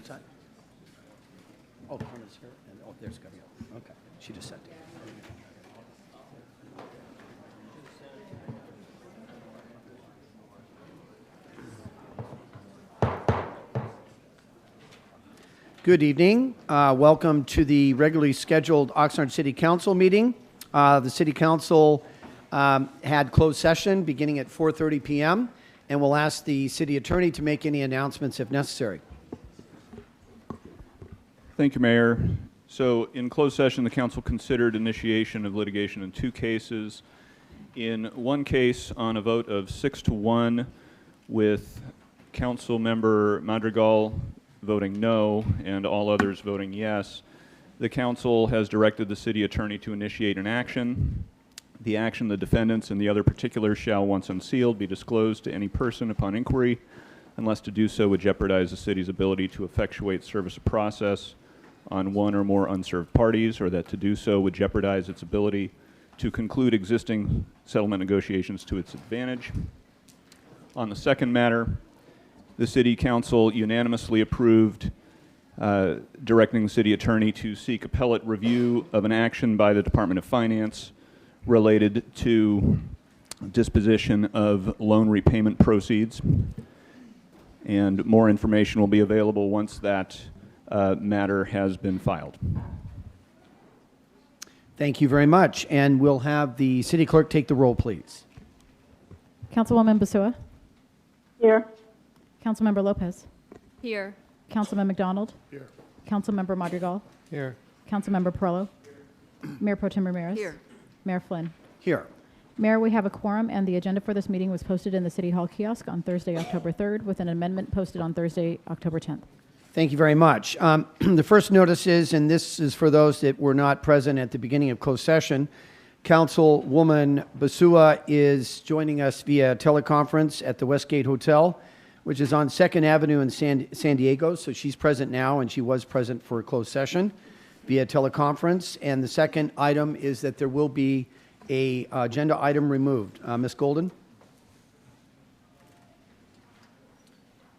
What's that? Oh, Carmen's here, and oh, there's Gabrielle. Okay, she just sent it. Good evening. Welcome to the regularly scheduled Oxnard City Council meeting. The City Council had closed session beginning at 4:30 p.m. and will ask the City Attorney to make any announcements if necessary. Thank you, Mayor. So in closed session, the council considered initiation of litigation in two cases. In one case, on a vote of 6-1, with Council Member Madrigal voting no and all others voting yes, the council has directed the city attorney to initiate an action. The action, the defendants, and the other particulars shall, once unsealed, be disclosed to any person upon inquiry, unless to do so would jeopardize the city's ability to effectuate service of process on one or more unserved parties, or that to do so would jeopardize its ability to conclude existing settlement negotiations to its advantage. On the second matter, the City Council unanimously approved directing the City Attorney to seek appellate review of an action by the Department of Finance related to disposition of loan repayment proceeds. And more information will be available once that matter has been filed. Thank you very much. And we'll have the City Clerk take the roll, please. Councilwoman Basua? Here. Councilmember Lopez? Here. Councilman McDonald? Here. Councilmember Madrigal? Here. Councilmember Perello? Mayor Pro Tem Ramirez? Here. Mayor Flynn? Here. Mayor, we have a quorum, and the agenda for this meeting was posted in the City Hall kiosk on Thursday, October 3rd, with an amendment posted on Thursday, October 10th. Thank you very much. The first notice is, and this is for those that were not present at the beginning of closed session, Councilwoman Basua is joining us via teleconference at the Westgate Hotel, which is on 2nd Avenue in San Diego. So she's present now, and she was present for a closed session via teleconference. And the second item is that there will be a agenda item removed. Ms. Golden?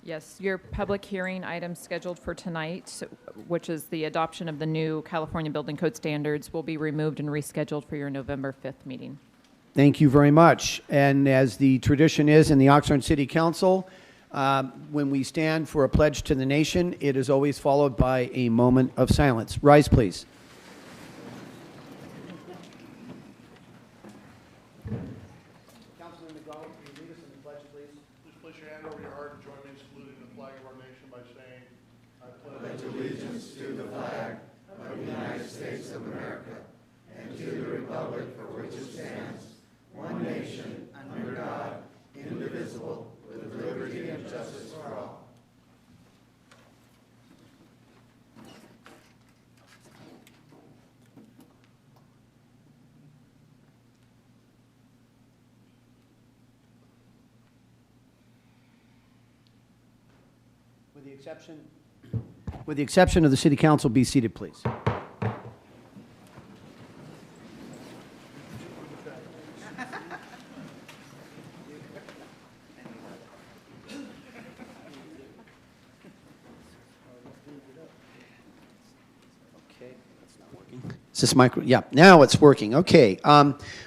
Yes, your public hearing item scheduled for tonight, which is the adoption of the new California Building Code standards, will be removed and rescheduled for your November 5th meeting. Thank you very much. And as the tradition is in the Oxnard City Council, when we stand for a pledge to the nation, it is always followed by a moment of silence. Rise, please. Councilman McDonald, can you lead us in the pledge, please? Please place your hand over your heart and join me in saluting the flag of our nation by saying, I pledge allegiance to the flag of the United States of America and to the republic for which it stands, one nation, under God, indivisible, with liberty and justice for all. With the exception With the exception of the city council, be seated, please. Is this micro? Yeah, now it's working. Okay.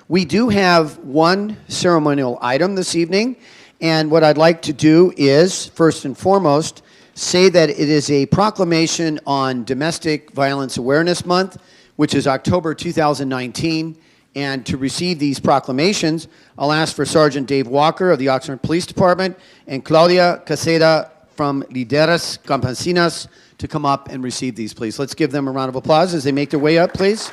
We do have one ceremonial item this evening, and what I'd like to do is, first and foremost, say that it is a proclamation on Domestic Violence Awareness Month, which is October 2019. And to receive these proclamations, I'll ask for Sergeant Dave Walker of the Oxnard Police Department and Claudia Caseda from Lideras Campesinas to come up and receive these, please. Let's give them a round of applause as they make their way up, please.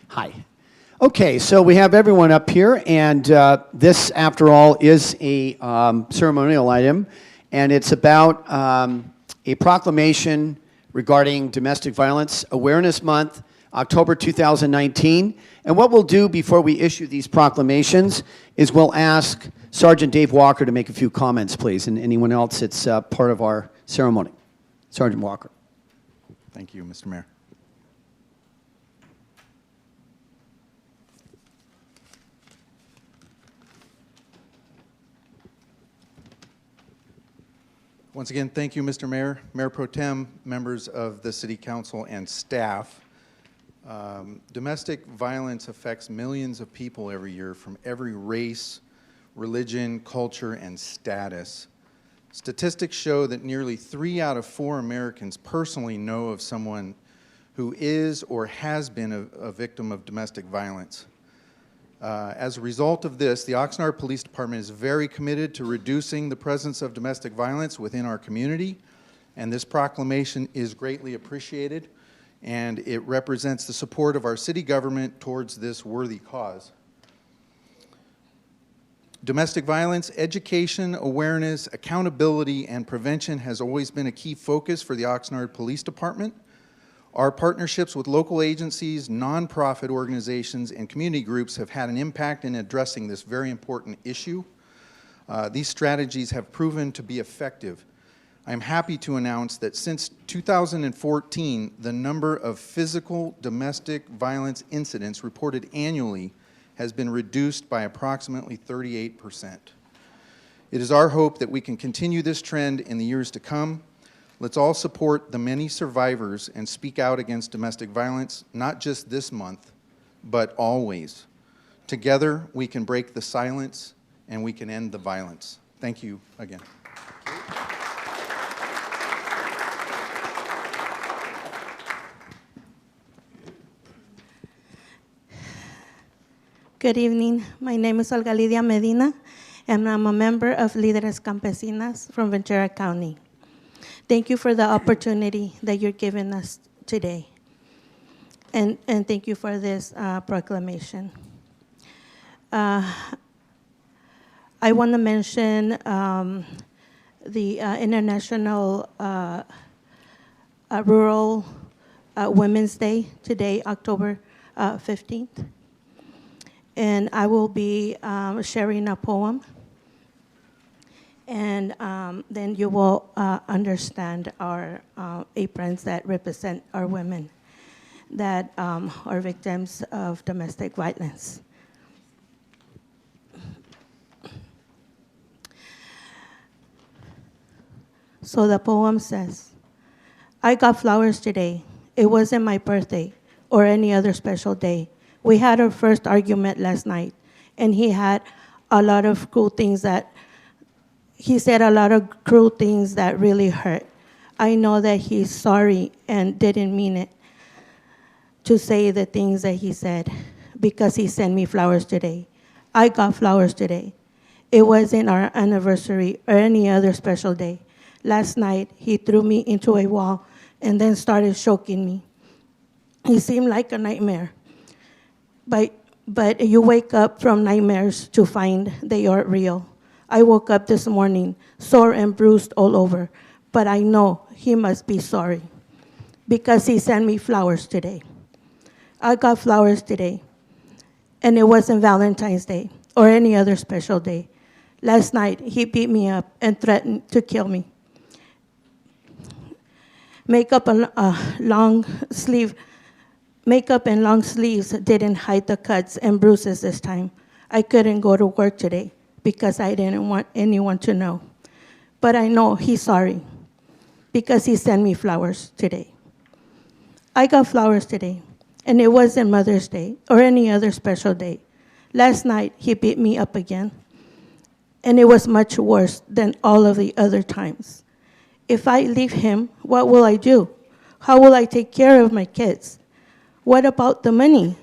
Hi. Okay, so we have everyone up here, and this, after all, is a ceremonial item, and it's about a proclamation regarding Domestic Violence Awareness Month, October 2019. And what we'll do before we issue these proclamations is we'll ask Sergeant Dave Walker to make a few comments, please, and anyone else that's part of our ceremony. Sergeant Walker. Thank you, Mr. Mayor. Once again, thank you, Mr. Mayor, Mayor Pro Tem, members of the City Council, and staff. Domestic violence affects millions of people every year from every race, religion, culture, and status. Statistics show that nearly 3 out of 4 Americans personally know of someone who is or has been a victim of domestic violence. As a result of this, the Oxnard Police Department is very committed to reducing the presence of domestic violence within our community, and this proclamation is greatly appreciated, and it represents the support of our city government towards this worthy cause. Domestic violence, education, awareness, accountability, and prevention has always been a key focus for the Oxnard Police Department. Our partnerships with local agencies, nonprofit organizations, and community groups have had an impact in addressing this very important issue. These strategies have proven to be effective. I am happy to announce that since 2014, the number of physical domestic violence incidents reported annually has been reduced by approximately 38%. It is our hope that we can continue this trend in the years to come. Let's all support the many survivors and speak out against domestic violence, not just this month, but always. Together, we can break the silence and we can end the violence. Thank you again. Good evening. My name is Olga Lidia Medina, and I'm a member of Líderes Campesinas from Ventura County. Thank you for the opportunity that you're giving us today. And thank you for this proclamation. I want to mention the International Rural Women's Day today, October 15th. And I will be sharing a poem. And then you will understand our aprons that represent our women that are victims of domestic violence. So the poem says, I got flowers today. It wasn't my birthday or any other special day. We had our first argument last night, and he had a lot of cruel things that, he said a lot of cruel things that really hurt. I know that he's sorry and didn't mean it to say the things that he said because he sent me flowers today. I got flowers today. It wasn't our anniversary or any other special day. Last night, he threw me into a wall and then started choking me. It seemed like a nightmare. But you wake up from nightmares to find they are real. I woke up this morning sore and bruised all over, but I know he must be sorry because he sent me flowers today. I got flowers today, and it wasn't Valentine's Day or any other special day. Last night, he beat me up and threatened to kill me. Makeup and long sleeves didn't hide the cuts and bruises this time. I couldn't go to work today because I didn't want anyone to know. But I know he's sorry because he sent me flowers today. I got flowers today, and it wasn't Mother's Day or any other special day. Last night, he beat me up again, and it was much worse than all of the other times. If I leave him, what will I do? How will I take care of my kids? What about the money?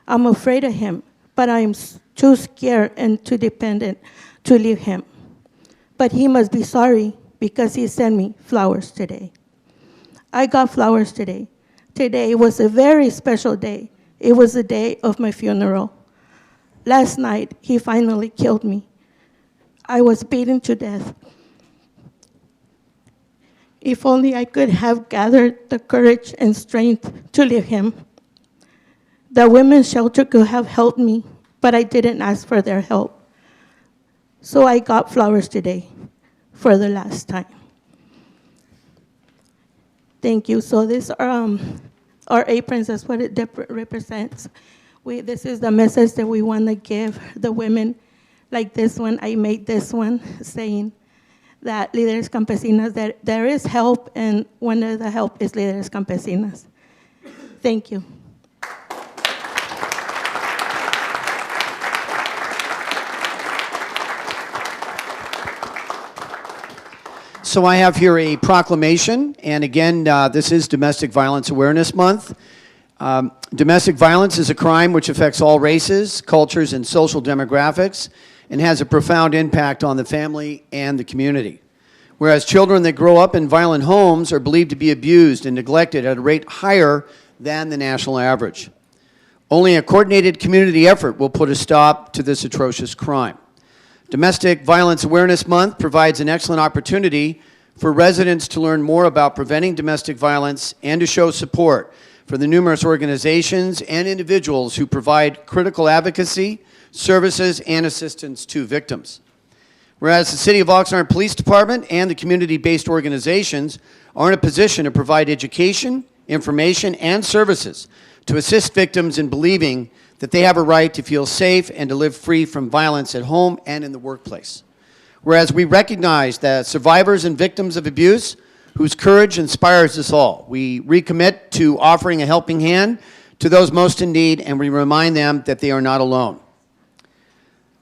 I'm afraid of him, but I'm too scared and too dependent to leave him. But he must be sorry because he sent me flowers today. I got flowers today. Today was a very special day. It was the day of my funeral. Last night, he finally killed me. I was beaten to death. If only I could have gathered the courage and strength to leave him. The women's shelter could have helped me, but I didn't ask for their help. So I got flowers today for the last time. Thank you. So this our aprons, that's what it represents. This is the message that we want to give the women. Like this one, I made this one saying that Líderes Campesinas, that there is help, and one of the help is Líderes Campesinas. Thank you. So I have here a proclamation, and again, this is Domestic Violence Awareness Month. Domestic violence is a crime which affects all races, cultures, and social demographics, and has a profound impact on the family and the community. Whereas children that grow up in violent homes are believed to be abused and neglected at a rate higher than the national average. Only a coordinated community effort will put a stop to this atrocious crime. Domestic Violence Awareness Month provides an excellent opportunity for residents to learn more about preventing domestic violence and to show support for the numerous organizations and individuals who provide critical advocacy, services, and assistance to victims. Whereas the City of Oxnard Police Department and the community-based organizations are in a position to provide education, information, and services to assist victims in believing that they have a right to feel safe and to live free from violence at home and in the workplace. Whereas we recognize that survivors and victims of abuse, whose courage inspires us all, we recommit to offering a helping hand to those most in need, and we remind them that they are not alone.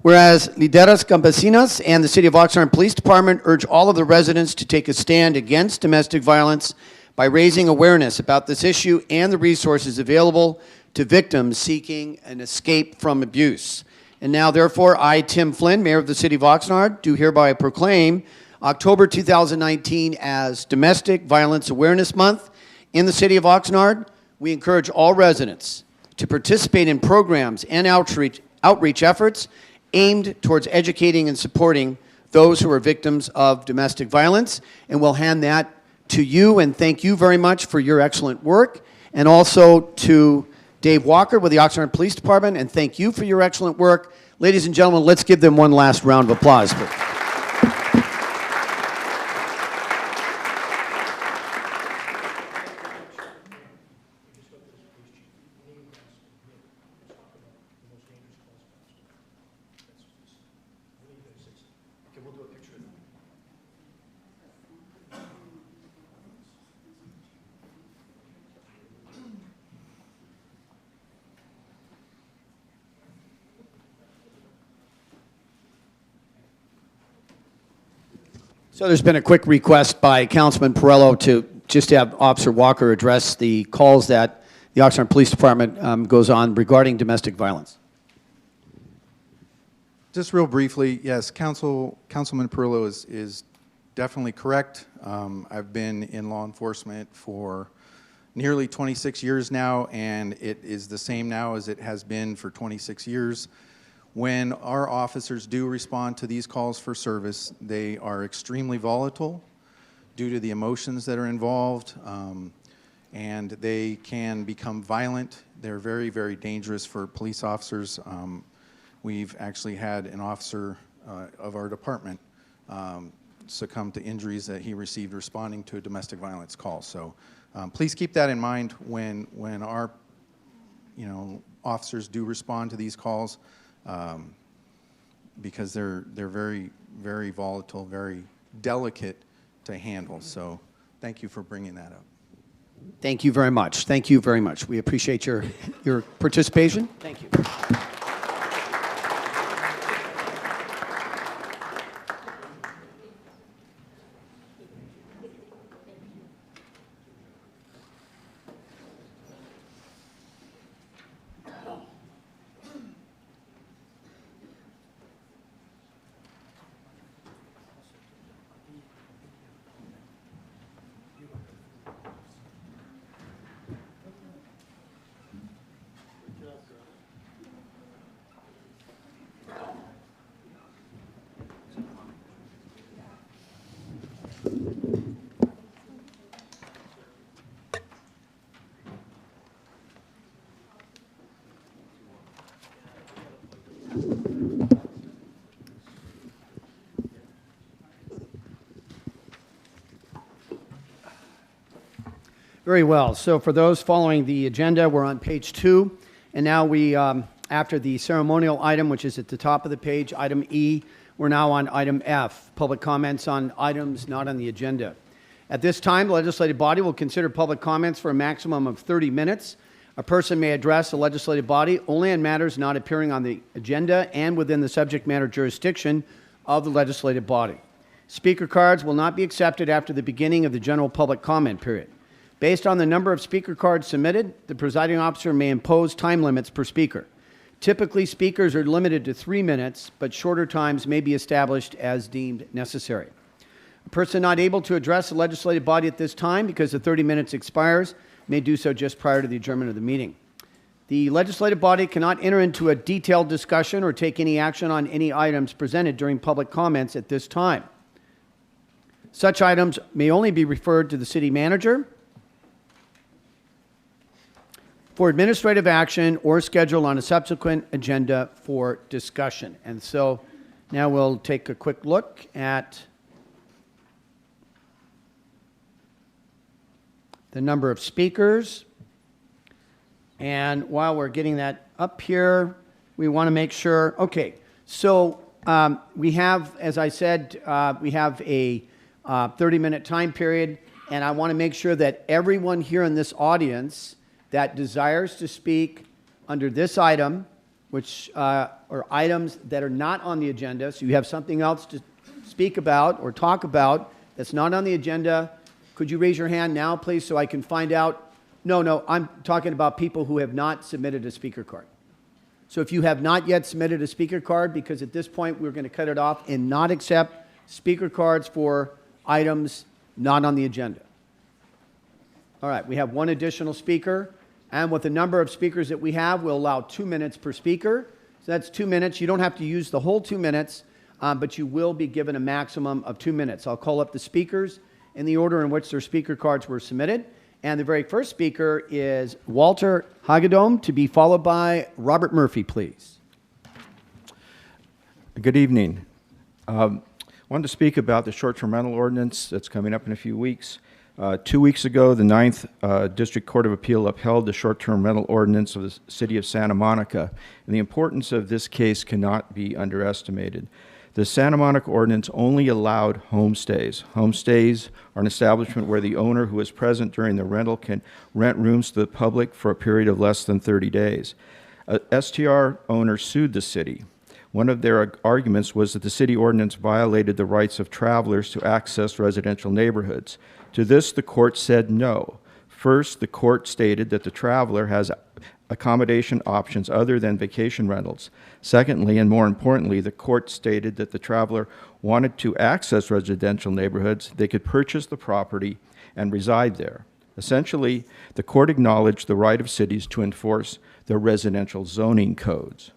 Whereas Líderes Campesinas and the City of Oxnard Police Department urge all of the residents to take a stand against domestic violence by raising awareness about this issue and the resources available to victims seeking an escape from abuse. And now, therefore, I, Tim Flynn, Mayor of the City of Oxnard, do hereby proclaim October 2019 as Domestic Violence Awareness Month in the City of Oxnard. We encourage all residents to participate in programs and outreach efforts aimed towards educating and supporting those who are victims of domestic violence. And we'll hand that to you, and thank you very much for your excellent work, and also to Dave Walker with the Oxnard Police Department, and thank you for your excellent work. Ladies and gentlemen, let's give them one last round of applause. So there's been a quick request by Councilman Perello to just have Officer Walker address the calls that the Oxnard Police Department goes on regarding domestic violence. Just real briefly, yes, Councilman Perullo is definitely correct. I've been in law enforcement for nearly 26 years now, and it is the same now as it has been for 26 years. When our officers do respond to these calls for service, they are extremely volatile due to the emotions that are involved, and they can become violent. They're very, very dangerous for police officers. We've actually had an officer of our department succumb to injuries that he received responding to a domestic violence call. So please keep that in mind when our officers do respond to these calls, because they're very, very volatile, very delicate to handle. So thank you for bringing that up. Thank you very much. Thank you very much. We appreciate your participation. Thank you. Very well. So for those following the agenda, we're on page 2. And now we, after the ceremonial item, which is at the top of the page, item E, we're now on item F, public comments on items not on the agenda. At this time, the legislative body will consider public comments for a maximum of 30 minutes. A person may address the legislative body only on matters not appearing on the agenda and within the subject matter jurisdiction of the legislative body. Speaker cards will not be accepted after the beginning of the general public comment period. Based on the number of speaker cards submitted, the presiding officer may impose time limits per speaker. Typically, speakers are limited to 3 minutes, but shorter times may be established as deemed necessary. A person not able to address the legislative body at this time because the 30 minutes expires may do so just prior to the adjournment of the meeting. The legislative body cannot enter into a detailed discussion or take any action on any items presented during public comments at this time. Such items may only be referred to the city manager for administrative action or scheduled on a subsequent agenda for discussion. And so now we'll take a quick look at the number of speakers. And while we're getting that up here, we want to make sure, okay, so we have, as I said, we have a 30-minute time period, and I want to make sure that everyone here in this audience that desires to speak under this item, which are items that are not on the agenda, so you have something else to speak about or talk about that's not on the agenda, could you raise your hand now, please, so I can find out? No, I'm talking about people who have not submitted a speaker card. So if you have not yet submitted a speaker card, because at this point we're going to cut it off and not accept speaker cards for items not on the agenda. All right, we have one additional speaker. And with the number of speakers that we have, we'll allow 2 minutes per speaker. So that's 2 minutes. You don't have to use the whole 2 minutes, but you will be given a maximum of 2 minutes. I'll call up the speakers in the order in which their speaker cards were submitted. And the very first speaker is Walter Hagedorn, to be followed by Robert Murphy, please. Good evening. I wanted to speak about the short-term rental ordinance that's coming up in a few weeks. 2 weeks ago, the 9th District Court of Appeal upheld the short-term rental ordinance of the City of Santa Monica, and the importance of this case cannot be underestimated. The Santa Monica ordinance only allowed homestays. Homestays are an establishment where the owner who is present during the rental can rent rooms to the public for a period of less than 30 days. A STR owner sued the city. One of their arguments was that the city ordinance violated the rights of travelers to access residential neighborhoods. To this, the court said no. First, the court stated that the traveler has accommodation options other than vacation rentals. Secondly, and more importantly, the court stated that the traveler wanted to access residential neighborhoods, they could purchase the property and reside there. Essentially, the court acknowledged the right of cities to enforce their residential zoning codes.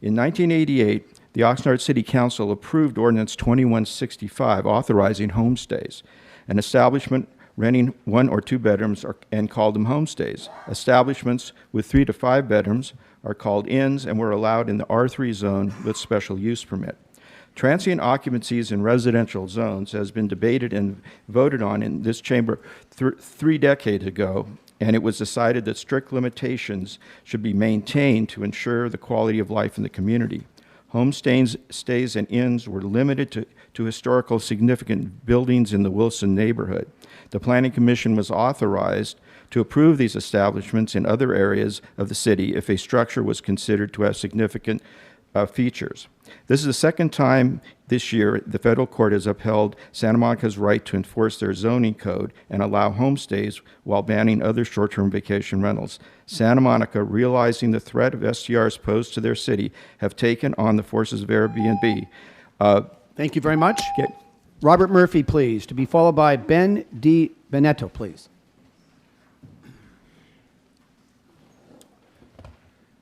In 1988, the Oxnard City Council approved Ordinance 2165 authorizing homestays, an establishment renting 1 or 2 bedrooms and called them homestays. Establishments with 3 to 5 bedrooms are called inns and were allowed in the R3 zone with special use permit. Transient occupancies in residential zones has been debated and voted on in this chamber 3 decades ago, and it was decided that strict limitations should be maintained to ensure the quality of life in the community. Homestays and inns were limited to historical significant buildings in the Wilson neighborhood. The Planning Commission was authorized to approve these establishments in other areas of the city if a structure was considered to have significant features. This is the second time this year the federal court has upheld Santa Monica's right to enforce their zoning code and allow homestays while banning other short-term vacation rentals. Santa Monica, realizing the threat of STRs posed to their city, have taken on the forces of Airbnb. Thank you very much. Robert Murphy, please, to be followed by Ben D. Beneto, please.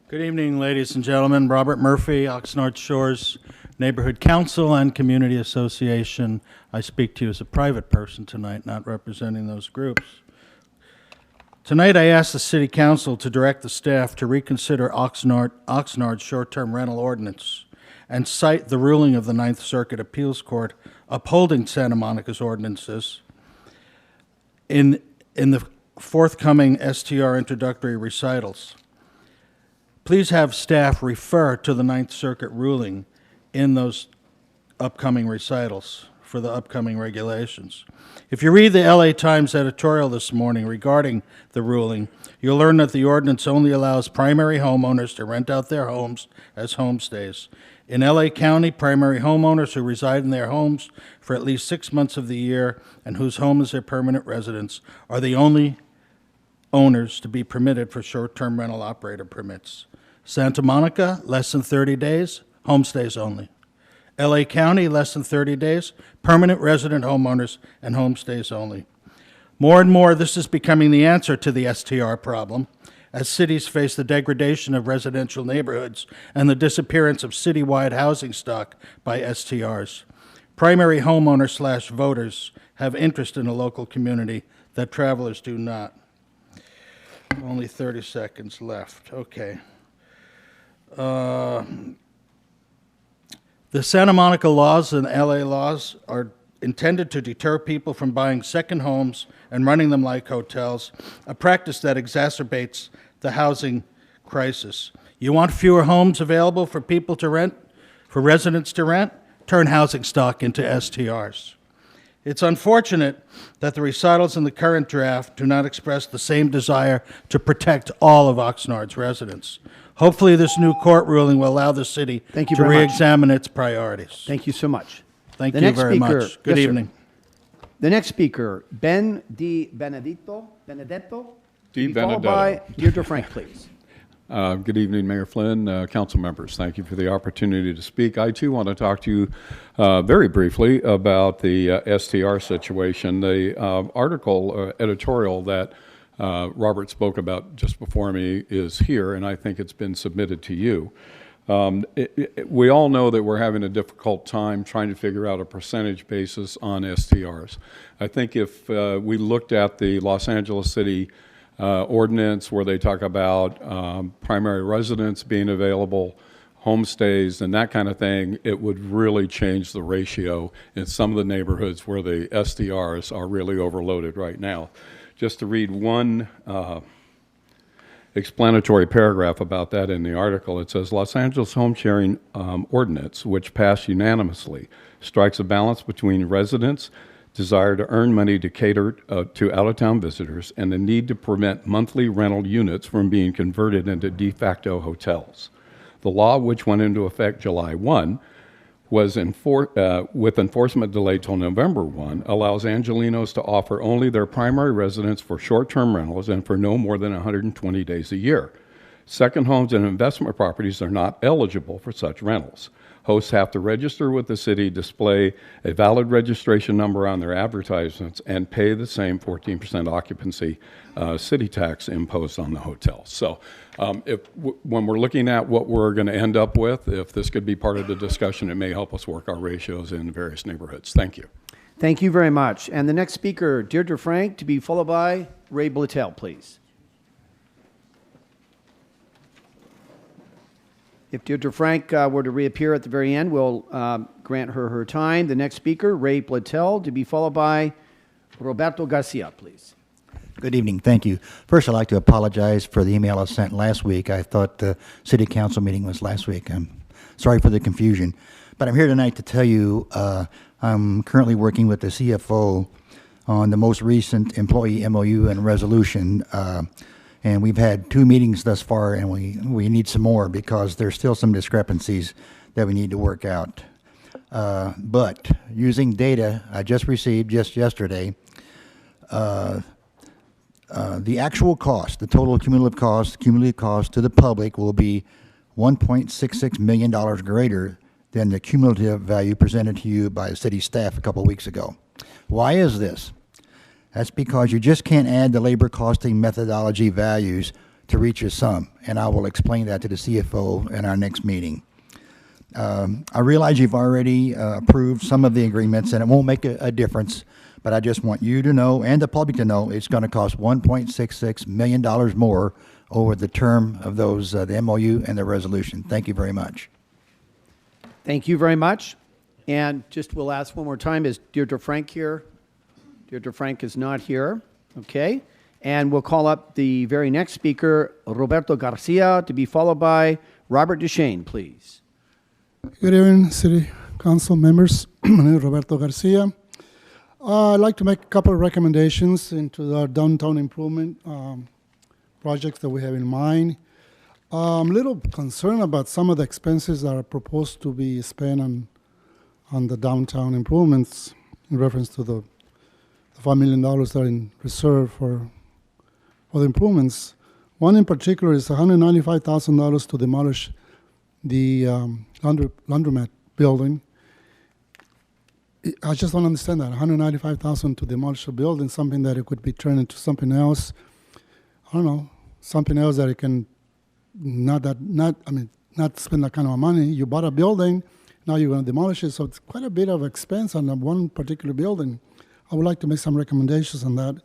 Good evening, ladies and gentlemen. Robert Murphy, Oxnard Shores Neighborhood Council and Community Association. I speak to you as a private person tonight, not representing those groups. Tonight, I ask the City Council to direct the staff to reconsider Oxnard's short-term rental ordinance and cite the ruling of the Ninth Circuit Appeals Court upholding Santa Monica's ordinances in the forthcoming STR introductory recitals. Please have staff refer to the Ninth Circuit ruling in those upcoming recitals for the upcoming regulations. If you read the LA Times editorial this morning regarding the ruling, you'll learn that the ordinance only allows primary homeowners to rent out their homes as homestays. In LA County, primary homeowners who reside in their homes for at least 6 months of the year and whose home is their permanent residence are the only owners to be permitted for short-term rental operator permits. Santa Monica, less than 30 days, homestays only. LA County, less than 30 days, permanent resident homeowners and homestays only. More and more, this is becoming the answer to the STR problem as cities face the degradation of residential neighborhoods and the disappearance of citywide housing stock by STRs. Primary homeowners / voters have interest in a local community that travelers do not. Only 30 seconds left. Okay. The Santa Monica laws and LA laws are intended to deter people from buying second homes and running them like hotels, a practice that exacerbates the housing crisis. You want fewer homes available for people to rent, for residents to rent? Turn housing stock into STRs. It's unfortunate that the recitals in the current draft do not express the same desire to protect all of Oxnard's residents. Hopefully, this new court ruling will allow the city to re-examine its priorities. Thank you so much. Thank you very much. Good evening. The next speaker, Ben D. Benedetto. D. Followed by Deirdre Frank, please. Good evening, Mayor Flynn, council members. Thank you for the opportunity to speak. I, too, want to talk to you very briefly about the STR situation. The article, editorial that Robert spoke about just before me is here, and I think it's been submitted to you. We all know that we're having a difficult time trying to figure out a percentage basis on STRs. I think if we looked at the Los Angeles City ordinance where they talk about primary residence being available, homestays, and that kind of thing, it would really change the ratio in some of the neighborhoods where the STRs are really overloaded right now. Just to read one explanatory paragraph about that in the article, it says, Los Angeles Home Sharing Ordinance, which passed unanimously, strikes a balance between residents' desire to earn money to cater to out-of-town visitors and the need to prevent monthly rental units from being converted into de facto hotels. The law, which went into effect July 1, was with enforcement delayed till November 1, allows Angelenos to offer only their primary residence for short-term rentals and for no more than 120 days a year. Second homes and investment properties are not eligible for such rentals. Hosts have to register with the city, display a valid registration number on their advertisements, and pay the same 14% occupancy city tax imposed on the hotel. So when we're looking at what we're going to end up with, if this could be part of the discussion, it may help us work our ratios in various neighborhoods. Thank you. Thank you very much. And the next speaker, Deirdre Frank, to be followed by Ray Blattel, please. If Deirdre Frank were to reappear at the very end, we'll grant her her time. The next speaker, Ray Blattel, to be followed by Roberto Garcia, please. Good evening. Thank you. First, I'd like to apologize for the email I sent last week. I thought the city council meeting was last week. I'm sorry for the confusion. But I'm here tonight to tell you I'm currently working with the CFO on the most recent employee MOU and resolution. And we've had 2 meetings thus far, and we need some more because there's still some discrepancies that we need to work out. But using data I just received just yesterday, the actual cost, the total cumulative cost to the public will be $1.66 million greater than the cumulative value presented to you by the city staff a couple of weeks ago. Why is this? That's because you just can't add the labor costing methodology values to reach a sum, and I will explain that to the CFO in our next meeting. I realize you've already approved some of the agreements, and it won't make a difference, but I just want you to know and the public to know it's going to cost $1.66 million more over the term of those, the MOU and the resolution. Thank you very much. Thank you very much. And just we'll ask one more time, is Deirdre Frank here? Deirdre Frank is not here. Okay. And we'll call up the very next speaker, Roberto Garcia, to be followed by Robert Duchesne, please. Good evening, City Council members. My name is Roberto Garcia. I'd like to make a couple of recommendations into the downtown improvement projects that we have in mind. I'm a little concerned about some of the expenses that are proposed to be spent on the downtown improvements in reference to the $5 million that are in reserve for the improvements. One in particular is $195,000 to demolish the laundromat building. I just don't understand that. $195,000 to demolish a building, something that it could be turned into something else. I don't know, something else that it can not spend that kind of money. You bought a building, now you're going to demolish it, so it's quite a bit of expense on that one particular building. I would like to make some recommendations on that.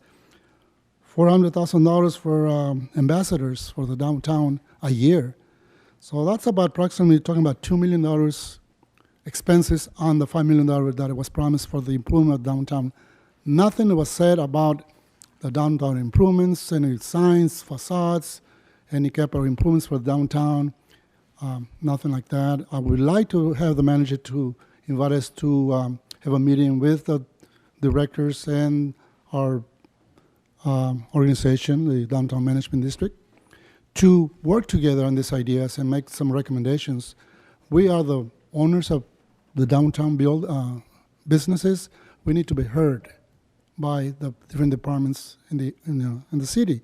$400,000 for ambassadors for the downtown a year. So that's about approximately talking about $2 million expenses on the $5 million that it was promised for the improvement of downtown. Nothing was said about the downtown improvements, any signs, facades, any capital improvements for downtown, nothing like that. I would like to have the manager to invite us to have a meeting with the directors and our organization, the Downtown Management District, to work together on these ideas and make some recommendations. We are the owners of the downtown businesses. We need to be heard by the different departments in the city.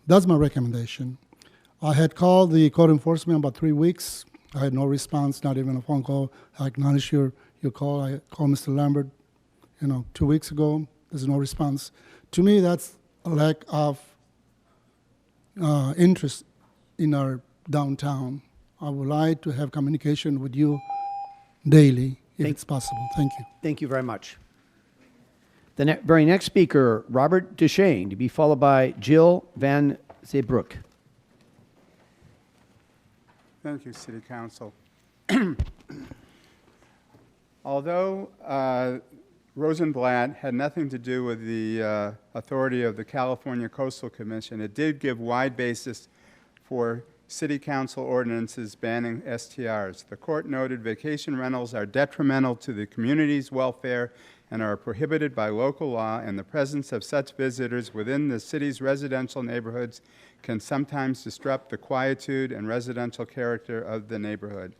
That's my recommendation. I had called the code enforcement about 3 weeks. I had no response, not even a phone call. I acknowledge your call. I called Mr. Lambert 2 weeks ago. There's no response. To me, that's a lack of interest in our downtown. I would like to have communication with you daily, if it's possible. Thank you. Thank you very much. The very next speaker, Robert Duchesne, to be followed by Jill Van Zeebroek. Thank you, City Council. Although Rosenblatt had nothing to do with the authority of the California Coastal Commission, it did give wide basis for city council ordinances banning STRs. The court noted vacation rentals are detrimental to the community's welfare and are prohibited by local law, and the presence of such visitors within the city's residential neighborhoods can sometimes disrupt the quietude and residential character of the neighborhood.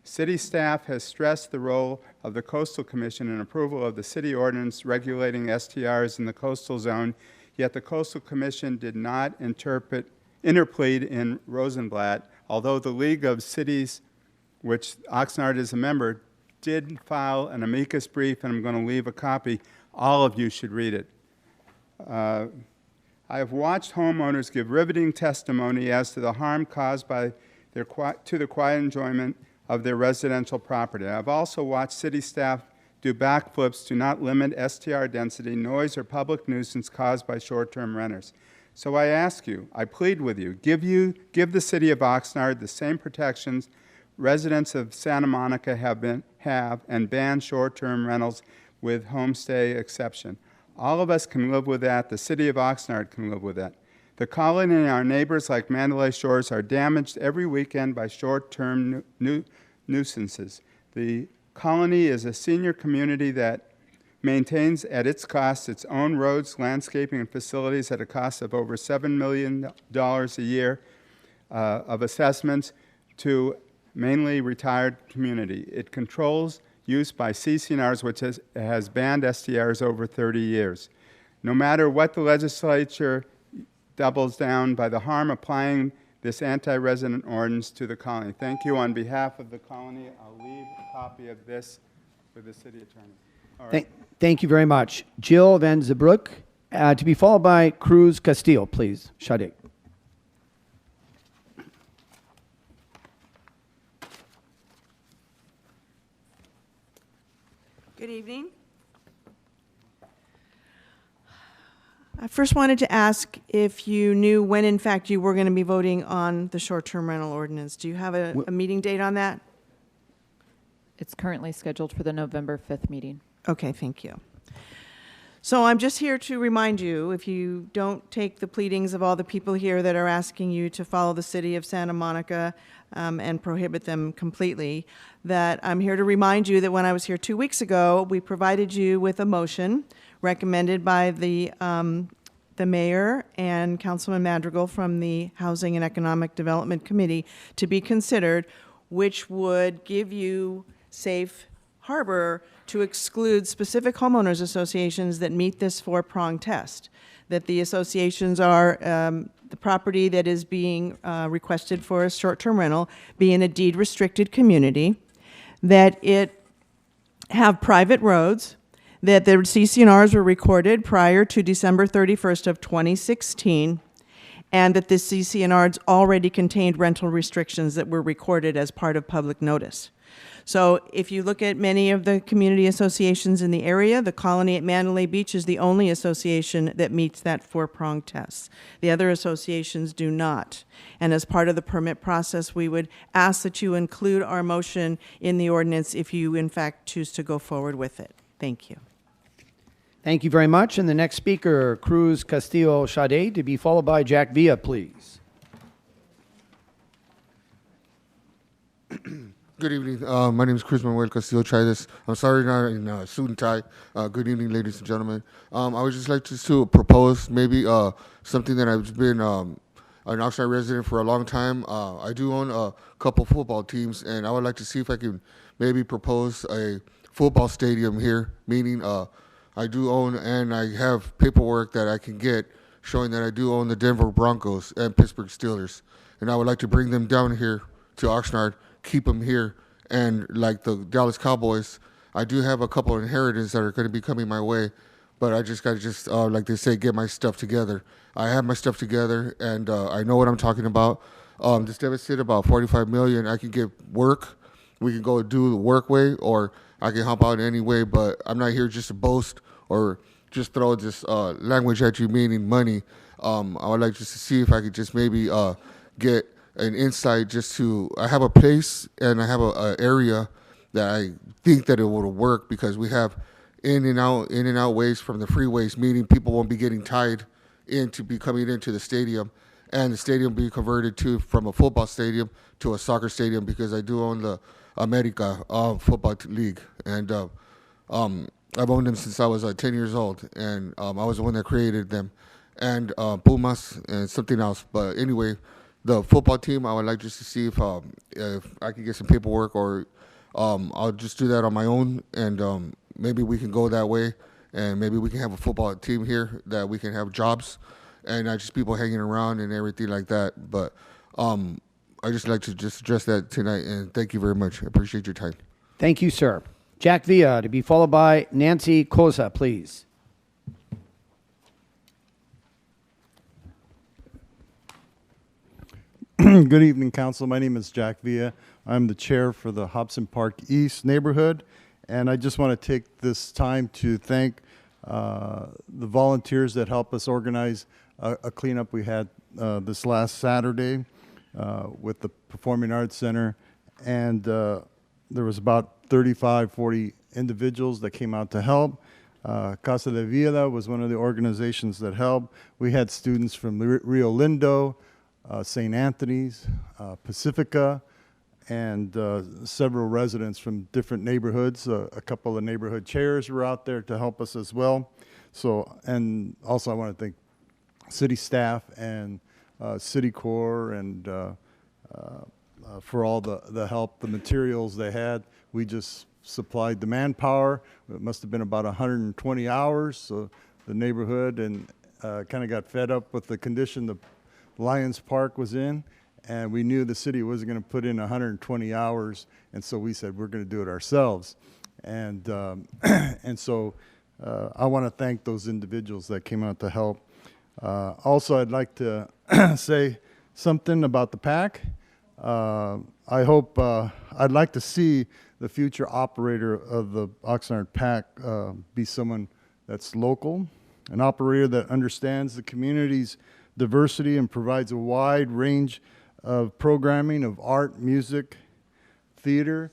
City staff has stressed the role of the Coastal Commission in approval of the city ordinance regulating STRs in the coastal zone, yet the Coastal Commission did not interplead in Rosenblatt, although the League of Cities, which Oxnard is a member, did file an amicus brief, and I'm going to leave a copy. All of you should read it. I have watched homeowners give riveting testimony as to the harm caused by to the quiet enjoyment of their residential property. I've also watched city staff do backflips to not limit STR density, noise, or public nuisance caused by short-term renters. So I ask you, I plead with you, give the city of Oxnard the same protections residents of Santa Monica have and ban short-term rentals with homestay exception. All of us can live with that. The city of Oxnard can live with that. The colony and our neighbors like Mandalay Shores are damaged every weekend by short-term nuisances. The colony is a senior community that maintains at its cost its own roads, landscaping, and facilities at a cost of over $7 million a year of assessments to mainly retired community. It controls use by CCNRs, which has banned STRs over 30 years. No matter what the legislature doubles down by the harm applying this anti-resident ordinance to the colony. Thank you. On behalf of the colony, I'll leave a copy of this with the city attorney. All right. Thank you very much. Jill Van Zebroek, to be followed by Cruz Castillo, please. Sade. Good evening. I first wanted to ask if you knew when, in fact, you were going to be voting on the short-term rental ordinance. Do you have a meeting date on that? It's currently scheduled for the November 5th meeting. Okay, thank you. So I'm just here to remind you, if you don't take the pleadings of all the people here that are asking you to follow the city of Santa Monica and prohibit them completely, that I'm here to remind you that when I was here 2 weeks ago, we provided you with a motion recommended by the mayor and Councilman Madrigal from the Housing and Economic Development Committee to be considered, which would give you safe harbor to exclude specific homeowners associations that meet this four-prong test, that the associations are the property that is being requested for a short-term rental be in a deed-restricted community, that it have private roads, that the CCNRs were recorded prior to December 31st of 2016, and that the CCNRs already contained rental restrictions that were recorded as part of public notice. So if you look at many of the community associations in the area, the Colony at Mandalay Beach is the only association that meets that four-prong test. The other associations do not. And as part of the permit process, we would ask that you include our motion in the ordinance if you, in fact, choose to go forward with it. Thank you. Thank you very much. And the next speaker, Cruz Castillo Sade, to be followed by Jack Villa, please. Good evening. My name is Chris Manuel Castillo Chávez. I'm sorry not in suit and tie. Good evening, ladies and gentlemen. I would just like to propose maybe something that I've been an Oxnard resident for a long time. I do own a couple football teams, and I would like to see if I can maybe propose a football stadium here, meaning I do own and I have paperwork that I can get showing that I do own the Denver Broncos and Pittsburgh Steelers. And I would like to bring them down here to Oxnard, keep them here, and like the Dallas Cowboys, I do have a couple of inheritance that are going to be coming my way, but I just got to like they say, get my stuff together. I have my stuff together, and I know what I'm talking about. This deficit about $45 million. I can get work. We can go do the work way, or I can help out in any way. But I'm not here just to boast or just throw this language at you, meaning money. I would like just to see if I could just maybe get an insight just to, I have a place and I have a area that I think that it will work because we have in and out ways from the freeways, meaning people won't be getting tied into be coming into the stadium. and the stadium be converted from a football stadium to a soccer stadium, because I do own the America football league, and I've owned them since I was 10 years old, and I was the one that created them, and Pumas and something else. But anyway, the football team, I would like just to see if I could get some paperwork, or I'll just do that on my own, and maybe we can go that way, and maybe we can have a football team here that we can have jobs, and not just people hanging around and everything like that. But I just like to just address that tonight, and thank you very much. I appreciate your time. Thank you, sir. Jack Villa, to be followed by Nancy Koza, please. Good evening, Council. My name is Jack Villa. I'm the chair for the Hobson Park East neighborhood, and I just want to take this time to thank the volunteers that help us organize a cleanup we had this last Saturday with the Performing Arts Center, and there was about 40 individuals that came out to help. Casa de Vida was one of the organizations that helped. We had students from Rio Lindo, St. Anthony's, Pacifica, and several residents from different neighborhoods. A couple of neighborhood chairs were out there to help us as well. So, and also I want to thank city staff and City Corps and for all the help, the materials they had. We just supplied the manpower. It must have been about 120 hours. So the neighborhood and kind of got fed up with the condition the Lions Park was in, and we knew the city wasn't going to put in 120 hours, and so we said we're going to do it ourselves. And and so I want to thank those individuals that came out to help. Also, I'd like to say something about the PAC. I hope I'd like to see the future operator of the Oxnard PAC be someone that's local, an operator that understands the community's diversity and provides a wide range of programming of art, music, theater,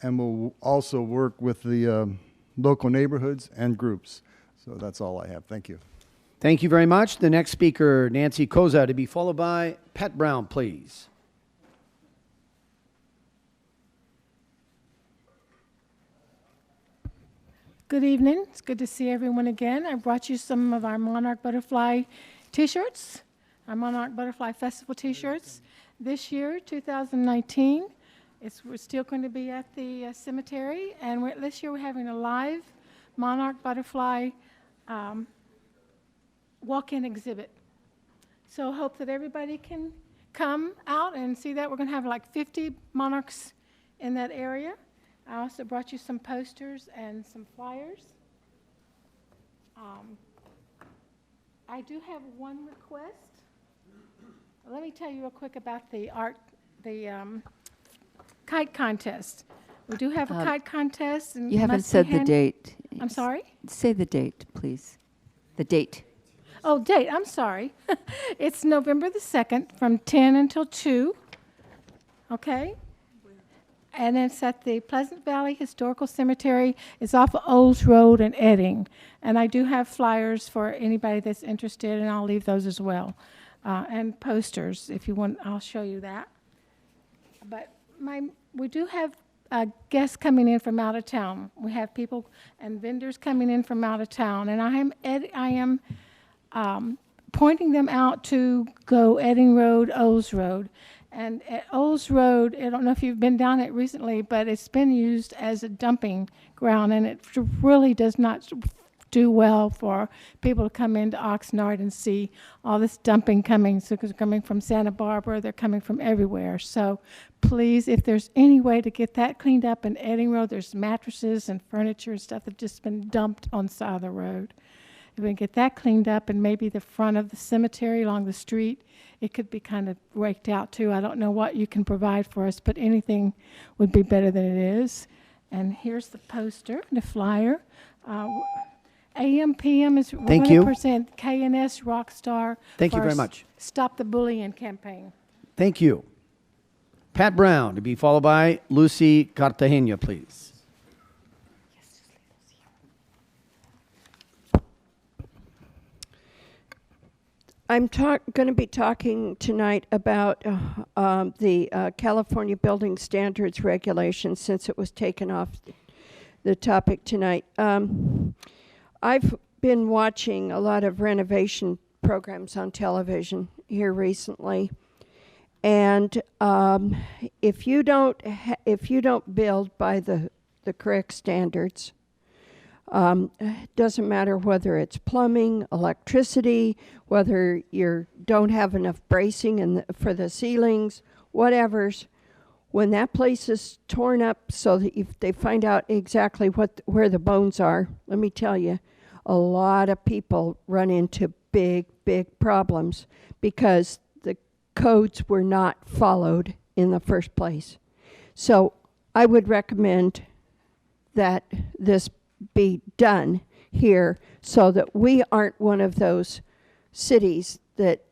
and will also work with the local neighborhoods and groups. So that's all I have. Thank you. Thank you very much. The next speaker, Nancy Koza, to be followed by Pat Brown, please. Good evening. It's good to see everyone again. I brought you some of our Monarch Butterfly t-shirts, our Monarch Butterfly Festival t-shirts. This year, 2019, we're still going to be at the cemetery, and this year we're having a live Monarch Butterfly walk-in exhibit. So I hope that everybody can come out and see that. We're going to have like 50 monarchs in that area. I also brought you some posters and some flyers. I do have one request. Let me tell you real quick about the kite contest. We do have a kite contest. And You haven't said the date. I'm sorry? Say the date, please. The date. Oh, date. I'm sorry. It's November the 2nd from 10 until 2. Okay? And it's at the Pleasant Valley Historical Cemetery. It's off of Olds Road and Edding. And I do have flyers for anybody that's interested, and I'll leave those as well. And posters, if you want, I'll show you that. But we do have guests coming in from out of town. We have people and vendors coming in from out of town. And I am pointing them out to go Edding Road, Olds Road. And at Olds Road, I don't know if you've been down it recently, but it's been used as a dumping ground, and it really does not do well for people to come into Oxnard and see all this dumping coming. So it's coming from Santa Barbara, they're coming from everywhere. So please, if there's any way to get that cleaned up in Edding Road, there's mattresses and furniture and stuff that have just been dumped on the side of the road. If we can get that cleaned up, and maybe the front of the cemetery along the street, it could be kind of raked out too. I don't know what you can provide for us, but anything would be better than it is. And here's the poster, the flyer. AM PM is 100% KNS Rockstar. Thank you very much. Stop the Bullying campaign. Thank you. Pat Brown, to be followed by Lucy Cartagena, please. I'm going to be talking tonight about the California Building Standards Regulations, since it was taken off the topic tonight. I've been watching a lot of renovation programs on television here recently, and if you don't build by the correct standards, doesn't matter whether it's plumbing, electricity, whether you don't have enough bracing for the ceilings, whatever's, when that place is torn up so that if they find out exactly where the bones are, let me tell you, a lot of people run into big problems because the codes were not followed in the first place. So I would recommend that this be done here so that we aren't one of those cities that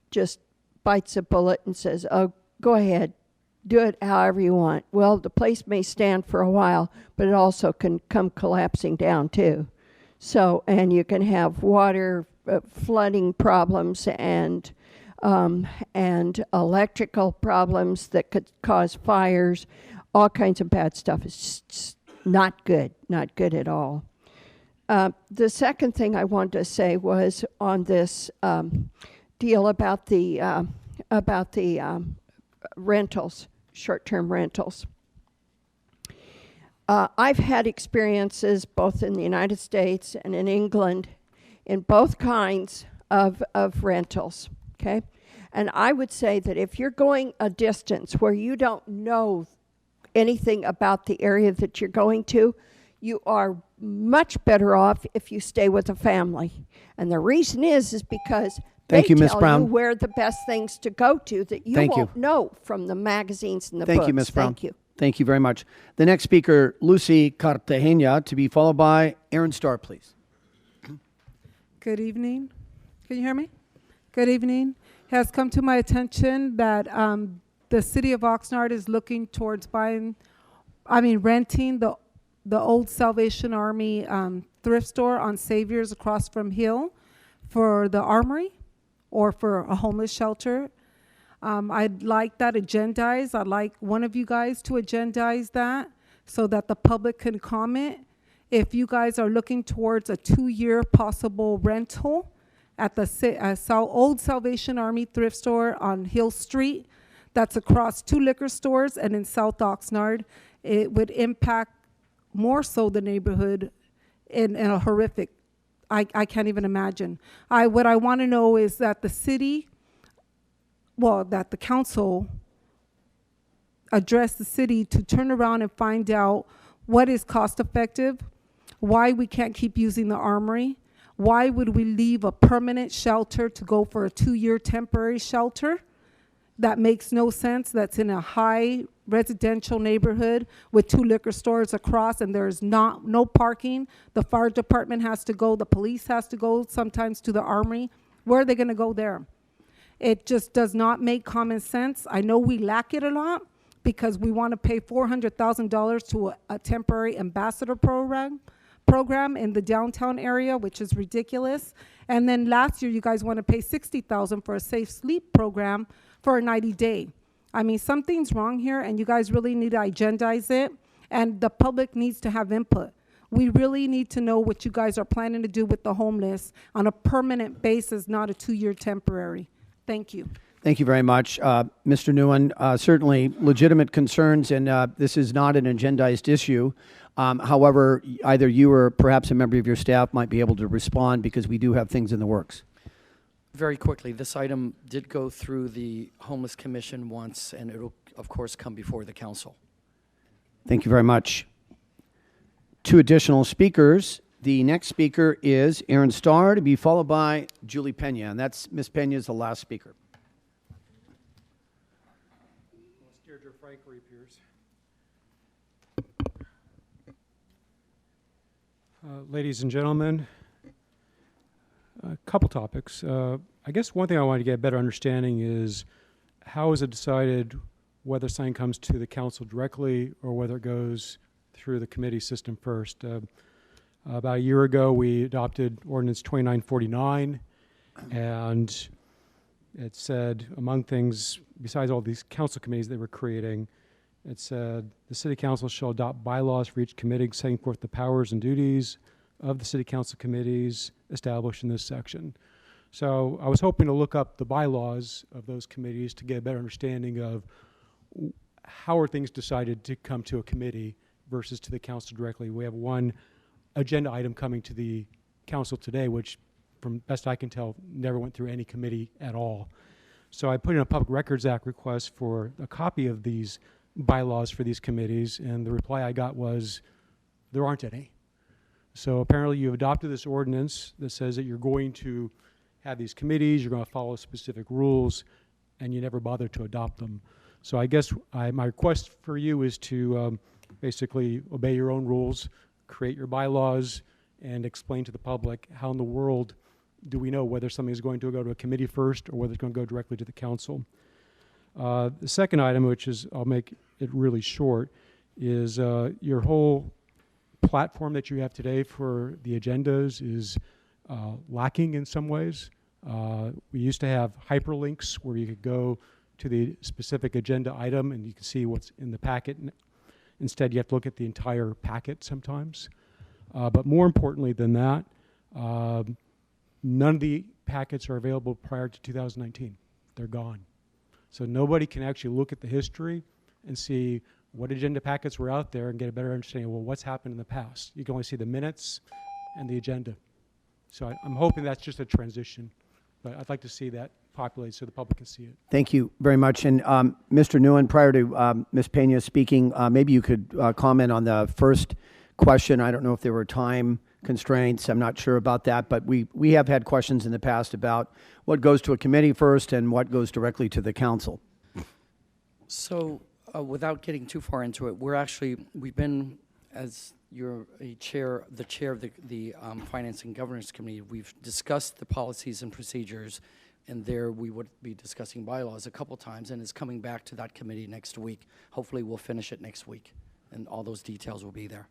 just bites a bullet and says, oh, go ahead, do it however you want. Well, the place may stand for a while, but it also can come collapsing down too. So, and you can have water flooding problems and electrical problems that could cause fires, all kinds of bad stuff. It's just not good at all. The second thing I wanted to say was on this deal about the rentals, short-term rentals. I've had experiences both in the United States and in England in both kinds of rentals, okay? And I would say that if you're going a distance where you don't know anything about the area that you're going to, you are much better off if you stay with a family. And the reason is because they Thank you, Ms. tell Brown. you where the best things to go to that you Thank you. won't know from the magazines and the Thank books. you, Ms. Brown. Thank you. Thank you very much. The next speaker, Lucy Cartagena, to be followed by Aaron Starr, please. Good evening. Can you hear me? Good evening. It has come to my attention that the city of Oxnard is looking towards renting the old Salvation Army thrift store on Saviors across from Hill for the armory or for a homeless shelter. I'd like that agendized. I'd like one of you guys to agendize that so that the public can comment. If you guys are looking towards a 2-year possible rental at the old Salvation Army thrift store on Hill Street, that's across 2 liquor stores and in South Oxnard, it would impact more so the neighborhood in a horrific, I can't even imagine. What I want to know is that the city, that the council address the city to turn around and find out what is cost effective, why we can't keep using the armory, why would we leave a permanent shelter to go for a 2-year temporary shelter? That makes no sense. That's in a high residential neighborhood with 2 liquor stores across, and there's no parking. The fire department has to go, the police has to go sometimes to the armory. Where are they gonna go there? It just does not make common sense. I know we lack it a lot because we want to pay $400,000 to a temporary ambassador program in the downtown area, which is ridiculous. And then last year, you guys want to pay $60,000 for a safe sleep program for a 90-day. I mean, something's wrong here, and you guys really need to agendize it, and the public needs to have input. We really need to know what you guys are planning to do with the homeless on a permanent basis, not a 2-year temporary. Thank you. Thank you very much. Mr. Nguyen, certainly legitimate concerns, and this is not an agendized issue. However, either you or perhaps a member of your staff might be able to respond because we do have things in the works. Very quickly, this item did go through the Homeless Commission once, and it'll, of course, come before the council. Thank you very much. 2 additional speakers. The next speaker is Aaron Starr, to be followed by Julie Pena, and that's Ms. Pena is the last speaker. Deirdre Frank reappears. Ladies and gentlemen, a couple topics. I guess one thing I wanted to get a better understanding is how is it decided whether something comes to the council directly or whether it goes through the committee system first. About a year ago, we adopted Ordinance 2949, And it said, among things, besides all these council committees they were creating, it said, the city council shall adopt bylaws for each committee setting forth the powers and duties of the city council committees established in this section. So I was hoping to look up the bylaws of those committees to get a better understanding of how are things decided to come to a committee versus to the council directly. We have one agenda item coming to the council today, which, from best I can tell, never went through any committee at all. So I put in a Public Records Act request for a copy of these bylaws for these committees, and the reply I got was, there aren't any. So apparently you've adopted this ordinance that says that you're going to have these committees, you're going to follow specific rules, and you never bother to adopt them. So I guess my request for you is to basically obey your own rules, create your bylaws, and explain to the public how in the world do we know whether something is going to go to a committee first or whether it's going to go directly to the council. The second item, which is, I'll make it really short, is your whole platform that you have today for the agendas is lacking in some ways. We used to have hyperlinks where you could go to the specific agenda item and you can see what's in the packet. Instead, you have to look at the entire packet sometimes. But more importantly than that, none of the packets are available prior to 2019. They're gone. So nobody can actually look at the history and see what agenda packets were out there and get a better understanding of, well, what's happened in the past. You can only see the minutes and the agenda. So I'm hoping that's just a transition, but I'd like to see that populated so the public can see it. Thank you very much. And Mr. Nguyen, prior to Ms. Pena speaking, maybe you could comment on the first question. I don't know if there were time constraints. I'm not sure about that, but we have had questions in the past about what goes to a committee first and what goes directly to the council. So without getting too far into it, we've been, as you're the chair of the Finance and Governance Committee, we've discussed the policies and procedures, and there we would be discussing bylaws a couple times, and it's coming back to that committee next week. Hopefully we'll finish it next week, and all those details will be there.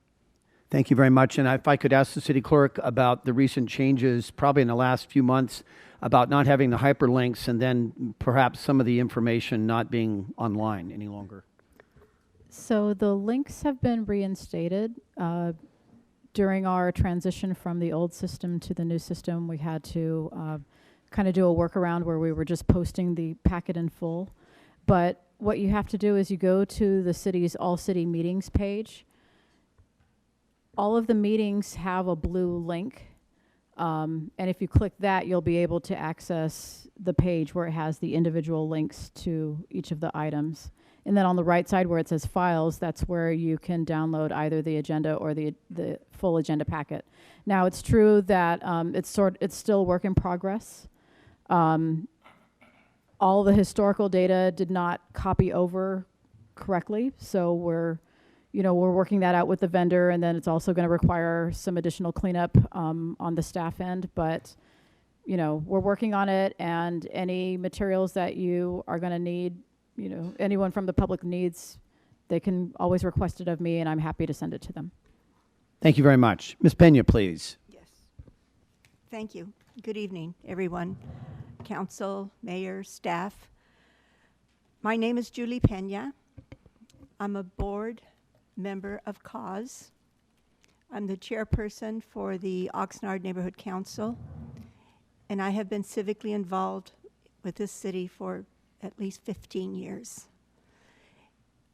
Thank you very much. And if I could ask the city clerk about the recent changes, probably in the last few months, about not having the hyperlinks and then perhaps some of the information not being online any longer. So the links have been reinstated. During our transition from the old system to the new system, we had to kind of do a workaround where we were just posting the packet in full. But what you have to do is you go to the city's All City Meetings page. All of the meetings have a blue link. And if you click that, you'll be able to access the page where it has the individual links to each of the items. And then on the right side where it says files, that's where you can download either the agenda or the full agenda packet. Now it's true that it's still work in progress. All the historical data did not copy over correctly, so we're working that out with the vendor, and then it's also going to require some additional cleanup on the staff end. But we're working on it, and any materials that you are going to need, anyone from the public needs, they can always request it of me, and I'm happy to send it to them. Thank you very much. Ms. Pena, please. Thank you. Good evening, everyone. Council, mayor, staff. My name is Julie Pena. I'm a board member of CAUSE. I'm the chairperson for the Oxnard Neighborhood Council, and I have been civically involved with this city for at least 15 years.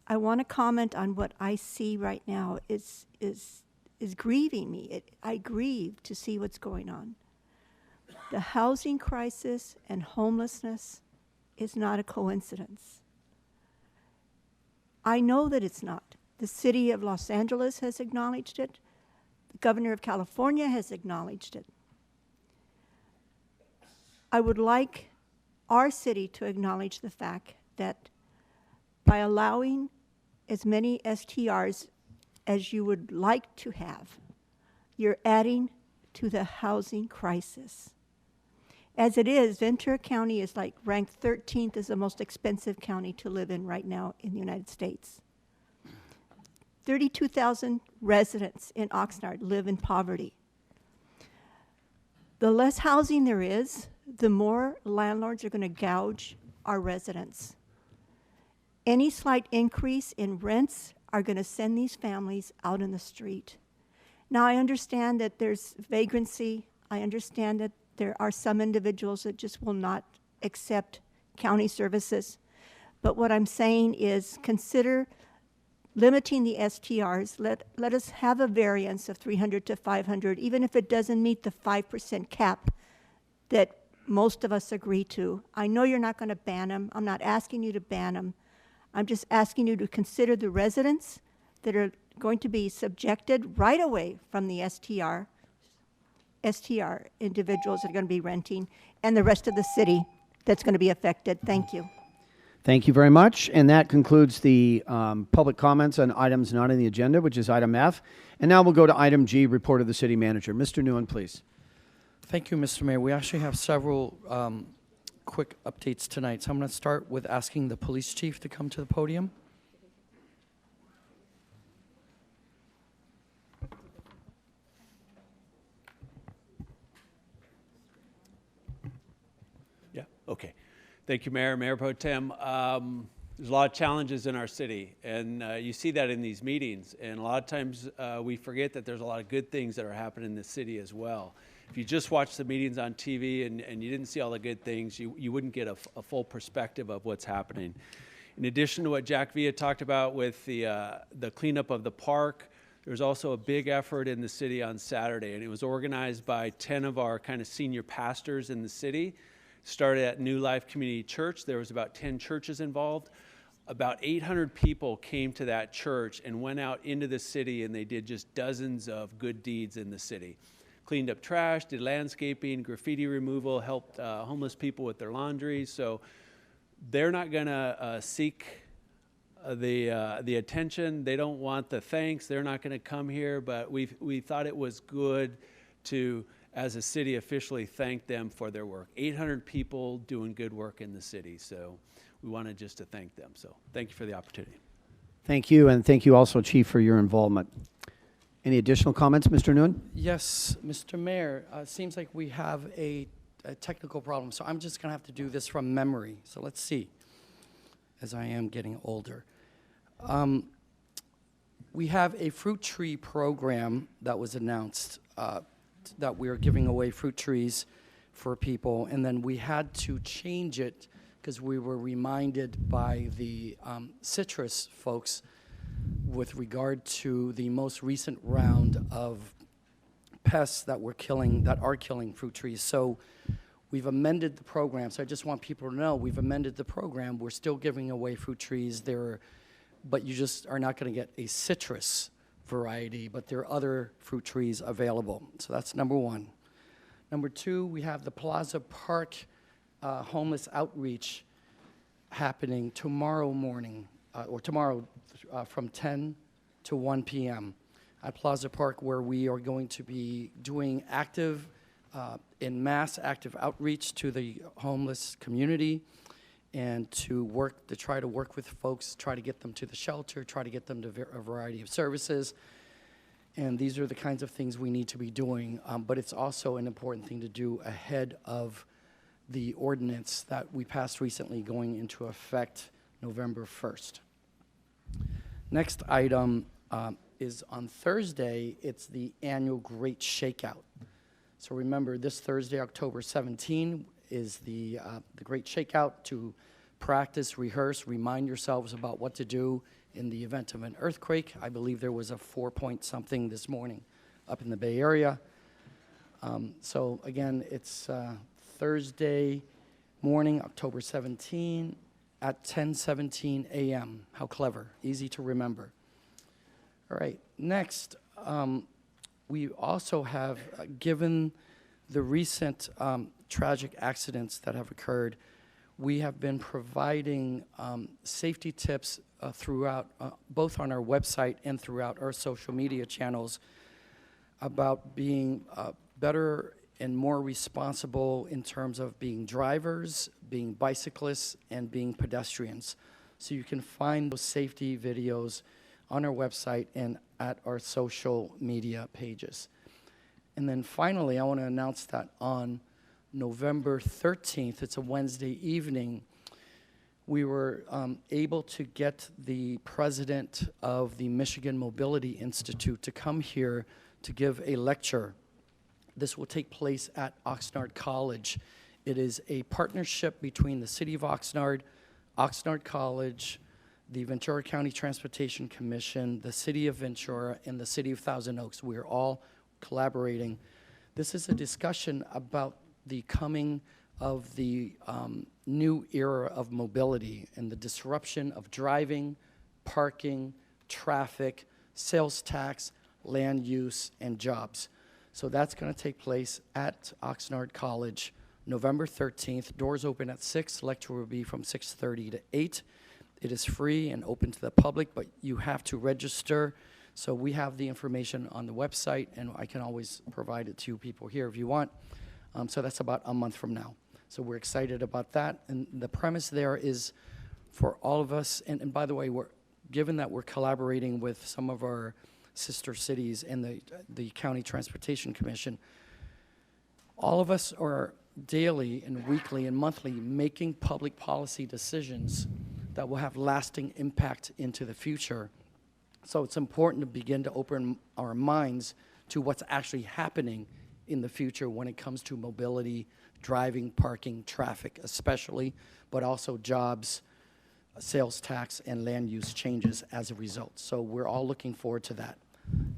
I want to comment on what I see right now is grieving me. I grieve to see what's going on. The housing crisis and homelessness is not a coincidence. I know that it's not. The city of Los Angeles has acknowledged it. The governor of California has acknowledged it. I would like our city to acknowledge the fact that by allowing as many STRs as you would like to have, you're adding to the housing crisis. As it is, Ventura County is ranked 13th as the most expensive county to live in right now in the United States. 32,000 residents in Oxnard live in poverty. The less housing there is, the more landlords are going to gouge our residents. Any slight increase in rents are going to send these families out in the street. Now, I understand that there's vagrancy. I understand that there are some individuals that just will not accept county services. But what I'm saying is consider limiting the STRs. Let us have a variance of 300 to 500, even if it doesn't meet the 5% cap that most of us agree to. I know you're not going to ban them. I'm not asking you to ban them. I'm just asking you to consider the residents that are going to be subjected right away from the STR individuals that are going to be renting, and the rest of the city that's going to be affected. Thank you. Thank you very much. And that concludes the public comments on items not on the agenda, which is item F. And now we'll go to item G, report of the city manager. Mr. Nguyen, please. Thank you, Mr. Mayor. We actually have several quick updates tonight. So I'm going to start with asking the police chief to come to the podium. Yeah, okay. Thank you, Mayor, Mayor Pro Tem. There's a lot of challenges in our city, and you see that in these meetings. And a lot of times we forget that there's a lot of good things that are happening in the city as well. If you just watch the meetings on TV and you didn't see all the good things, you wouldn't get a full perspective of what's happening. In addition to what Jack Villa talked about with the cleanup of the park, there's also a big effort in the city on Saturday, and it was organized by 10 of our kind of senior pastors in the city. Started at New Life Community Church. There was about 10 churches involved. About 800 people came to that church and went out into the city, and they did just dozens of good deeds in the city. Cleaned up trash, did landscaping, graffiti removal, helped homeless people with their laundry. So they're not going to seek the attention. They don't want the thanks. They're not going to come here. But we thought it was good to, as a city, officially thank them for their work. 800 people doing good work in the city. So we wanted just to thank them. So thank you for the opportunity. Thank you, and thank you also, Chief, for your involvement. Any additional comments, Mr. Nguyen? Yes, Mr. Mayor, it seems like we have a technical problem, so I'm just going to have to do this from memory. So let's see, as I am getting older. We have a fruit tree program that was announced that we are giving away fruit trees for people, and then we had to change it because we were reminded by the citrus folks with regard to the most recent round of pests that are killing fruit trees. So we've amended the program. So I just want people to know we've amended the program. We're still giving away fruit trees there, but you just are not going to get a citrus variety, but there are other fruit trees available. So that's number one. Number two, we have the Plaza Park homeless outreach happening tomorrow morning, or tomorrow from 10 to 1 p.m. at Plaza Park, where we are going to be doing active outreach to the homeless community, and to try to work with folks, try to get them to the shelter, try to get them to a variety of services. And these are the kinds of things we need to be doing, but it's also an important thing to do ahead of the ordinance that we passed recently going into effect November 1st. Next item is on Thursday. It's the annual Great Shakeout. So remember, this Thursday, October 17, is the Great Shakeout to practice, rehearse, remind yourselves about what to do in the event of an earthquake. I believe there was a 4-point-something this morning up in the Bay Area. So again, it's Thursday morning, October 17, at 10:17 a.m. How clever, easy to remember. All right, next, we also have, given the recent tragic accidents that have occurred, we have been providing safety tips throughout, both on our website and throughout our social media channels, about being better and more responsible in terms of being drivers, being bicyclists, and being pedestrians. So you can find those safety videos on our website and at our social media pages. And then finally, I want to announce that on November 13th, it's a Wednesday evening, we were able to get the president of the Michigan Mobility Institute to come here to give a lecture. This will take place at Oxnard College. It is a partnership between the City of Oxnard, Oxnard College, the Ventura County Transportation Commission, the City of Ventura, and the City of Thousand Oaks. We are all collaborating. This is a discussion about the coming of the new era of mobility and the disruption of driving, parking, traffic, sales tax, land use, and jobs. So that's going to take place at Oxnard College, November 13th. Doors open at 6. Lecture will be from 6:30 to 8. It is free and open to the public, but you have to register. So we have the information on the website, and I can always provide it to you people here if you want. So that's about a month from now. So we're excited about that. And the premise there is for all of us, and by the way, given that we're collaborating with some of our sister cities and the County Transportation Commission, all of us are daily and weekly and monthly making public policy decisions that will have lasting impact into the future. So it's important to begin to open our minds to what's actually happening in the future when it comes to mobility, driving, parking, traffic especially, but also jobs, sales tax, and land use changes as a result. So we're all looking forward to that.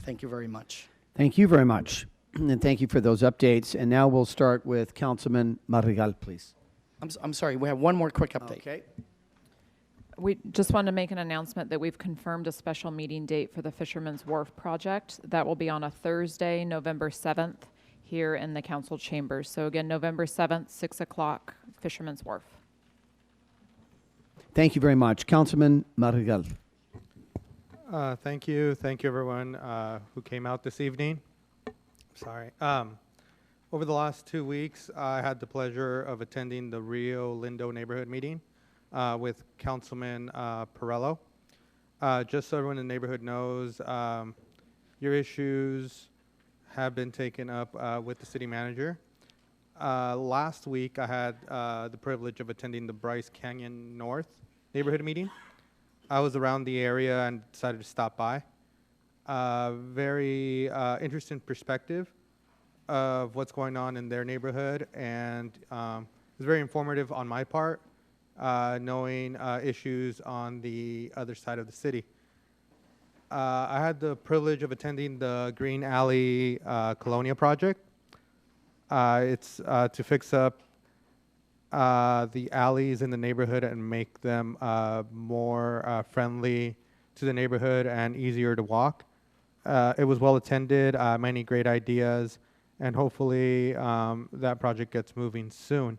Thank you very much. Thank you very much. And thank you for those updates. And now we'll start with Councilman Madrigal, please. I'm sorry, we have one more quick update. Okay. We just wanted to make an announcement that we've confirmed a special meeting date for the Fisherman's Wharf project. That will be on a Thursday, November 7th, here in the council chambers. So again, November 7th, 6 o'clock, Fisherman's Wharf. Thank you very much. Councilman Madrigal. Thank you. Thank you, everyone who came out this evening. Sorry. Over the last 2 weeks, I had the pleasure of attending the Rio Lindo neighborhood meeting with Councilman Perello. Just so everyone in the neighborhood knows, your issues have been taken up with the city manager. Last week, I had the privilege of attending the Bryce Canyon North neighborhood meeting. I was around the area and decided to stop by. Very interesting perspective of what's going on in their neighborhood, and it was very informative on my part, knowing issues on the other side of the city. I had the privilege of attending the Green Alley Colonia project. It's to fix up the alleys in the neighborhood and make them more friendly to the neighborhood and easier to walk. It was well attended, many great ideas, and hopefully that project gets moving soon.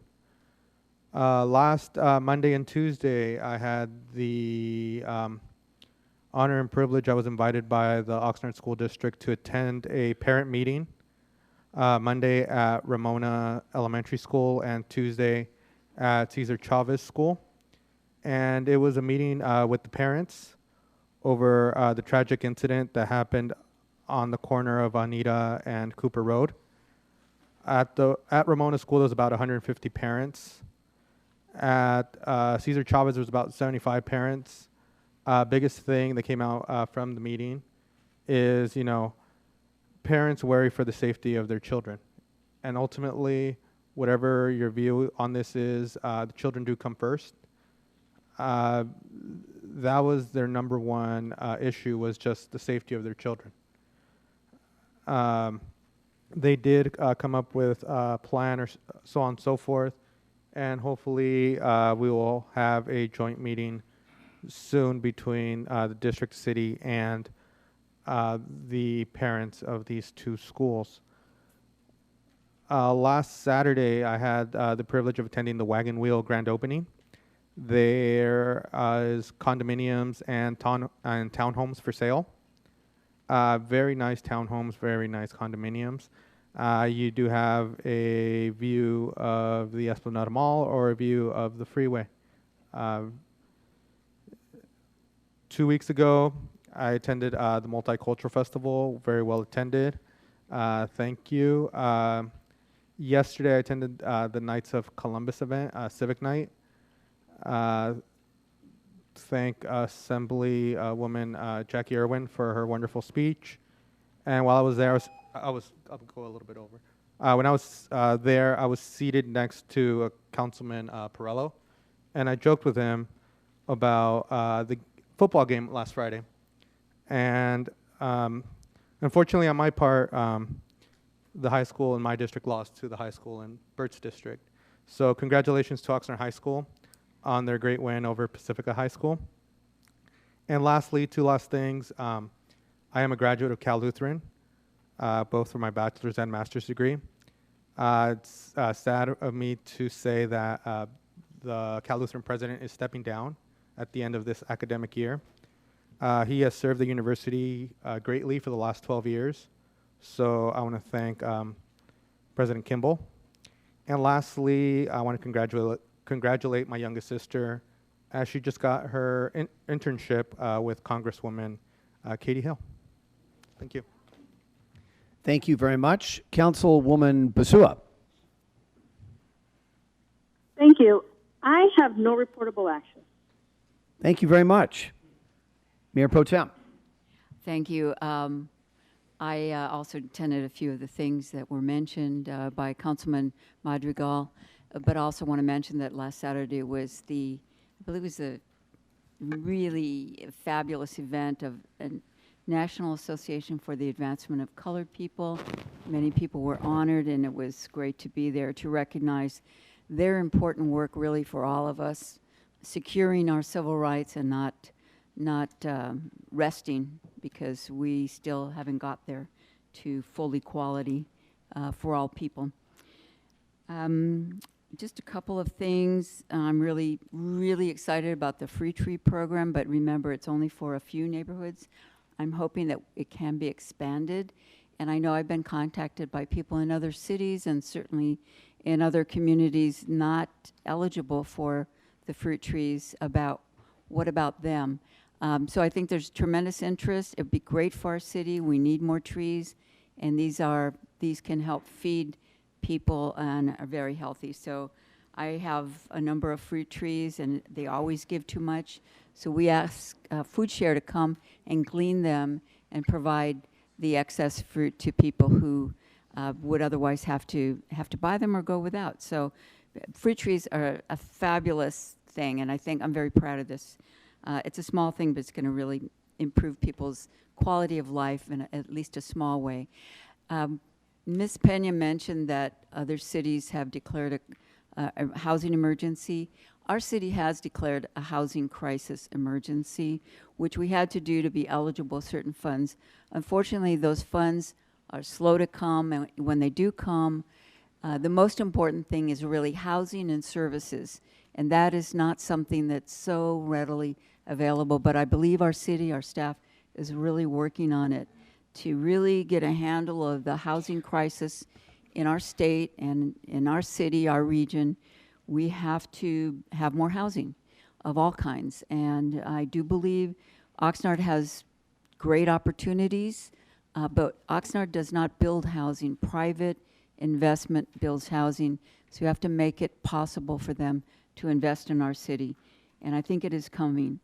Last Monday and Tuesday, I had the honor and privilege. I was invited by the Oxnard School District to attend a parent meeting, Monday at Ramona Elementary School and Tuesday at Cesar Chavez School. And it was a meeting with the parents over the tragic incident that happened on the corner of Anita and Cooper Road. At Ramona School, there was about 150 parents. At Cesar Chavez, there was about 75 parents. Biggest thing that came out from the meeting is, parents worry for the safety of their children. And ultimately, whatever your view on this is, the children do come first. That was their number one issue, was just the safety of their children. They did come up with a plan or so on and so forth, and hopefully we will have a joint meeting soon between the district, city, and the parents of these two schools. Last Saturday, I had the privilege of attending the Wagon Wheel grand opening. There is condominiums and townhomes for sale. Very nice townhomes, very nice condominiums. You do have a view of the Esplanade Mall or a view of the freeway. 2 weeks ago, I attended the Multicultural Festival, very well attended. Thank you. Yesterday, I attended the Knights of Columbus event, Civic Night. Thank Assemblywoman Jackie Irwin for her wonderful speech. And while I was there, I'll go a little bit over. When I was there, I was seated next to Councilman Perello, and I joked with him about the football game last Friday. And unfortunately, on my part, the high school in my district lost to the high school in Bert's district. So congratulations to Oxnard High School on their great win over Pacifica High School. And lastly, two last things. I am a graduate of Cal Lutheran, both for my bachelor's and master's degree. It's sad of me to say that the Cal Lutheran president is stepping down at the end of this academic year. He has served the university greatly for the last 12 years. So I want to thank President Kimball. And lastly, I want to congratulate my youngest sister as she just got her internship with Congresswoman Katie Hill. Thank you. Thank you very much. Councilwoman Basua. Thank you. I have no reportable action. Thank you very much. Mayor Pro Tem. Thank you. I also attended a few of the things that were mentioned by Councilman Madrigal, but also want to mention that last Saturday was I believe it was a really fabulous event of a National Association for the Advancement of Colored People. Many people were honored, and it was great to be there to recognize their important work really for all of us, securing our civil rights and not resting, because we still haven't got there to full equality for all people. Just a couple of things. I'm really, really excited about the Free Tree program, but remember, it's only for a few neighborhoods. I'm hoping that it can be expanded, and I know I've been contacted by people in other cities and certainly in other communities not eligible for the fruit trees about what about them. So I think there's tremendous interest. It'd be great for our city. We need more trees, and these can help feed people and are very healthy. So I have a number of fruit trees, and they always give too much. So we ask Food Share to come and glean them and provide the excess fruit to people who would otherwise have to buy them or go without. So fruit trees are a fabulous thing, and I think I'm very proud of this. It's a small thing, but it's going to really improve people's quality of life in at least a small way. Ms. Pena mentioned that other cities have declared a housing emergency. Our city has declared a housing crisis emergency, which we had to do to be eligible for certain funds. Unfortunately, those funds are slow to come, and when they do come, the most important thing is really housing and services, and that is not something that's so readily available, but I believe our city, our staff, is really working on it to really get a handle of the housing crisis in our state and in our city, our region. We have to have more housing of all kinds, and I do believe Oxnard has great opportunities, but Oxnard does not build housing. Private investment builds housing, so you have to make it possible for them to invest in our city, and I think it is coming.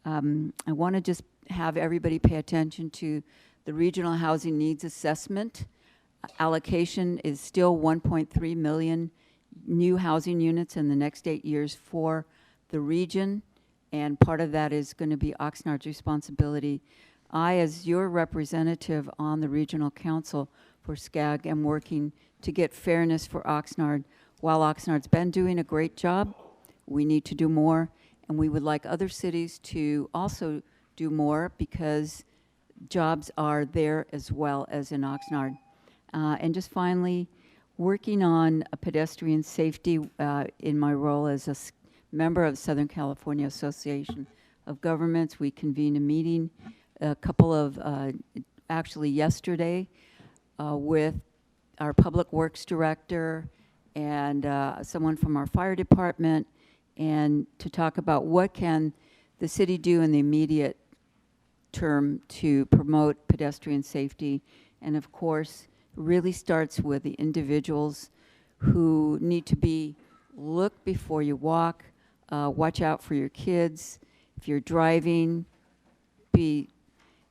I want to just have everybody pay attention to the Regional Housing Needs Assessment. Allocation is still 1.3 million new housing units in the next 8 years for the region, and part of that is going to be Oxnard's responsibility. I, as your representative on the Regional Council for SCAG, am working to get fairness for Oxnard. While Oxnard's been doing a great job, we need to do more, and we would like other cities to also do more because jobs are there as well as in Oxnard. And just finally, working on a pedestrian safety in my role as a member of the Southern California Association of Governments. We convened a meeting a couple of, actually yesterday, with our Public Works Director and someone from our fire department, and to talk about what can the city do in the immediate term to promote pedestrian safety. And of course, really starts with the individuals who need to be look before you walk, watch out for your kids. If you're driving, be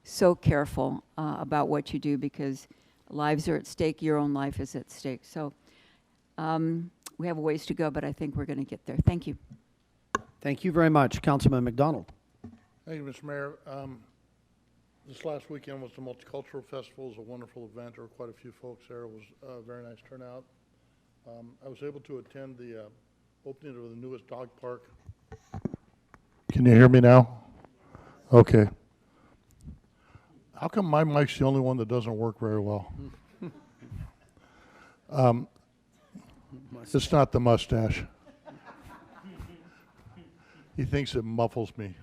so careful about what you do because lives are at stake. Your own life is at stake. So we have a ways to go, but I think we're going to get there. Thank you. Thank you very much. Councilman McDonald. Thank you, Mr. Mayor. This last weekend was the Multicultural Festival. It was a wonderful event. There were quite a few folks there. It was a very nice turnout. I was able to attend the opening of the newest dog park. Can you hear me now? Okay. How come my mic's the only one that doesn't work very well? It's not the mustache. He thinks it muffles me.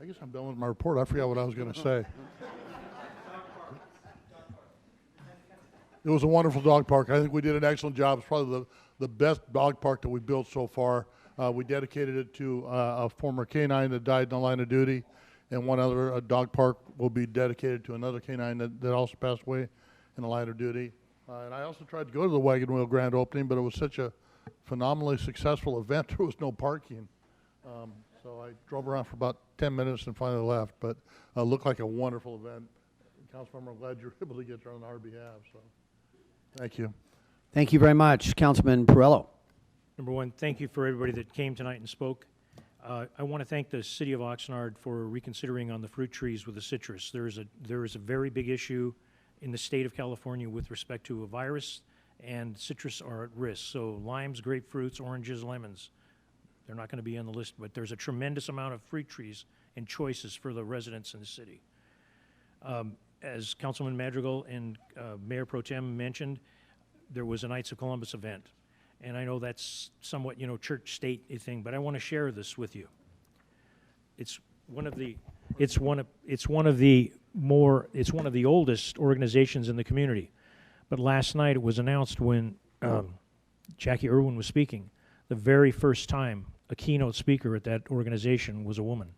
I guess I'm done with my report. I forgot what I was going to say. It was a wonderful dog park. I think we did an excellent job. It's probably the best dog park that we built so far. We dedicated it to a former canine that died in the line of duty, and one other dog park will be dedicated to another canine that also passed away in the line of duty. And I also tried to go to the Wagon Wheel grand opening, but it was such a phenomenally successful event, there was no parking. So I drove around for about 10 minutes and finally left, but it looked like a wonderful event. Councilmember, I'm glad you were able to get there on our behalf. So, thank you. Thank you very much. Councilman Perello. Number one, thank you for everybody that came tonight and spoke. I want to thank the City of Oxnard for reconsidering on the fruit trees with the citrus. There is a very big issue in the state of California with respect to a virus, and citrus are at risk. So limes, grapefruits, oranges, lemons, they're not going to be on the list, but there's a tremendous amount of fruit trees and choices for the residents in the city. As Councilman Madrigal and Mayor Pro Tem mentioned, there was a Knights of Columbus event. And I know that's somewhat, church-state thing, but I want to share this with you. It's one of the oldest organizations in the community. But last night it was announced when Jackie Irwin was speaking, the very first time a keynote speaker at that organization was a woman.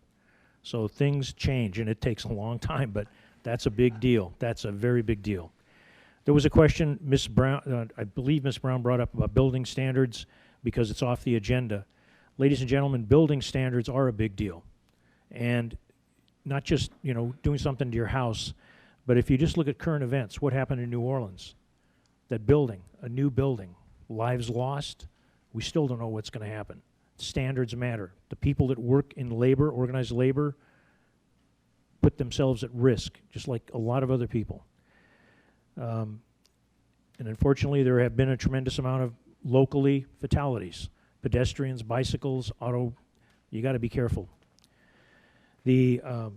So things change, and it takes a long time, but that's a big deal. That's a very big deal. There was a question, Ms. Brown, I believe Ms. Brown brought up about building standards because it's off the agenda. Ladies and gentlemen, building standards are a big deal. And not just, doing something to your house, but if you just look at current events, what happened in New Orleans? That building, a new building, lives lost, we still don't know what's going to happen. Standards matter. The people that work in labor, organized labor, put themselves at risk, just like a lot of other people. And unfortunately, there have been a tremendous amount of locally fatalities. Pedestrians, bicycles, auto, you got to be careful. I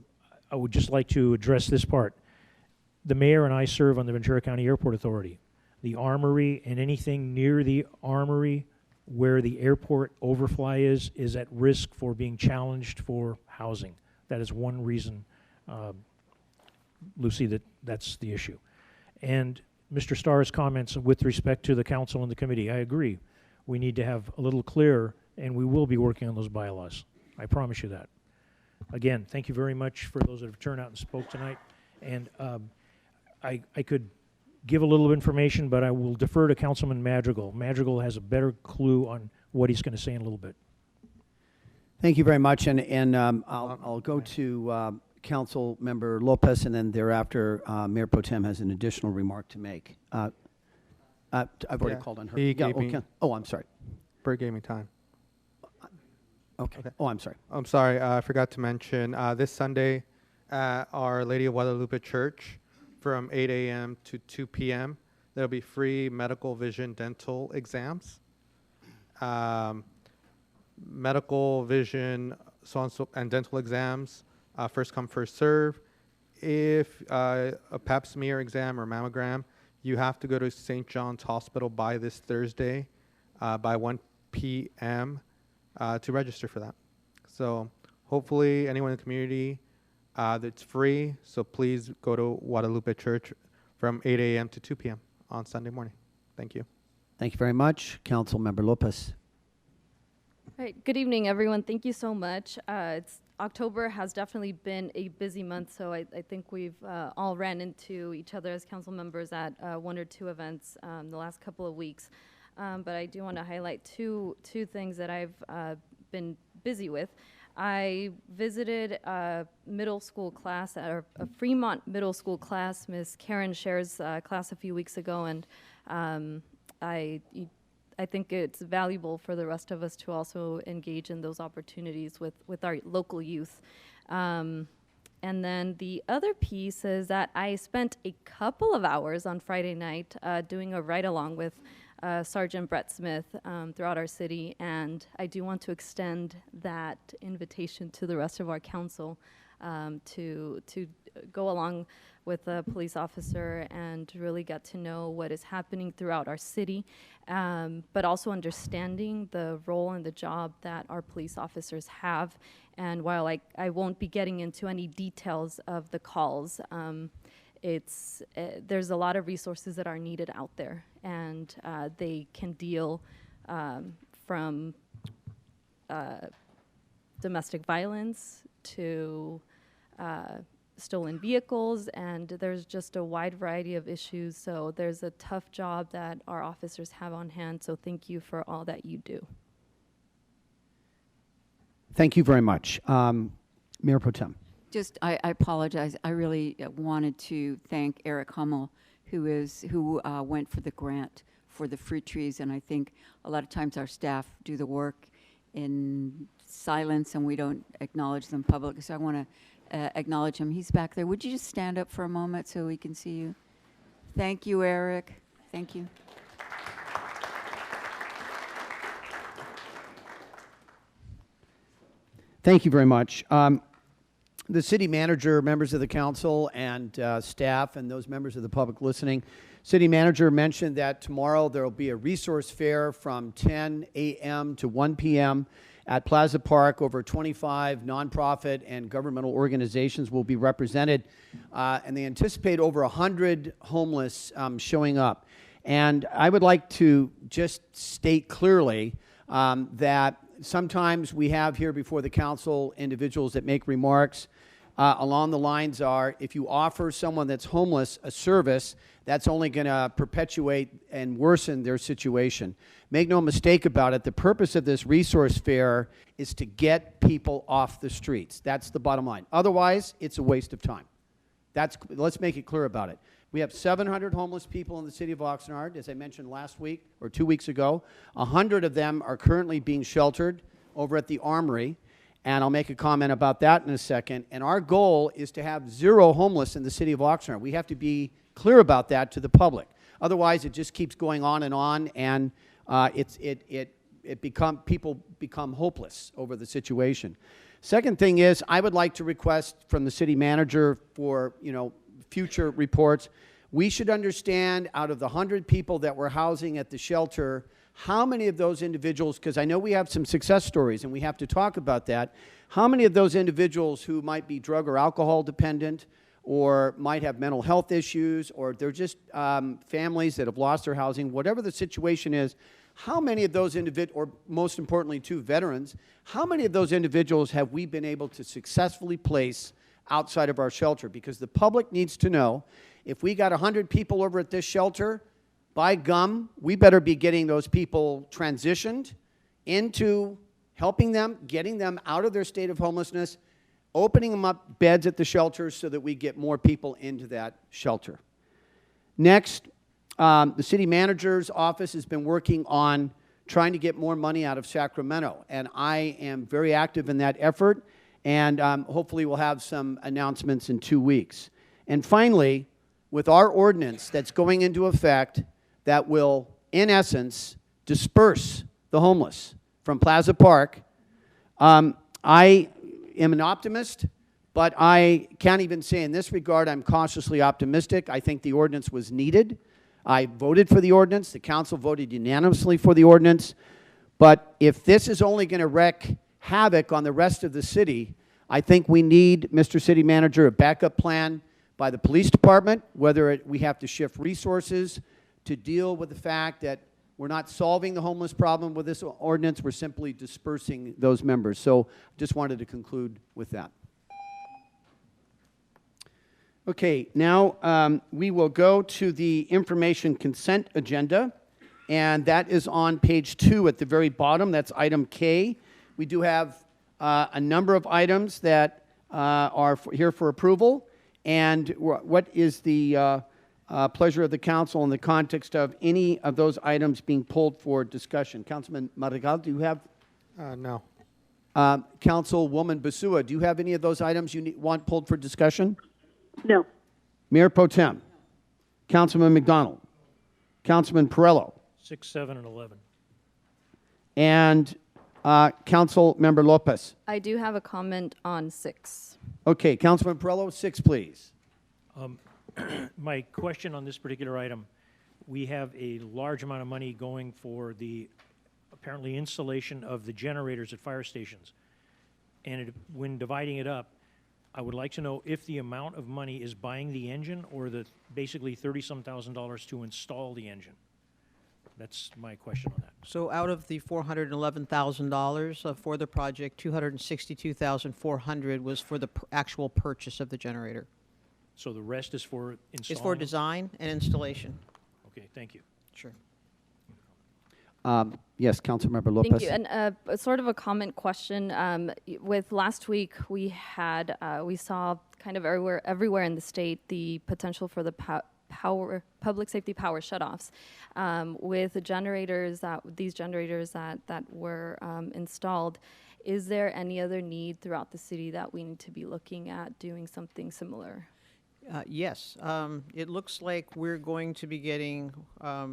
would just like to address this part. The mayor and I serve on the Ventura County Airport Authority. The Armory and anything near the Armory where the airport overfly is at risk for being challenged for housing. That is one reason, Lucy, that's the issue. And Mr. Starr's comments with respect to the council and the committee, I agree. We need to have a little clearer, and we will be working on those bylaws. I promise you that. Again, thank you very much for those that have turned out and spoke tonight. And I could give a little information, but I will defer to Councilman Madrigal. Madrigal has a better clue on what he's going to say in a little bit. Thank you very much. And I'll go to Council Member Lopez, and then thereafter, Mayor Pro Tem has an additional remark to make. I've already called on her. I'm sorry. Bert gave me time. Okay. Oh, I'm sorry. I'm sorry. I forgot to mention this Sunday at Our Lady of Guadalupe Church from 8 a.m. to 2 p.m. There'll be free medical, vision, dental exams. Medical, vision, and dental exams. First come, first serve. If a pap smear exam or mammogram, you have to go to St. John's Hospital by this Thursday by 1 p.m. To register for that. So hopefully anyone in the community, it's free. So please go to Guadalupe Church from 8 a.m. to 2 p.m. on Sunday morning. Thank you. Thank you very much. Council Member Lopez. All right. Good evening, everyone. Thank you so much. October has definitely been a busy month, so I think we've all ran into each other as council members at one or two events the last couple of weeks. But I do want to highlight two things that I've been busy with. I visited a middle school class, or a Fremont middle school class, Miss Karen Scher's class a few weeks ago, and I think it's valuable for the rest of us to also engage in those opportunities with our local youth. And then the other piece is that I spent a couple of hours on Friday night doing a ride-along with Sergeant Brett Smith throughout our city, and I do want to extend that invitation to the rest of our council to go along with a police officer and really get to know what is happening throughout our city, but also understanding the role and the job that our police officers have. And while I won't be getting into any details of the calls, there's a lot of resources that are needed out there, and they can deal from domestic violence to stolen vehicles, and there's just a wide variety of issues. So there's a tough job that our officers have on hand, so thank you for all that you do. Thank you very much. Mayor Pro Tem. Just, I apologize. I really wanted to thank Eric Hummel, who went for the grant for the fruit trees, and I think a lot of times our staff do the work in silence and we don't acknowledge them publicly. So I want to acknowledge him. He's back there. Would you just stand up for a moment so we can see you? Thank you, Eric. Thank you. Thank you very much. The city manager, members of the council, and staff, and those members of the public listening, city manager mentioned that tomorrow there will be a resource fair from 10 a.m. to 1 p.m. at Plaza Park. Over 25 nonprofit and governmental organizations will be represented, and they anticipate over 100 homeless showing up. And I would like to just state clearly that sometimes we have here before the council individuals that make remarks along the lines are, if you offer someone that's homeless a service, that's only going to perpetuate and worsen their situation. Make no mistake about it, the purpose of this resource fair is to get people off the streets. That's the bottom line. Otherwise, it's a waste of time. Let's make it clear about it. We have 700 homeless people in the city of Oxnard, as I mentioned last week or 2 weeks ago. 100 of them are currently being sheltered over at the Armory, and I'll make a comment about that in a second. And our goal is to have 0 homeless in the city of Oxnard. We have to be clear about that to the public. Otherwise, it just keeps going on, and people become hopeless over the situation. Second thing is, I would like to request from the city manager for, future reports. We should understand, out of the 100 people that we're housing at the shelter, how many of those individuals, because I know we have some success stories and we have to talk about that, how many of those individuals who might be drug or alcohol dependent or might have mental health issues, or they're just families that have lost their housing, whatever the situation is, how many of those individuals, or most importantly, too, veterans, how many of those individuals have we been able to successfully place outside of our shelter? Because the public needs to know, if we got 100 people over at this shelter, by gum, we better be getting those people transitioned into helping them, getting them out of their state of homelessness, opening them up beds at the shelters so that we get more people into that shelter. Next, the city manager's office has been working on trying to get more money out of Sacramento, and I am very active in that effort, and hopefully we'll have some announcements in 2 weeks. And finally, with our ordinance that's going into effect that will, in essence, disperse the homeless from Plaza Park, I am an optimist, but I can't even say in this regard I'm cautiously optimistic. I think the ordinance was needed. I voted for the ordinance. The council voted unanimously for the ordinance. But if this is only going to wreak havoc on the rest of the city, I think we need, Mr. City Manager, a backup plan by the police department, whether we have to shift resources to deal with the fact that We're not solving the homeless problem with this ordinance. We're simply dispersing those members. So just wanted to conclude with that. Okay, now we will go to the information consent agenda, and that is on page 2 at the very bottom. That's item K. We do have a number of items that are here for approval, and what is the pleasure of the council in the context of any of those items being pulled for discussion? Councilman Madrigal, do you have? No. Councilwoman Basua, do you have any of those items you want pulled for discussion? No. Mayor Pro Tem, Councilman McDonald, Councilman Perello, 6, 7, and 11. and Council Member Lopez. I do have a comment on 6. Okay, Councilman Perello, 6, please. My question on this particular item, we have a large amount of money going for the apparently installation of the generators at fire stations. And when dividing it up, I would like to know if the amount of money is buying the engine or the basically $30-some thousand to install the engine. That's my question on that. So out of the $411,000 for the project, $262,400 was for the actual purchase of the generator. So the rest is for installing? It's for design and installation. Okay, thank you. Sure. Yes, Councilmember Lopez. Thank you. And sort of a comment question. With last week, we had we saw kind of everywhere in the state the potential for the public safety power shutoffs with the generators these generators that were installed. Is there any other need throughout the city that we need to be looking at doing something similar? Yes. It looks like we're going to be getting a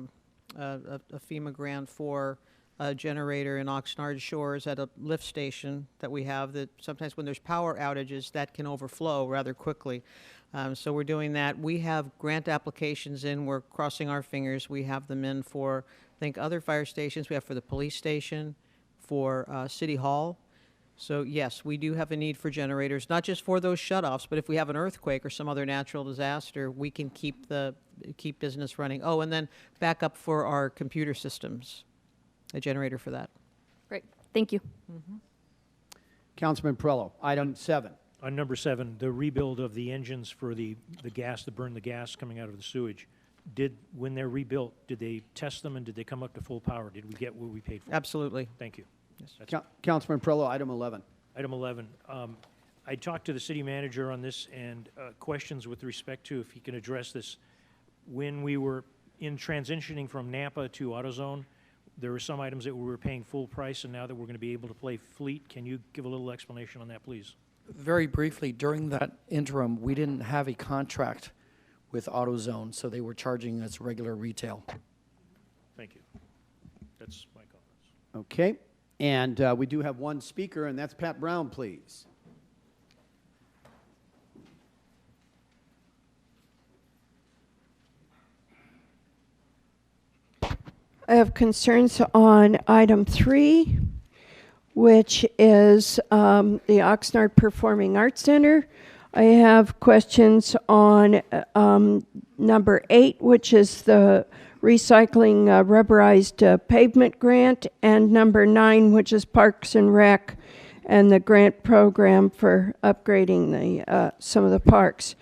FEMA grant for a generator in Oxnard Shores at a lift station that we have that sometimes when there's power outages that can overflow rather quickly. So we're doing that. We have grant applications in. We're crossing our fingers. We have them in for, I think, other fire stations. We have for the police station, for City Hall. So yes, we do have a need for generators, not just for those shutoffs, but if we have an earthquake or some other natural disaster, we can keep business running. Oh, and then back up for our computer systems, a generator for that. Great, thank you. Councilman Perello, item 7. On number 7, the rebuild of the engines for the gas, to burn the gas coming out of the sewage. When they're rebuilt, did they test them and did they come up to full power? Did we get what we paid for? Absolutely. Thank you. Yes. Councilman Perello, item 11. Item 11. I talked to the city manager on this and questions with respect to if he can address this. When we were in transitioning from Napa to AutoZone, there were some items that we were paying full price, and now that we're going to be able to play fleet, can you give a little explanation on that, please? Very briefly, during that interim, we didn't have a contract with AutoZone, so they were charging us regular retail. Thank you. That's my comments. Okay. And we do have one speaker, and that's Pat Brown, please. I have concerns on item 3, which is the Oxnard Performing Arts Center. I have questions on number 8, which is the recycling rubberized pavement grant, and number 9, which is Parks and Rec and the grant program for upgrading the some of the parks.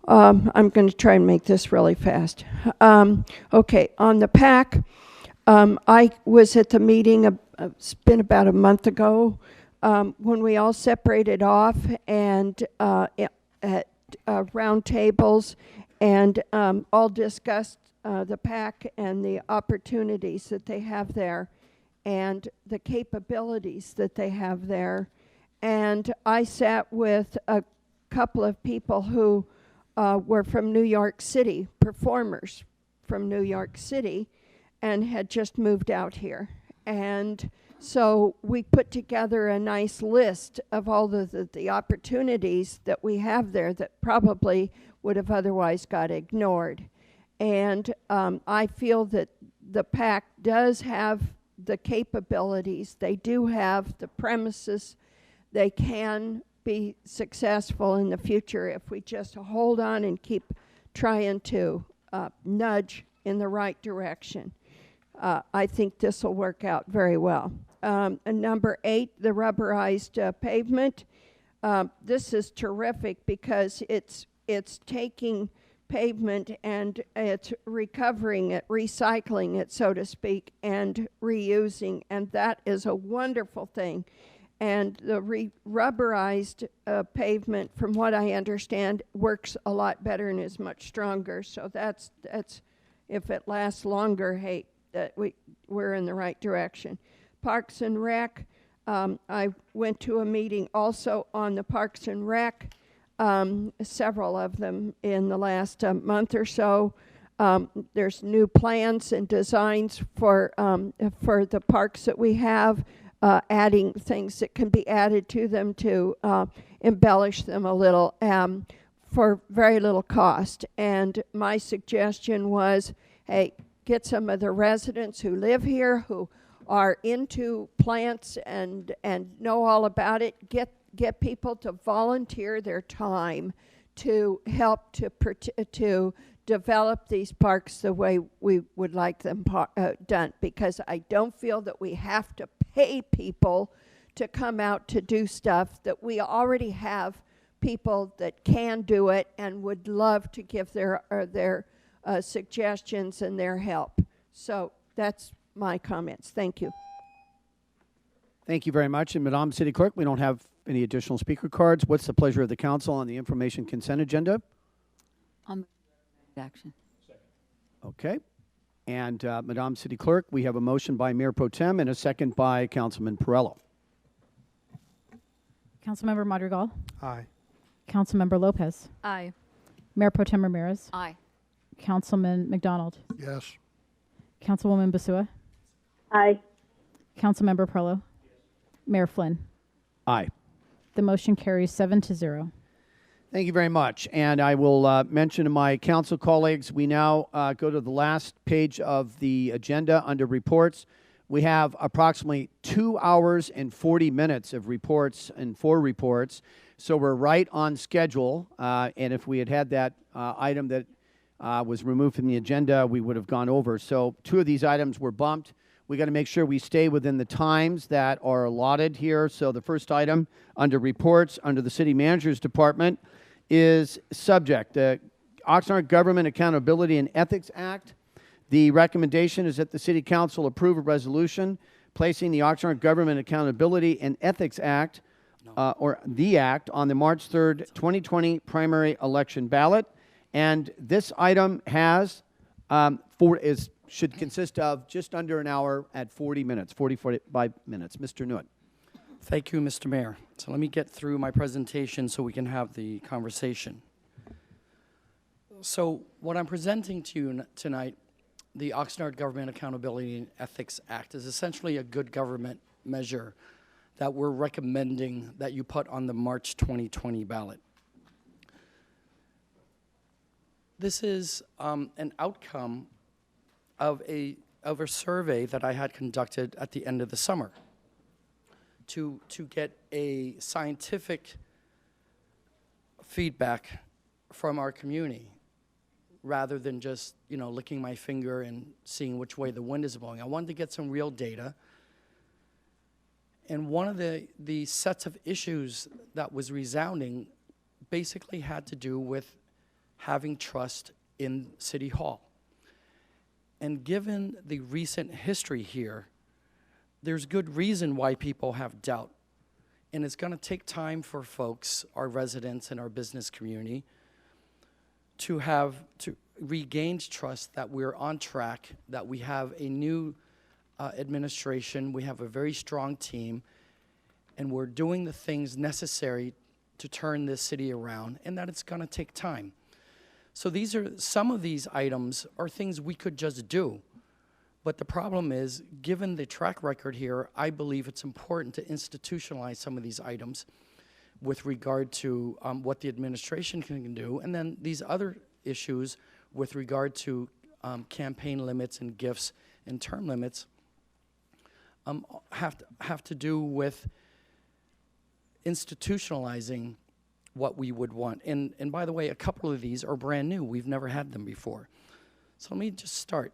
I'm going to try and make this really fast. Okay, on the PAC, I was at the meeting, it's been about a month ago, when we all separated off and at round tables and all discussed the PAC and the opportunities that they have there and the capabilities that they have there. And I sat with a couple of people who were from New York City, performers from New York City, and had just moved out here. And so we put together a nice list of all the opportunities that we have there that probably would have otherwise got ignored. And I feel that the PAC does have the capabilities. They do have the premises. They can be successful in the future if we just hold on and keep trying to nudge in the right direction. I think this will work out very well. And number 8, the rubberized pavement. This is terrific because it's taking pavement and it's recovering it, recycling it, so to speak, and reusing, and that is a wonderful thing. And the rubberized pavement, from what I understand, works a lot better and is much stronger. So that's if it lasts longer, hey, that we're in the right direction. Parks and Rec. I went to a meeting also on the Parks and Rec. Several of them in the last month or so. There's new plans and designs for the parks that we have, adding things that can be added to them to embellish them a little for very little cost. And my suggestion was, hey, get some of the residents who live here, who are into plants and know all about it, get people to volunteer their time to help to develop these parks the way we would like them done, because I don't feel that we have to pay people to come out to do stuff that we already have people that can do it and would love to give their suggestions and their help. So that's my comments. Thank you. Thank you very much. And Madam City Clerk, we don't have any additional speaker cards. What's the pleasure of the council on the information consent agenda? Action. Okay. And Madam City Clerk, we have a motion by Mayor Pro Tem and a second by Councilman Perello. Councilmember Madrigal. Aye. Councilmember Lopez. Aye. Mayor Pro Tem Ramirez. Aye. Councilman McDonald. Yes. Councilwoman Basua. Aye. Councilmember Perello. Mayor Flynn. Aye. The motion carries 7-0. Thank you very much. And I will mention to my council colleagues, we now go to the last page of the agenda under reports. We have approximately 2 hours and 40 minutes of reports and 4 reports. So we're right on schedule. And if we had that item that was removed from the agenda, we would have gone over. So 2 of these items were bumped. We got to make sure we stay within the times that are allotted here. So the first item under reports, under the City Manager's Department, is subject. The Oxnard Government Accountability and Ethics Act. The recommendation is that the City Council approve a resolution placing the Oxnard Government Accountability and Ethics Act, or the Act, on the March 3rd, 2020 primary election ballot. And this item has should consist of just under an hour at 40 minutes, 45 minutes. Mr. Nguyen. Thank you, Mr. Mayor. So let me get through my presentation so we can have the conversation. So what I'm presenting to you tonight, the Oxnard Government Accountability and Ethics Act, is essentially a good government measure that we're recommending that you put on the March 2020 ballot. This is an outcome of a survey that I had conducted at the end of the summer to get a scientific feedback from our community, rather than just, licking my finger and seeing which way the wind is blowing. I wanted to get some real data. And one of the sets of issues that was resounding basically had to do with having trust in City Hall. And given the recent history here, there's good reason why people have doubt. And it's going to take time for folks, our residents and our business community, to regain trust that we're on track, that we have a new administration, we have a very strong team, and we're doing the things necessary to turn this city around, and that it's going to take time. So some of these items are things we could just do. But the problem is, given the track record here, I believe it's important to institutionalize some of these items with regard to what the administration can do, and then these other issues with regard to campaign limits and gifts and term limits have to do with institutionalizing what we would want. And by the way, a couple of these are brand new. We've never had them before. So let me just start.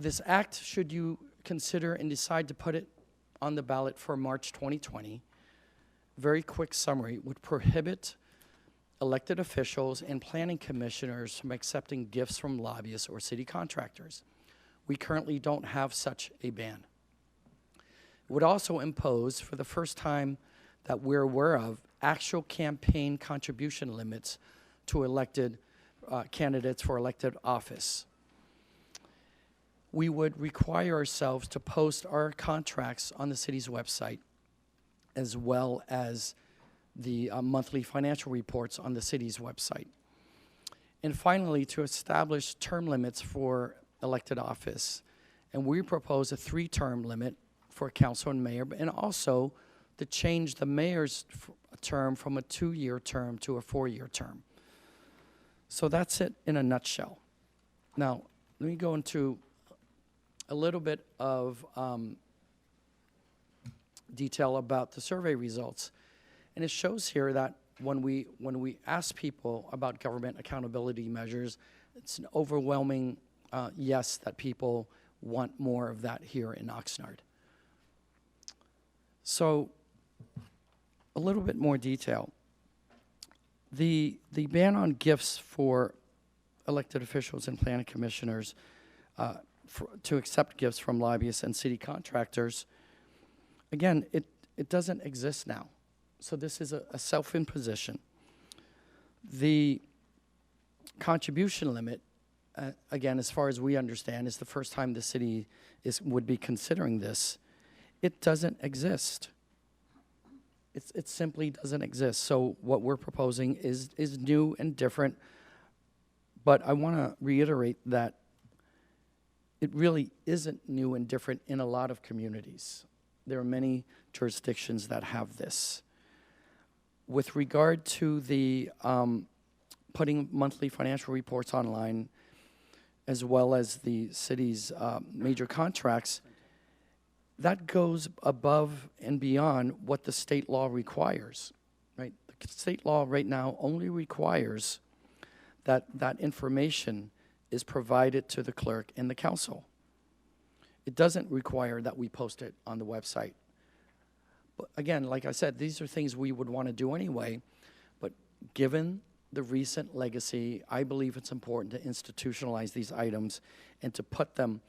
This act, should you consider and decide to put it on the ballot for March 2020, very quick summary, would prohibit elected officials and planning commissioners from accepting gifts from lobbyists or city contractors. We currently don't have such a ban. It would also impose, for the first time that we're aware of, actual campaign contribution limits to elected candidates for elected office. We would require ourselves to post our contracts on the city's website, as well as the monthly financial reports on the city's website. And finally, to establish term limits for elected office. And we propose a 3-term limit for council and mayor, and also to change the mayor's term from a 2-year term to a 4-year term. So that's it in a nutshell. Now, let me go into a little bit of detail about the survey results. And it shows here that when we ask people about government accountability measures, it's an overwhelming yes that people want more of that here in Oxnard. So a little bit more detail. The ban on gifts for elected officials and planning commissioners to accept gifts from lobbyists and city contractors, again, it doesn't exist now. So this is a self-imposition. The contribution limit, again, as far as we understand, is the first time the city would be considering this. It doesn't exist. It simply doesn't exist. So what we're proposing is new and different. But I want to reiterate that it really isn't new and different in a lot of communities. There are many jurisdictions that have this. With regard to the putting monthly financial reports online, as well as the city's major contracts, that goes above and beyond what the state law requires, right? The state law right now only requires that that information is provided to the clerk and the council. It doesn't require that we post it on the website. But again, like I said, these are things we would want to do anyway, but given the recent legacy, I believe it's important to institutionalize these items and to put them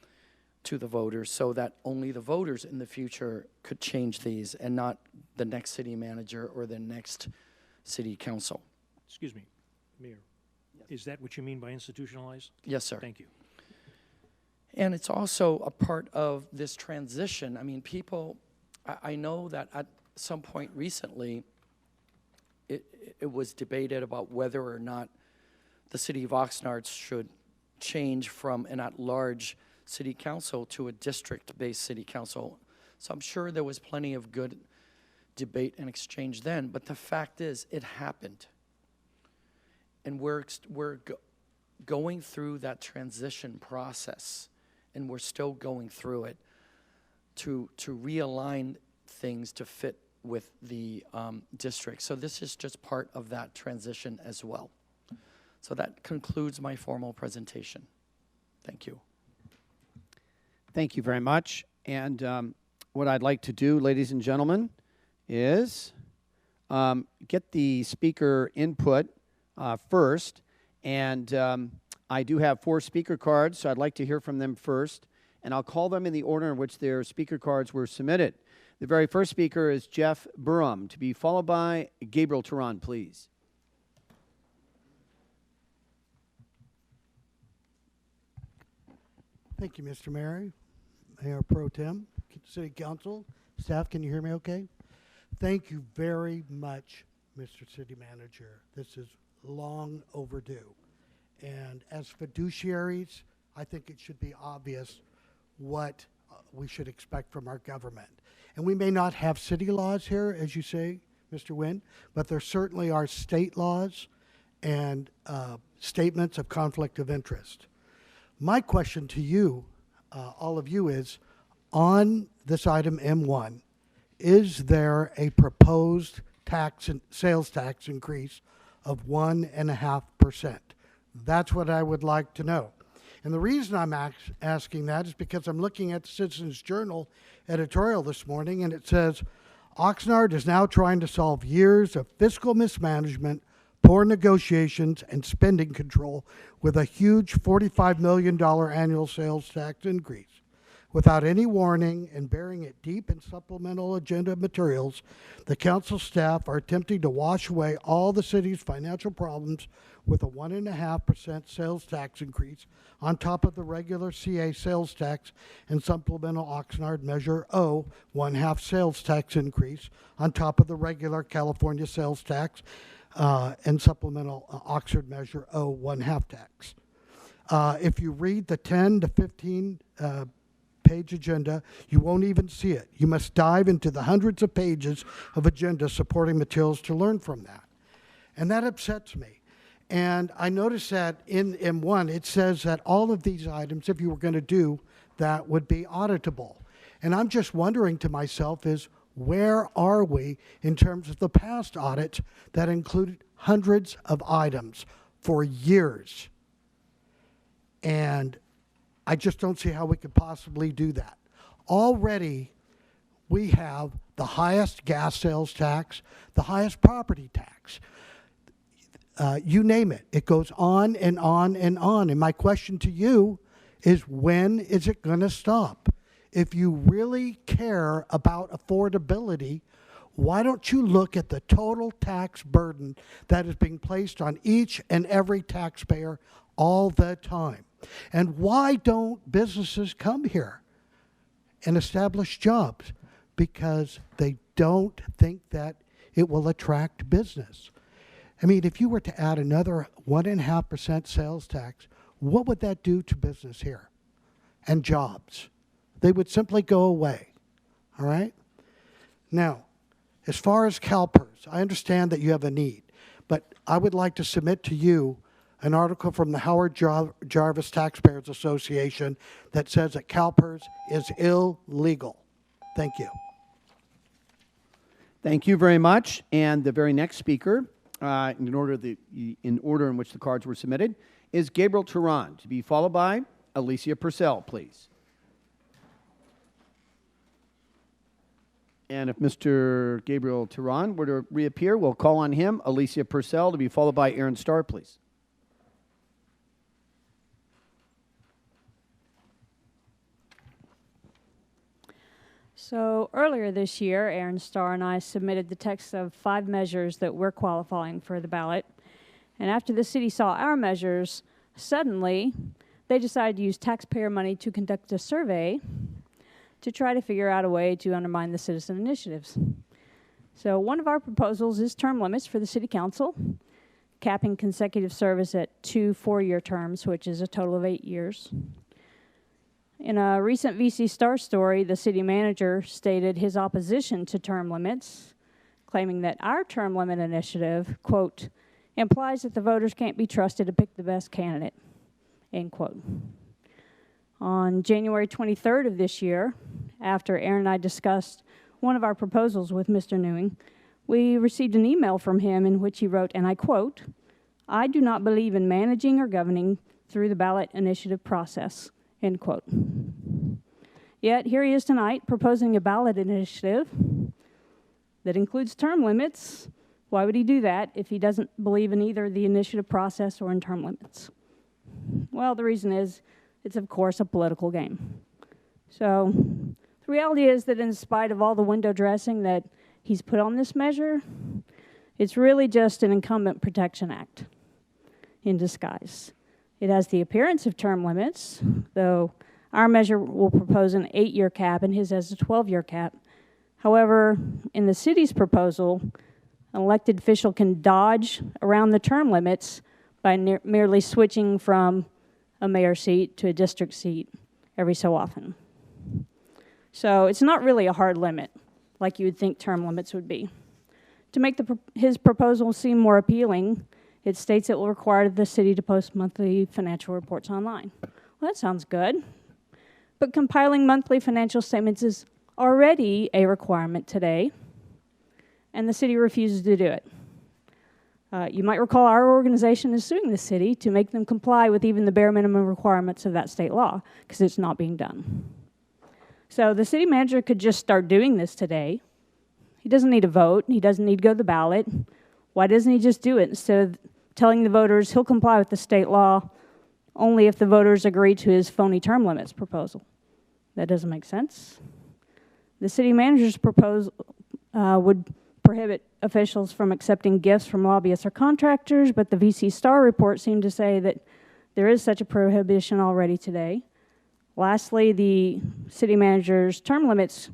to the voters so that only the voters in the future could change these and not the next city manager or the next city council. Excuse me, Mayor. Is that what you mean by institutionalized? Yes, sir. Thank you. And it's also a part of this transition. I mean, people, I know that at some point recently, it was debated about whether or not the city of Oxnard should change from an at-large city council to a district-based city council. So I'm sure there was plenty of good debate and exchange then, but the fact is, it happened. And we're going through that transition process, and we're still going through it to realign things to fit with the district. So this is just part of that transition as well. So that concludes my formal presentation. Thank you. Thank you very much. And what I'd like to do, ladies and gentlemen, is get the speaker input first. And I do have 4 speaker cards, so I'd like to hear from them first. And I'll call them in the order in which their speaker cards were submitted. The very first speaker is Jeff Burham, to be followed by Gabriel Turan, please. Thank you, Mr. Mayor, Mayor Pro Tem, City Council, staff. Can you hear me okay? Thank you very much, Mr. City Manager. This is long overdue. And as fiduciaries, I think it should be obvious what we should expect from our government. And we may not have city laws here, as you say, Mr. Nguyen, but there certainly are state laws and statements of conflict of interest. My question to you, all of you, is on this item M1, is there a proposed tax and sales tax increase of 1.5%? That's what I would like to know. And the reason I'm asking that is because I'm looking at the Citizens Journal editorial this morning, and it says, Oxnard is now trying to solve years of fiscal mismanagement, poor negotiations, and spending control with a huge $45 million annual sales tax increase. Without any warning and burying it deep in supplemental agenda materials, the council staff are attempting to wash away all the city's financial problems with a 1.5% sales tax increase on top of the regular CA sales tax and supplemental Oxnard Measure O 1/2 sales tax increase on top of the regular California sales tax and supplemental Oxnard Measure O 1/2 tax. If you read the 10 to 15 page agenda, you won't even see it. You must dive into the hundreds of pages of agenda supporting materials to learn from that. And that upsets me. And I noticed that in M1, it says that all of these items, if you were going to do that, would be auditable. And I'm just wondering to myself is, where are we in terms of the past audits that included hundreds of items for years? And I just don't see how we could possibly do that. Already, we have the highest gas sales tax, the highest property tax. You name it. It goes on and on and on. And my question to you is, when is it going to stop? If you really care about affordability, why don't you look at the total tax burden that is being placed on each and every taxpayer all the time? And why don't businesses come here and establish jobs? Because they don't think that it will attract business. I mean, if you were to add another 1.5% sales tax, what would that do to business here and jobs? They would simply go away, all right? Now, as far as CalPERS, I understand that you have a need, but I would like to submit to you an article from the Howard Jarvis Taxpayers Association that says that CalPERS is illegal. Thank you. Thank you very much. And the very next speaker, in order in which the cards were submitted, is Gabriel Turan, to be followed by Alicia Purcell, please. And if Mr. Gabriel Turan were to reappear, we'll call on him, Alicia Purcell, to be followed by Aaron Starr, please. So earlier this year, Aaron Starr and I submitted the text of 5 measures that we're qualifying for the ballot. And after the city saw our measures, suddenly they decided to use taxpayer money to conduct a survey to try to figure out a way to undermine the citizen initiatives. So one of our proposals is term limits for the city council, capping consecutive service at 2 4-year terms, which is a total of 8 years. In a recent VC Star story, the city manager stated his opposition to term limits, claiming that our term limit initiative, quote, implies that the voters can't be trusted to pick the best candidate, end quote. On January 23rd of this year, after Aaron and I discussed one of our proposals with Mr. Newing, we received an email from him in which he wrote, and I quote, "I do not believe in managing or governing through the ballot initiative process," end quote. Yet here he is tonight proposing a ballot initiative that includes term limits. Why would he do that if he doesn't believe in either the initiative process or in term limits? Well, the reason is it's, of course, a political game. So the reality is that in spite of all the window dressing that he's put on this measure, it's really just an Incumbent Protection Act in disguise. It has the appearance of term limits, though our measure will propose an 8-year cap and his has a 12-year cap. However, in the city's proposal, an elected official can dodge around the term limits by merely switching from a mayor seat to a district seat every so often. So it's not really a hard limit, like you would think term limits would be. To make his proposal seem more appealing, it states it will require the city to post monthly financial reports online. Well, that sounds good. But compiling monthly financial statements is already a requirement today, and the city refuses to do it. You might recall our organization is suing the city to make them comply with even the bare minimum requirements of that state law, because it's not being done. So the city manager could just start doing this today. He doesn't need a vote. He doesn't need to go to the ballot. Why doesn't he just do it instead of telling the voters he'll comply with the state law only if the voters agree to his phony term limits proposal? That doesn't make sense. The city manager's proposal would prohibit officials from accepting gifts from lobbyists or contractors, but the VC Star report seemed to say that there is such a prohibition already today. Lastly, the city manager's term limits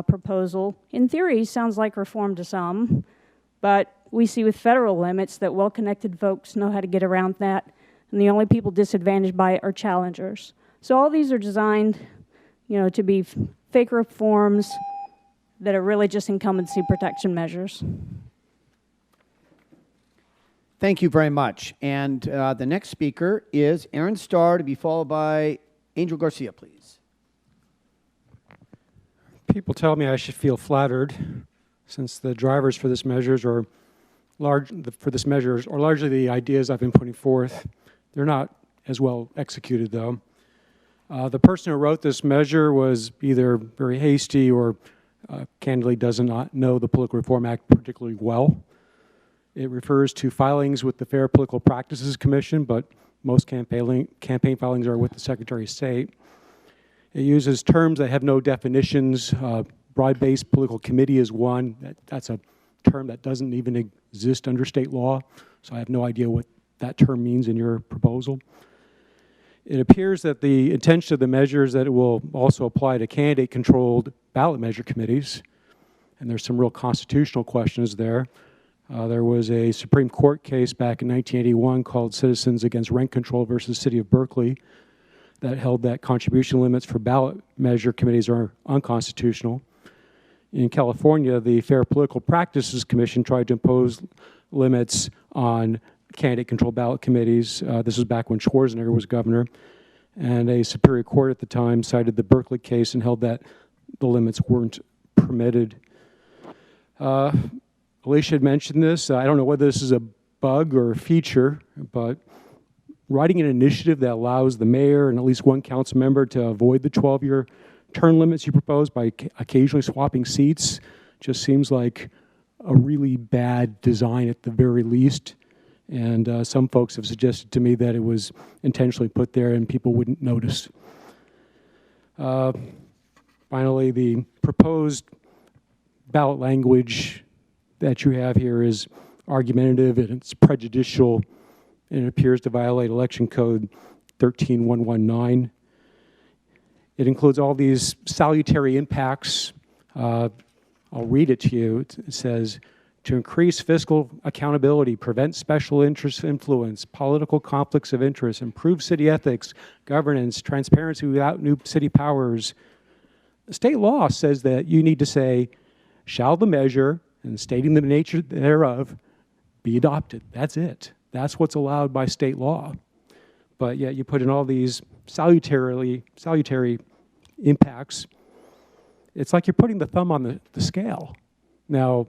proposal, in theory, sounds like reform to some, but we see with federal limits that well-connected folks know how to get around that, and the only people disadvantaged by it are challengers. So all these are designed, to be fake reforms that are really just incumbency protection measures. Thank you very much. And the next speaker is Aaron Starr, to be followed by Angel Garcia, please. People tell me I should feel flattered, since the drivers for this measures are largely the ideas I've been putting forth. They're not as well executed, though. The person who wrote this measure was either very hasty or candidly does not know the Political Reform Act particularly well. It refers to filings with the Fair Political Practices Commission, but most campaign filings are with the Secretary of State. It uses terms that have no definitions. Broad-based political committee is one. That's a term that doesn't even exist under state law, so I have no idea what that term means in your proposal. It appears that the intention of the measure is that it will also apply to candidate-controlled ballot measure committees, and there's some real constitutional questions there. There was a Supreme Court case back in 1981 called Citizens Against Rent Control versus City of Berkeley that held that contribution limits for ballot measure committees are unconstitutional. In California, the Fair Political Practices Commission tried to impose limits on candidate-controlled ballot committees. This was back when Schwarzenegger was governor, and a Superior Court at the time cited the Berkeley case and held that the limits weren't permitted. Alicia had mentioned this. I don't know whether this is a bug or a feature, but writing an initiative that allows the mayor and at least one council member to avoid the 12-year term limits you propose by occasionally swapping seats just seems like a really bad design at the very least. And some folks have suggested to me that it was intentionally put there and people wouldn't notice. Finally, the proposed ballot language that you have here is argumentative and it's prejudicial, and it appears to violate Election Code 13119. It includes all these salutary impacts. I'll read it to you. It says, to increase fiscal accountability, prevent special interest influence, political conflicts of interest, improve city ethics, governance, transparency without new city powers. State law says that you need to say, shall the measure, and stating the nature thereof, be adopted. That's it. That's what's allowed by state law. But yet you put in all these salutary impacts. It's like you're putting the thumb on the scale. Now,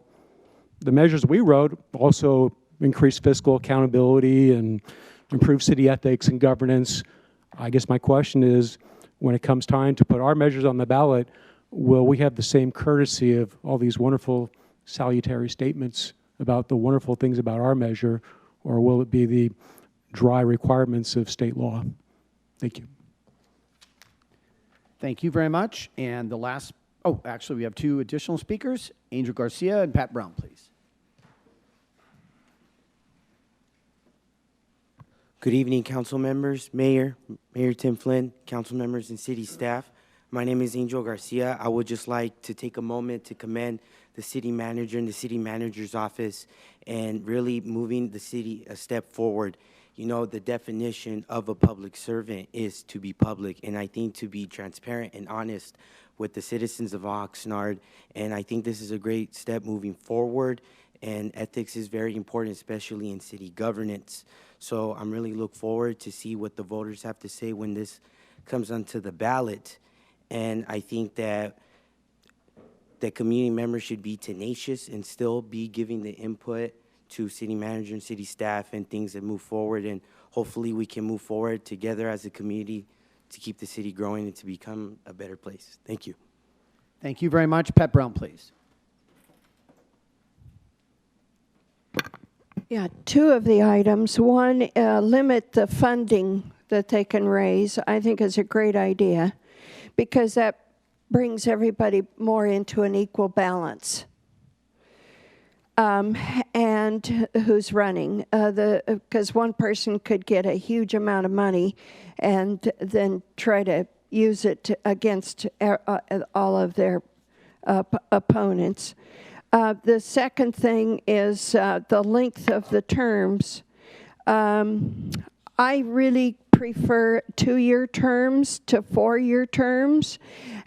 the measures we wrote also increase fiscal accountability and improve city ethics and governance. I guess my question is, when it comes time to put our measures on the ballot, will we have the same courtesy of all these wonderful salutary statements about the wonderful things about our measure, or will it be the dry requirements of state law? Thank you. Thank you very much. And the last, actually we have two additional speakers, Angel Garcia and Pat Brown, please. Good evening, council members, Mayor Tim Flynn, council members and city staff. My name is Angel Garcia. I would just like to take a moment to commend the city manager and the city manager's office and really moving the city a step forward. You know, the definition of a public servant is to be public, and I think to be transparent and honest with the citizens of Oxnard, and I think this is a great step moving forward, and ethics is very important, especially in city governance. So I'm really look forward to see what the voters have to say when this comes onto the ballot. And I think that community members should be tenacious and still be giving the input to city manager and city staff and things that move forward. And hopefully we can move forward together as a community to keep the city growing and to become a better place. Thank you. Thank you very much. Pat Brown, please. Yeah, two of the items. One, limit the funding that they can raise. I think is a great idea because that brings everybody more into an equal balance. And who's running? Because one person could get a huge amount of money and then try to use it against all of their opponents. The second thing is the length of the terms. I really prefer 2-year terms to 4-year terms.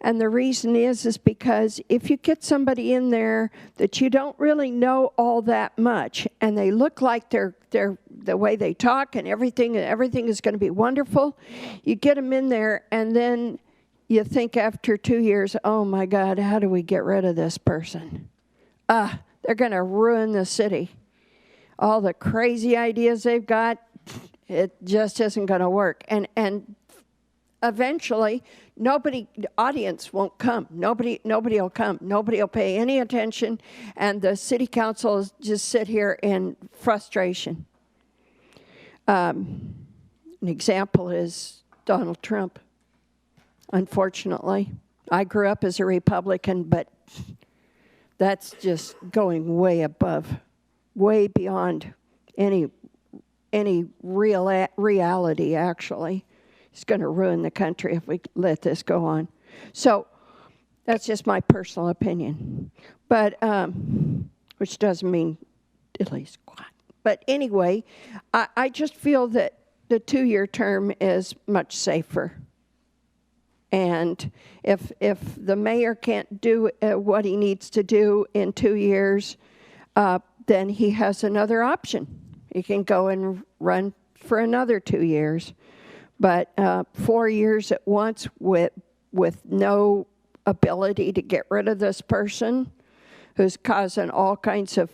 And the reason is because if you get somebody in there that you don't really know all that much and they look like they're the way they talk and everything is going to be wonderful, you get them in there and then you think after 2 years, oh my God, how do we get rid of this person? They're going to ruin the city. All the crazy ideas they've got, it just isn't going to work. And eventually, the audience won't come. Nobody will come. Nobody will pay any attention. And the city council just sit here in frustration. An example is Donald Trump. Unfortunately, I grew up as a Republican, but that's just going way beyond any reality, actually. It's going to ruin the country if we let this go on. So that's just my personal opinion. But, which doesn't mean diddly squat. But anyway, I just feel that the 2-year term is much safer. And if the mayor can't do what he needs to do in 2 years, then he has another option. He can go and run for another 2 years. But 4 years at once with no ability to get rid of this person who's causing all kinds of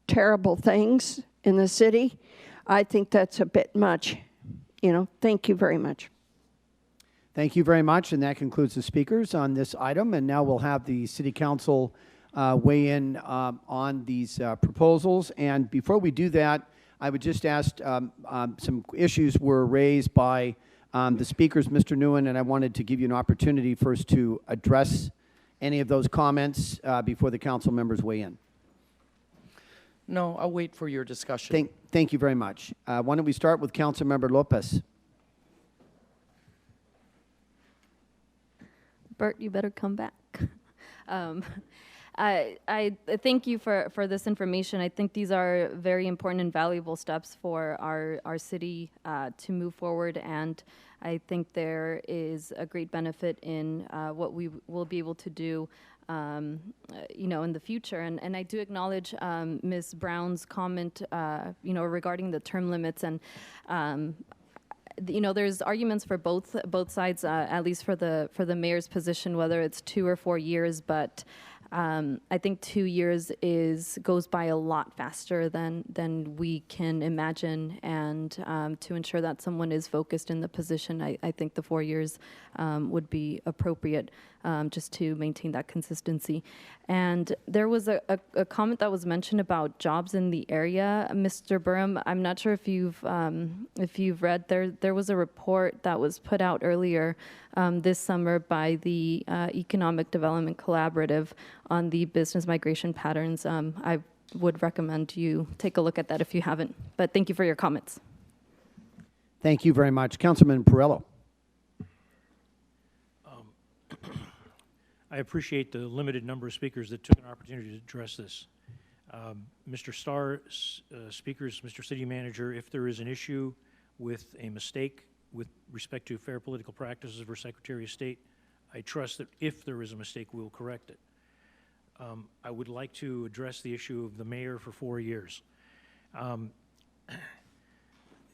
terrible things in the city, I think that's a bit much. Thank you very much. Thank you very much, and that concludes the speakers on this item. And now we'll have the City Council weigh in on these proposals. And before we do that, I would just ask, some issues were raised by the speakers, Mr. Nguyen, and I wanted to give you an opportunity first to address any of those comments before the council members weigh in. No, I'll wait for your discussion. Thank you very much. Why don't we start with Councilmember Lopez? Bert, you better come back. I thank you for this information. I think these are very important and valuable steps for our city to move forward, and I think there is a great benefit in what we will be able to do in the future. And I do acknowledge Ms. Brown's comment, regarding the term limits, and there's arguments for both sides, at least for the mayor's position, whether it's 2 or 4 years. But I think 2 years goes by a lot faster than we can imagine. And to ensure that someone is focused in the position, I think the 4 years would be appropriate, just to maintain that consistency. And there was a comment that was mentioned about jobs in the area. Mr. Burham, I'm not sure if you've read, there was a report that was put out earlier this summer by the Economic Development Collaborative on the business migration patterns. I would recommend you take a look at that if you haven't. But thank you for your comments. Thank you very much. Councilman Perillo. I appreciate the limited number of speakers that took an opportunity to address this. Mr. Starr, speakers, Mr. City Manager, if there is an issue with a mistake with respect to fair political practices for Secretary of State, I trust that if there is a mistake, we will correct it. I would like to address the issue of the mayor for 4 years.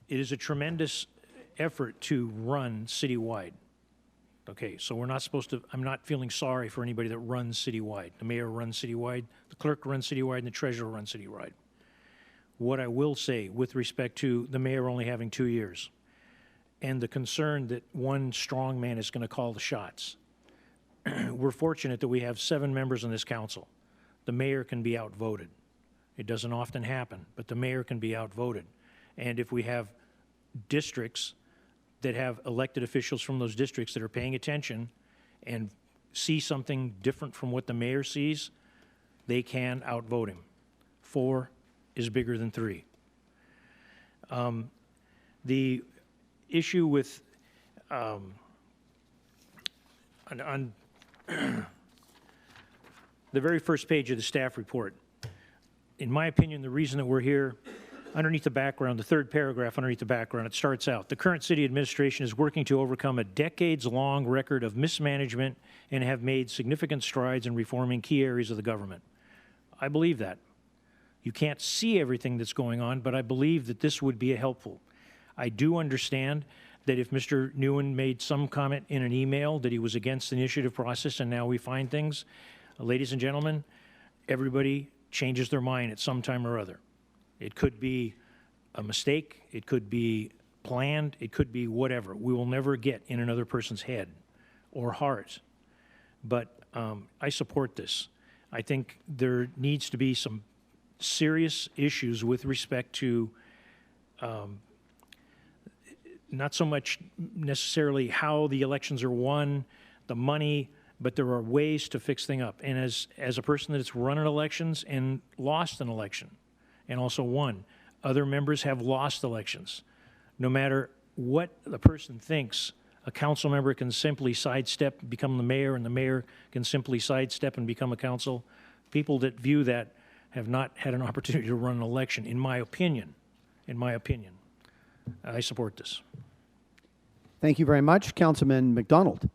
It is a tremendous effort to run citywide. Okay, so we're not supposed to, I'm not feeling sorry for anybody that runs citywide. The mayor runs citywide, the clerk runs citywide, and the treasurer runs citywide. What I will say with respect to the mayor only having 2 years and the concern that one strong man is going to call the shots, we're fortunate that we have 7 members on this council. The mayor can be outvoted. It doesn't often happen, but the mayor can be outvoted. And if we have districts that have elected officials from those districts that are paying attention and see something different from what the mayor sees, they can outvote him. 4 is bigger than 3. The issue with on the very first page of the staff report, in my opinion, the reason that we're here, underneath the background, the third paragraph underneath the background, it starts out, the current city administration is working to overcome a decades-long record of mismanagement and have made significant strides in reforming key areas of the government. I believe that. You can't see everything that's going on, but I believe that this would be helpful. I do understand that if Mr. Nguyen made some comment in an email that he was against the initiative process and now we find things, ladies and gentlemen, everybody changes their mind at some time or other. It could be a mistake, it could be planned, it could be whatever. We will never get in another person's head or heart. But I support this. I think there needs to be some serious issues with respect to not so much necessarily how the elections are won, the money, but there are ways to fix things up. And as a person that's run elections and lost an election and also won, other members have lost elections. No matter what the person thinks, a council member can simply sidestep, become the mayor, and the mayor can simply sidestep and become a council. People that view that have not had an opportunity to run an election, in my opinion. In my opinion. I support this. Thank you very much. Councilman McDonald.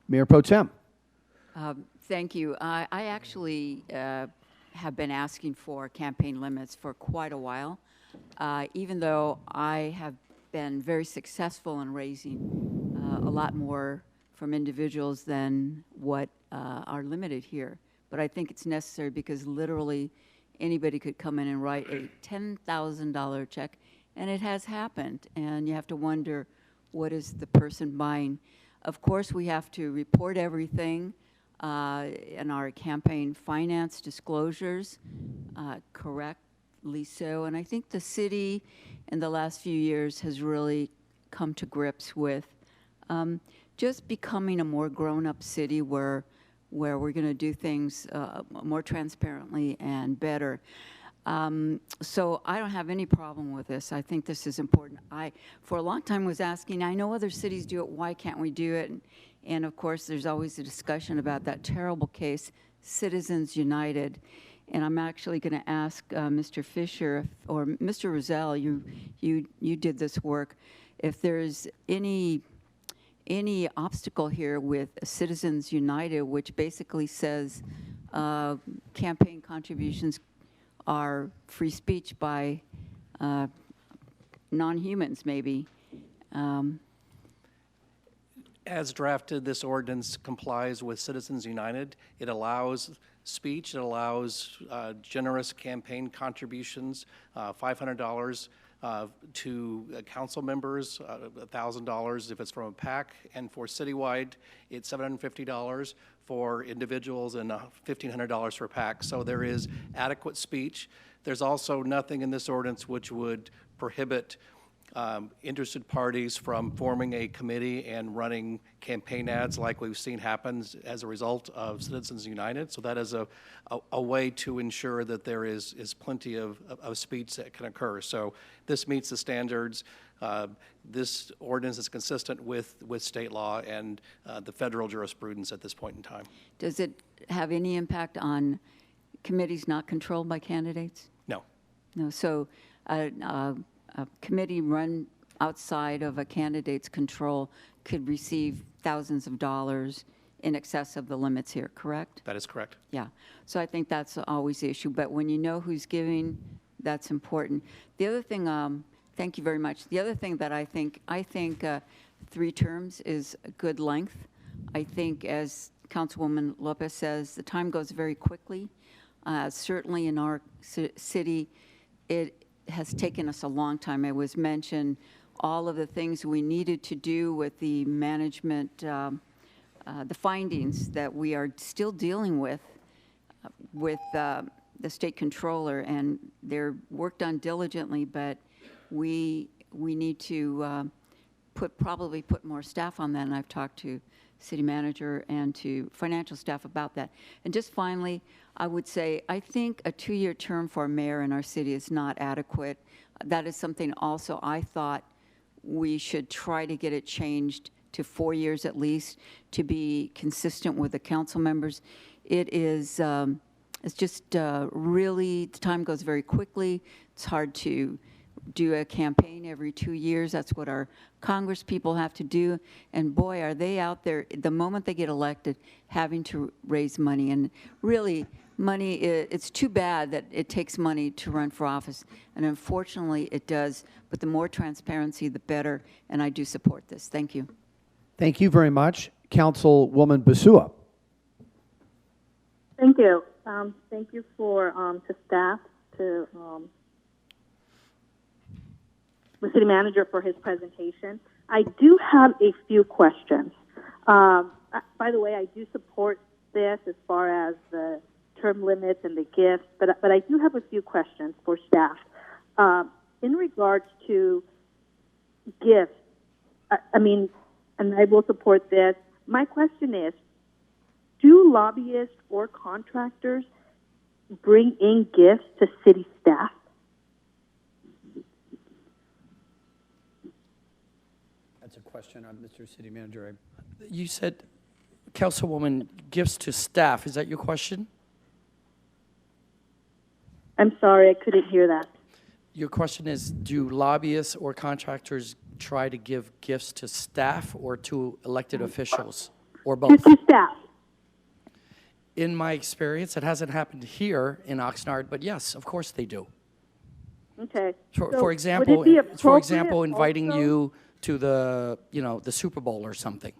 Mayor Pro Tem. Thank you. I actually have been asking for campaign limits for quite a while, even though I have been very successful in raising a lot more from individuals than what are limited here. But I think it's necessary because literally anybody could come in and write a $10,000 check, and it has happened. And you have to wonder, what is the person buying? Of course, we have to report everything in our campaign finance disclosures, correctly so. And I think the city in the last few years has really come to grips with just becoming a more grown-up city where we're going to do things more transparently and better. So I don't have any problem with this. I think this is important. I, for a long time, was asking, I know other cities do it, why can't we do it? And of course, there's always a discussion about that terrible case, Citizens United. And I'm actually going to ask Mr. Fisher, or Mr. Rozelle, you did this work, if there's any obstacle here with Citizens United, which basically says campaign contributions are free speech by non-humans, maybe. As drafted, this ordinance complies with Citizens United. It allows speech, it allows generous campaign contributions, $500 to council members, $1,000 if it's from a PAC, and for citywide, it's $750 for individuals and $1,500 for PAC. So there is adequate speech. There's also nothing in this ordinance which would prohibit interested parties from forming a committee and running campaign ads like we've seen happen as a result of Citizens United. So that is a way to ensure that there is plenty of speech that can occur. So this meets the standards. This ordinance is consistent with state law and the federal jurisprudence at this point in time. Does it have any impact on committees not controlled by candidates? No. No. So a committee run outside of a candidate's control could receive thousands of dollars in excess of the limits here, correct? That is correct. Yeah. So I think that's always the issue. But when you know who's giving, that's important. The other thing, thank you very much. The other thing that I think 3 terms is a good length. I think, as Councilwoman Lopez says, the time goes very quickly. Certainly in our city, it has taken us a long time. It was mentioned all of the things we needed to do with the management, the findings that we are still dealing with the state controller, and they're worked on diligently, but we need to probably put more staff on that, and I've talked to city manager and to financial staff about that. And just finally, I would say, I think a 2-year term for a mayor in our city is not adequate. That is something also I thought we should try to get it changed to 4 years at least, to be consistent with the council members. It is, it's just really, the time goes very quickly. It's hard to do a campaign every 2 years. That's what our Congress people have to do. And boy, are they out there, the moment they get elected, having to raise money. And really, money, it's too bad that it takes money to run for office. And unfortunately, it does. But the more transparency, the better. And I do support this. Thank you. Thank you very much. Councilwoman Basua. Thank you. Thank you to staff, to the city manager for his presentation. I do have a few questions. By the way, I do support this as far as the term limits and the gifts, but I do have a few questions for staff. In regards to gifts, I mean, and I will support this. My question is, do lobbyists or contractors bring in gifts to city staff? That's a question, Mr. City Manager. You said, Councilwoman, gifts to staff. Is that your question? I'm sorry, I couldn't hear that. Your question is, do lobbyists or contractors try to give gifts to staff or to elected officials, or both? To staff. In my experience, it hasn't happened here in Oxnard, but yes, of course they do. Okay. For example, inviting you to the, the Super Bowl or something.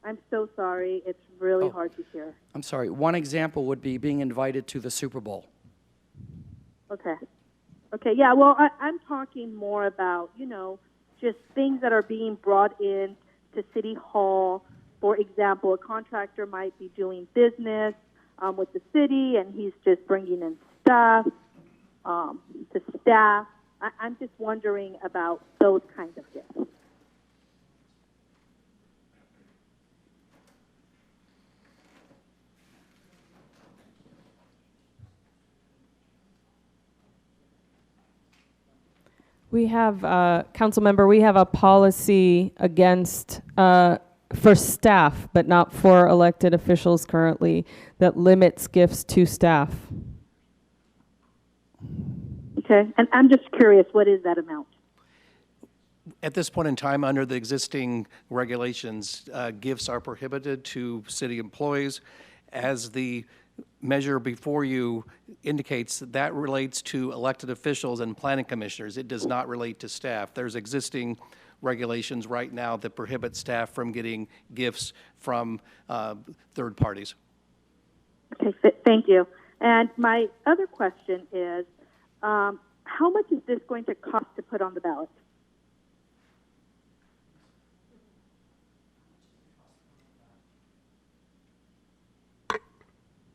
I'm so sorry. It's really hard to hear. I'm sorry. One example would be being invited to the Super Bowl. Okay. Okay, yeah, well, I'm talking more about, just things that are being brought in to City Hall. For example, a contractor might be doing business with the city, and he's just bringing in stuff to staff. I'm just wondering about those kinds of gifts. We have, council member, we have a policy against, for staff, but not for elected officials currently, that limits gifts to staff. Okay, and I'm just curious, what is that amount? At this point in time, under the existing regulations, gifts are prohibited to city employees. As the measure before you indicates, that relates to elected officials and planning commissioners. It does not relate to staff. There's existing regulations right now that prohibit staff from getting gifts from third parties. Okay, thank you. And my other question is, how much is this going to cost to put on the ballot?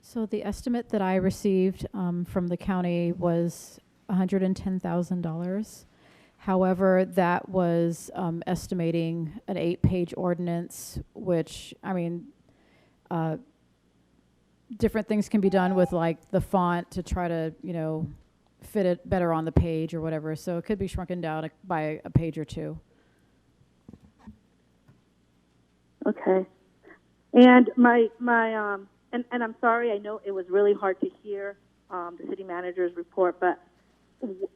So the estimate that I received from the county was $110,000. However, that was estimating an 8-page ordinance, which, I mean, different things can be done with like the font to try to, fit it better on the page or whatever. So it could be shrunken down by a page or two. Okay. And and I'm sorry, I know it was really hard to hear the city manager's report, but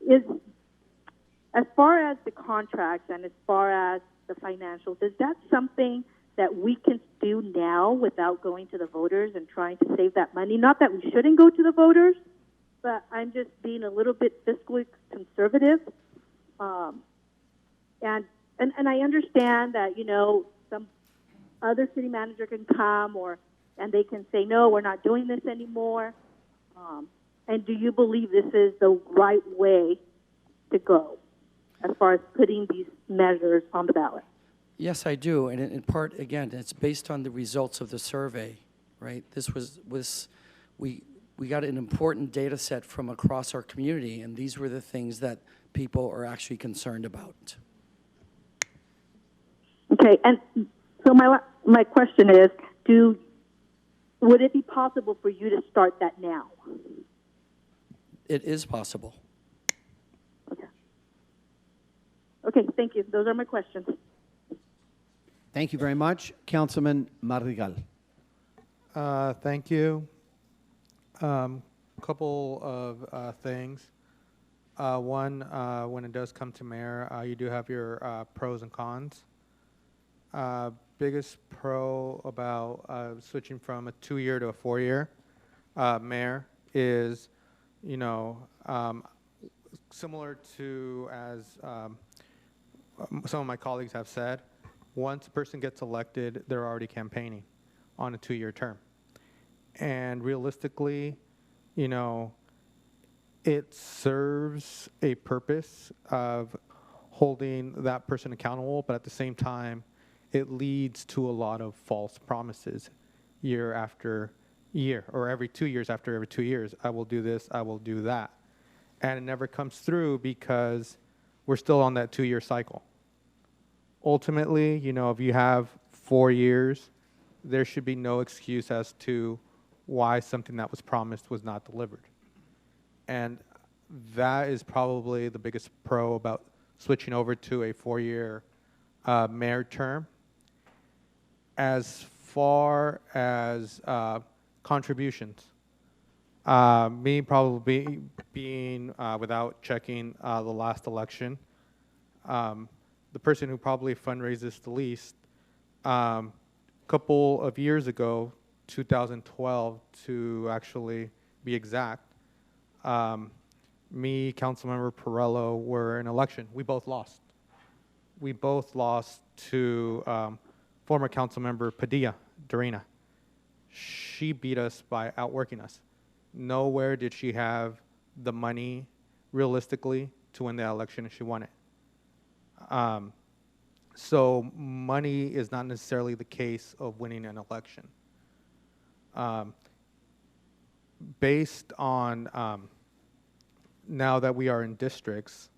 as far as the contracts and as far as the financials, is that something that we can do now without going to the voters and trying to save that money? Not that we shouldn't go to the voters, but I'm just being a little bit fiscally conservative. And I understand that, some other city manager can come and they can say, no, we're not doing this anymore. And do you believe this is the right way to go as far as putting these measures on the ballot? Yes, I do, and in part, again, it's based on the results of the survey, right? This was we got an important data set from across our community, and these were the things that people are actually concerned about. Okay, and so my question is, would it be possible for you to start that now? It is possible. Okay, thank you. Those are my questions. Thank you very much. Councilman Madrigal. Thank you. Couple of things. One, when it does come to mayor, you do have your pros and cons. Biggest pro about switching from a 2-year to a 4-year mayor is, you know, similar to as some of my colleagues have said, once a person gets elected, they're already campaigning on a 2-year term. And realistically, you know, it serves a purpose of holding that person accountable, but at the same time, it leads to a lot of false promises year after year, or every 2 years after every 2 years. I will do this, I will do that. And it never comes through because we're still on that 2-year cycle. Ultimately, you know, if you have 4 years, there should be no excuse as to why something that was promised was not delivered. And that is probably the biggest pro about switching over to a 4-year mayor term. As far as contributions, me probably being without checking the last election, the person who probably fundraises the least, couple of years ago, 2012 to actually be exact, me, Councilmember Perello, were in election. We both lost. We both lost to former Councilmember Padilla, Dorina. She beat us by outworking us. Nowhere did she have the money, realistically, to win the election, and she won it. So money is not necessarily the case of winning an election. Based on now that we are in districts,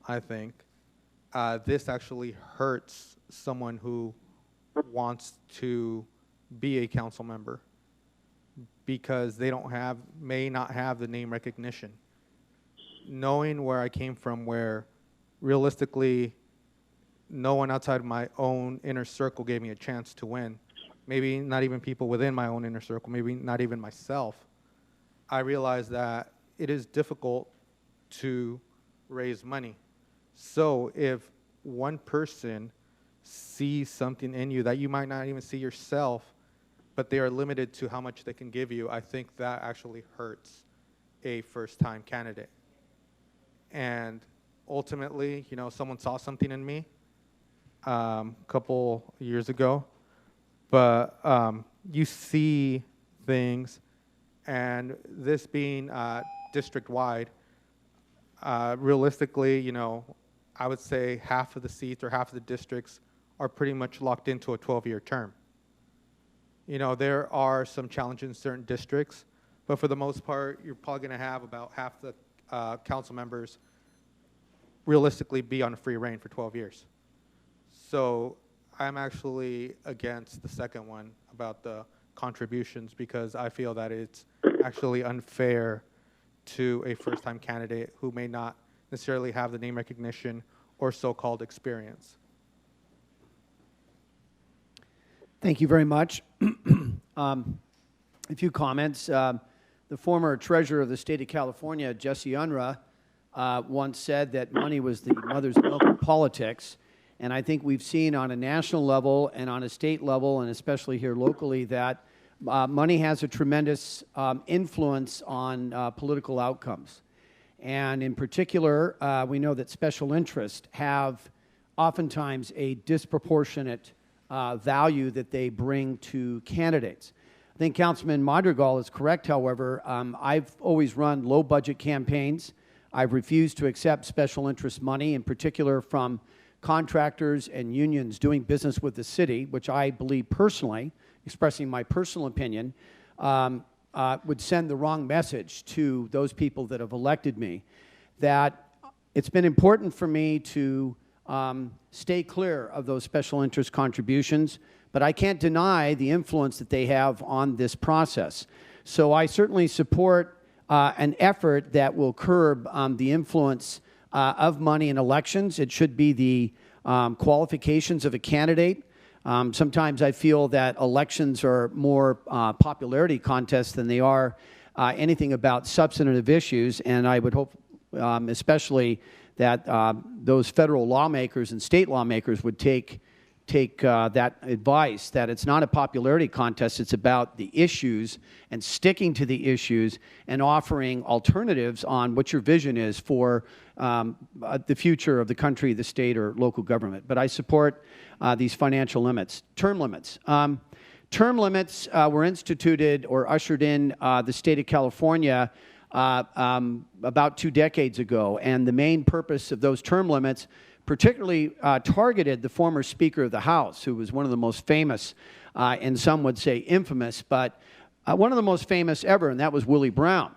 I think this actually hurts someone who wants to be a council member because they may not have the name recognition. Knowing where I came from, where realistically no one outside my own inner circle gave me a chance to win, maybe not even people within my own inner circle, maybe not even myself, I realized that it is difficult to raise money. So if one person sees something in you that you might not even see yourself, but they are limited to how much they can give you, I think that actually hurts a first-time candidate. And ultimately, you know, someone saw something in me a couple years ago, but you see things, and this being district-wide, realistically, you know, I would say half of the seats or half of the districts are pretty much locked into a 12-year term. You know, there are some challenges in certain districts, but for the most part, you're probably going to have about half the council members realistically be on a free reign for 12 years. So I'm actually against the second one about the contributions because I feel that it's actually unfair to a first-time candidate who may not necessarily have the name recognition or so-called experience. Thank you very much. A few comments. The former treasurer of the state of California, Jesse Unruh, once said that money was the mother's milk of politics. And I think we've seen on a national level and on a state level, and especially here locally, that money has a tremendous influence on political outcomes. And in particular, we know that special interests have oftentimes a disproportionate value that they bring to candidates. I think Councilman Madrigal is correct, however. I've always run low-budget campaigns. I've refused to accept special interest money, in particular from contractors and unions doing business with the city, which I believe personally, expressing my personal opinion, would send the wrong message to those people that have elected me. That it's been important for me to stay clear of those special interest contributions, but I can't deny the influence that they have on this process. So I certainly support an effort that will curb the influence of money in elections. It should be the qualifications of a candidate. Sometimes I feel that elections are more popularity contests than they are anything about substantive issues, and I would hope especially that those federal lawmakers and state lawmakers would take that advice, that it's not a popularity contest, it's about the issues and sticking to the issues and offering alternatives on what your vision is for the future of the country, the state, or local government. But I support these financial limits. Term limits. Term limits were instituted or ushered in the state of California about 2 decades ago, and the main purpose of those term limits particularly targeted the former Speaker of the House, who was one of the most famous, and some would say infamous, but one of the most famous ever, and that was Willie Brown.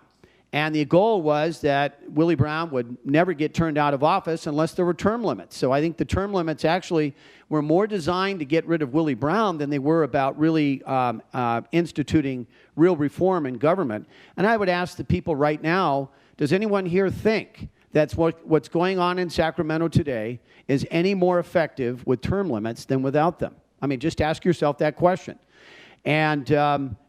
And the goal was that Willie Brown would never get turned out of office unless there were term limits. So I think the term limits actually were more designed to get rid of Willie Brown than they were about really instituting real reform in government. And I would ask the people right now, does anyone here think that's what's going on in Sacramento today is any more effective with term limits than without them? I mean, just ask yourself that question. And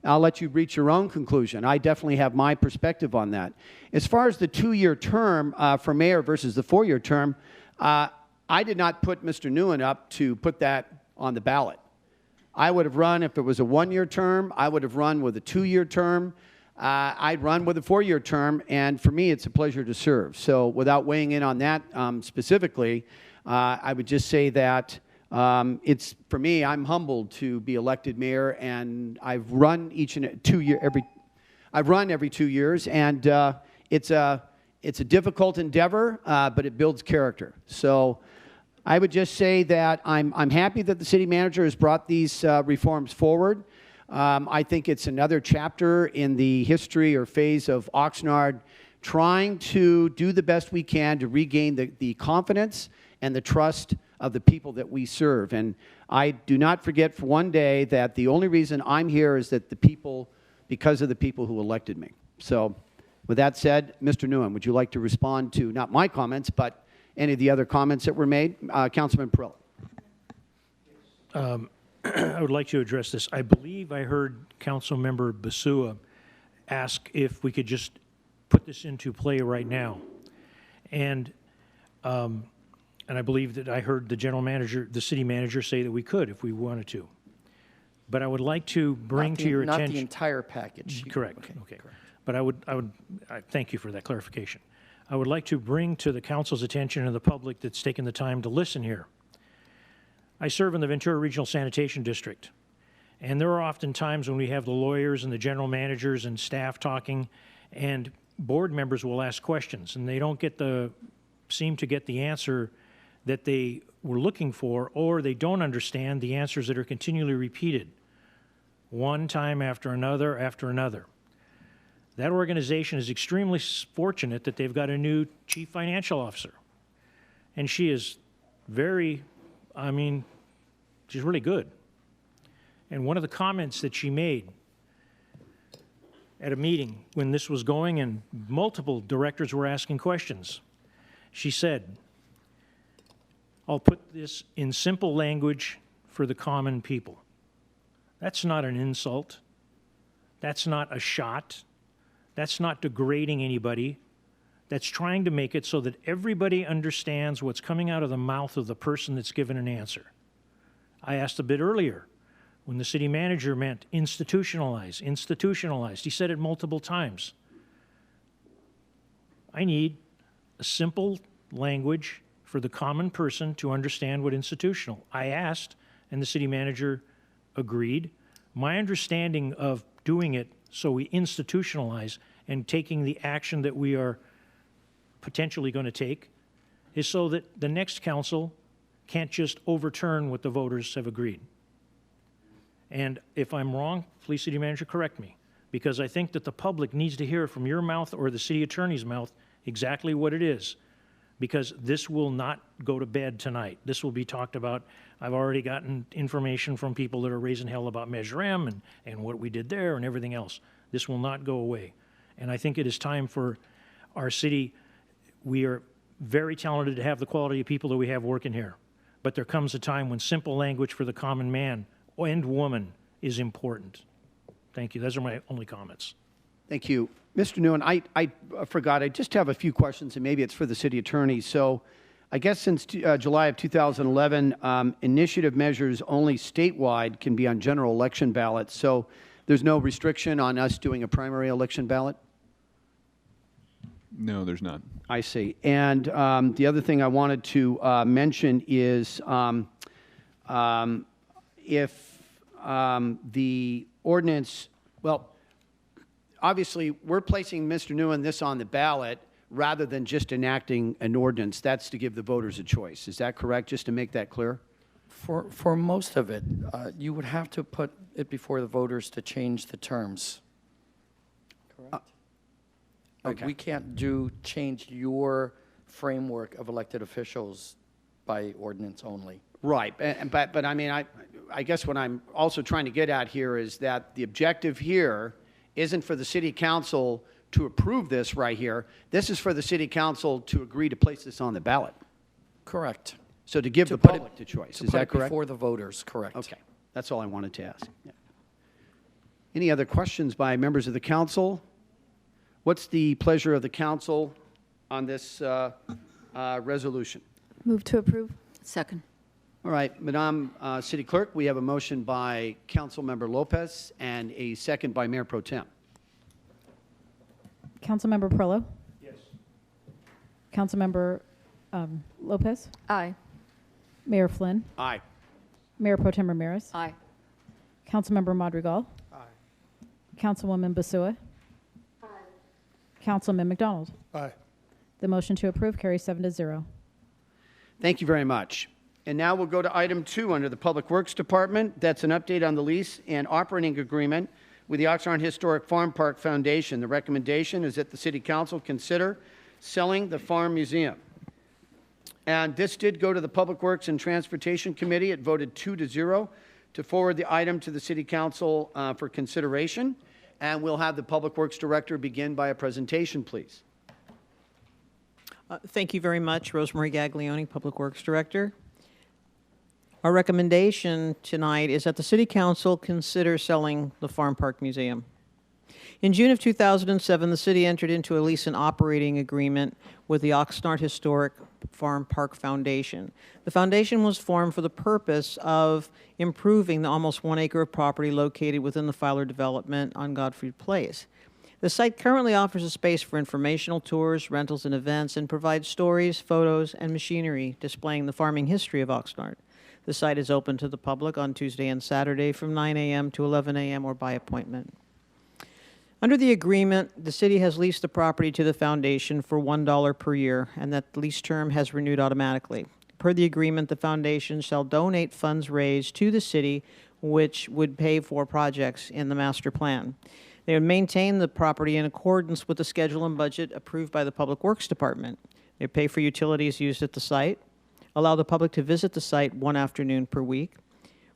I'll let you reach your own conclusion. I definitely have my perspective on that. As far as the 2-year term for mayor versus the 4-year term, I did not put Mr. Nguyen up to put that on the ballot. I would have run, if it was a 1-year term, I would have run with a 2-year term. I'd run with a 4-year term, and for me, it's a pleasure to serve. So without weighing in on that specifically, I would just say that it's, for me, I'm humbled to be elected mayor, and I've run every 2 years, and it's a difficult endeavor, but it builds character. So I would just say that I'm happy that the city manager has brought these reforms forward. I think it's another chapter in the history or phase of Oxnard trying to do the best we can to regain the confidence and the trust of the people that we serve. And I do not forget for one day that the only reason I'm here is that because of the people who elected me. So with that said, Mr. Nguyen, would you like to respond to not my comments, but any of the other comments that were made? Councilman Perillo. I would like to address this. I believe I heard Councilmember Basua ask if we could just put this into play right now. And I believe that I heard the city manager say that we could if we wanted to. But I would like to bring to your attention. Not the entire package. Correct. Okay. But I thank you for that clarification. I would like to bring to the council's attention and the public that's taken the time to listen here. I serve in the Ventura Regional Sanitation District, and there are often times when we have the lawyers and the general managers and staff talking, and board members will ask questions, and they don't seem to get the answer that they were looking for, or they don't understand the answers that are continually repeated, one time after another after another. That organization is extremely fortunate that they've got a new chief financial officer, and she is she's really good. And one of the comments that she made at a meeting when this was going and multiple directors were asking questions, she said, I'll put this in simple language for the common people. That's not an insult. That's not a shot. That's not degrading anybody. That's trying to make it so that everybody understands what's coming out of the mouth of the person that's given an answer. I asked a bit earlier when the city manager meant institutionalize. He said it multiple times. I need a simple language for the common person to understand what institutional. I asked, and the city manager agreed. My understanding of doing it so we institutionalize and taking the action that we are potentially going to take is so that the next council can't just overturn what the voters have agreed. And if I'm wrong, please, city manager, correct me, because I think that the public needs to hear from your mouth or the city attorney's mouth exactly what it is, because this will not go to bed tonight. This will be talked about. I've already gotten information from people that are raising hell about Measure M and what we did there and everything else. This will not go away. And I think it is time for our city. We are very talented to have the quality of people that we have working here. But there comes a time when simple language for the common man and woman is important. Thank you. Those are my only comments. Thank you. Mr. Nguyen, I forgot, I just have a few questions, and maybe it's for the city attorney. So I guess since July of 2011, initiative measures only statewide can be on general election ballots. So there's no restriction on us doing a primary election ballot? No, there's not. I see. And the other thing I wanted to mention is if the ordinance, well, obviously, we're placing, Mr. Nguyen, this on the ballot rather than just enacting an ordinance. That's to give the voters a choice. Is that correct, just to make that clear? For most of it, you would have to put it before the voters to change the terms. Correct? Like, we can't change your framework of elected officials by ordinance only. Right. But I mean, I guess what I'm also trying to get at here is that the objective here isn't for the city council to approve this right here. This is for the city council to agree to place this on the ballot. Correct. So to give the public the choice. Is that correct? Before the voters, correct. Okay. That's all I wanted to ask. Yeah. Any other questions by members of the council? What's the pleasure of the council on this resolution? Move to approve. Second. All right, Madam City Clerk, we have a motion by Councilmember Lopez and a second by Mayor Pro Tem. Councilmember Perillo? Yes. Councilmember Lopez? Aye. Mayor Flynn? Aye. Mayor Pro Tem Ramirez? Aye. Councilmember Madrigal? Aye. Councilwoman Basua? Aye. Councilman McDonald? Aye. The motion to approve carries 7-0. Thank you very much. And now we'll go to item 2 under the Public Works Department. That's an update on the lease and operating agreement with the Oxnard Historic Farm Park Foundation. The recommendation is that the City Council consider selling the Farm Museum. And this did go to the Public Works and Transportation Committee. It voted 2-0 to forward the item to the City Council for consideration. And we'll have the Public Works Director begin by a presentation, please. Thank you very much, Rosemary Gaglione, Public Works Director. Our recommendation tonight is that the City Council consider selling the Farm Park Museum. In June of 2007, the city entered into a lease and operating agreement with the Oxnard Historic Farm Park Foundation. The foundation was formed for the purpose of improving the almost 1 acre of property located within the Filer development on Godfrey Place. The site currently offers a space for informational tours, rentals, and events, and provides stories, photos, and machinery displaying the farming history of Oxnard. The site is open to the public on Tuesday and Saturday from 9 a.m. to 11 a.m. or by appointment. Under the agreement, the city has leased the property to the foundation for $1 per year, and that lease term has renewed automatically. Per the agreement, the foundation shall donate funds raised to the city, which would pay for projects in the master plan. They would maintain the property in accordance with the schedule and budget approved by the Public Works Department. They pay for utilities used at the site, allow the public to visit the site 1 afternoon per week,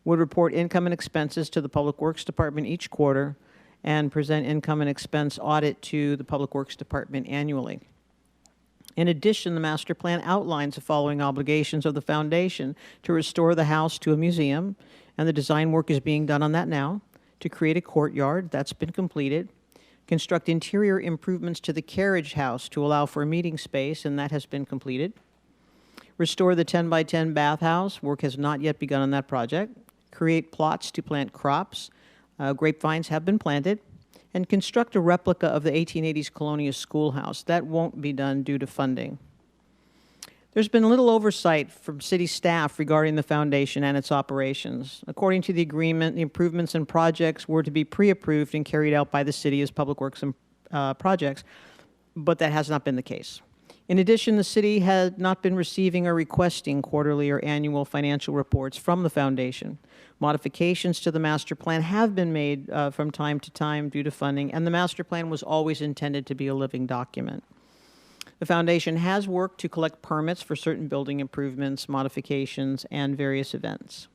would report income and expenses to the Public Works Department each quarter, and present income and expense audit to the Public Works Department annually. In addition, the master plan outlines the following obligations of the foundation: to restore the house to a museum, and the design work is being done on that now; to create a courtyard, that's been completed; construct interior improvements to the carriage house to allow for a meeting space, and that has been completed; restore the 10-by-10 bathhouse, work has not yet begun on that project; create plots to plant crops, grapevines have been planted; and construct a replica of the 1880s Colonial Schoolhouse. That won't be done due to funding. There's been little oversight from city staff regarding the foundation and its operations. According to the agreement, the improvements and projects were to be pre-approved and carried out by the city as public works and projects, but that has not been the case. In addition, the city had not been receiving or requesting quarterly or annual financial reports from the foundation. Modifications to the master plan have been made from time to time due to funding, and the master plan was always intended to be a living document. The foundation has worked to collect permits for certain building improvements, modifications, and various events.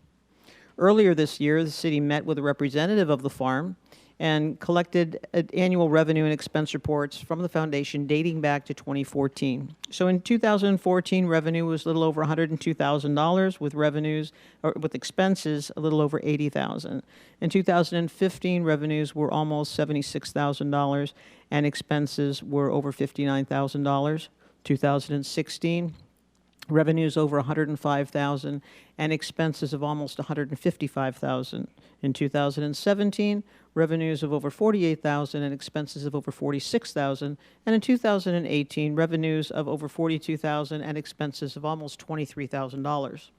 Earlier this year, the city met with a representative of the farm and collected annual revenue and expense reports from the foundation dating back to 2014. So in 2014, revenue was a little over $102,000, with expenses a little over $80,000. In 2015, revenues were almost $76,000 and expenses were over $59,000. 2016, revenues over $105,000 and expenses of almost $155,000. In 2017, revenues of over $48,000 and expenses of over $46,000. And in 2018, revenues of over $42,000 and expenses of almost $23,000.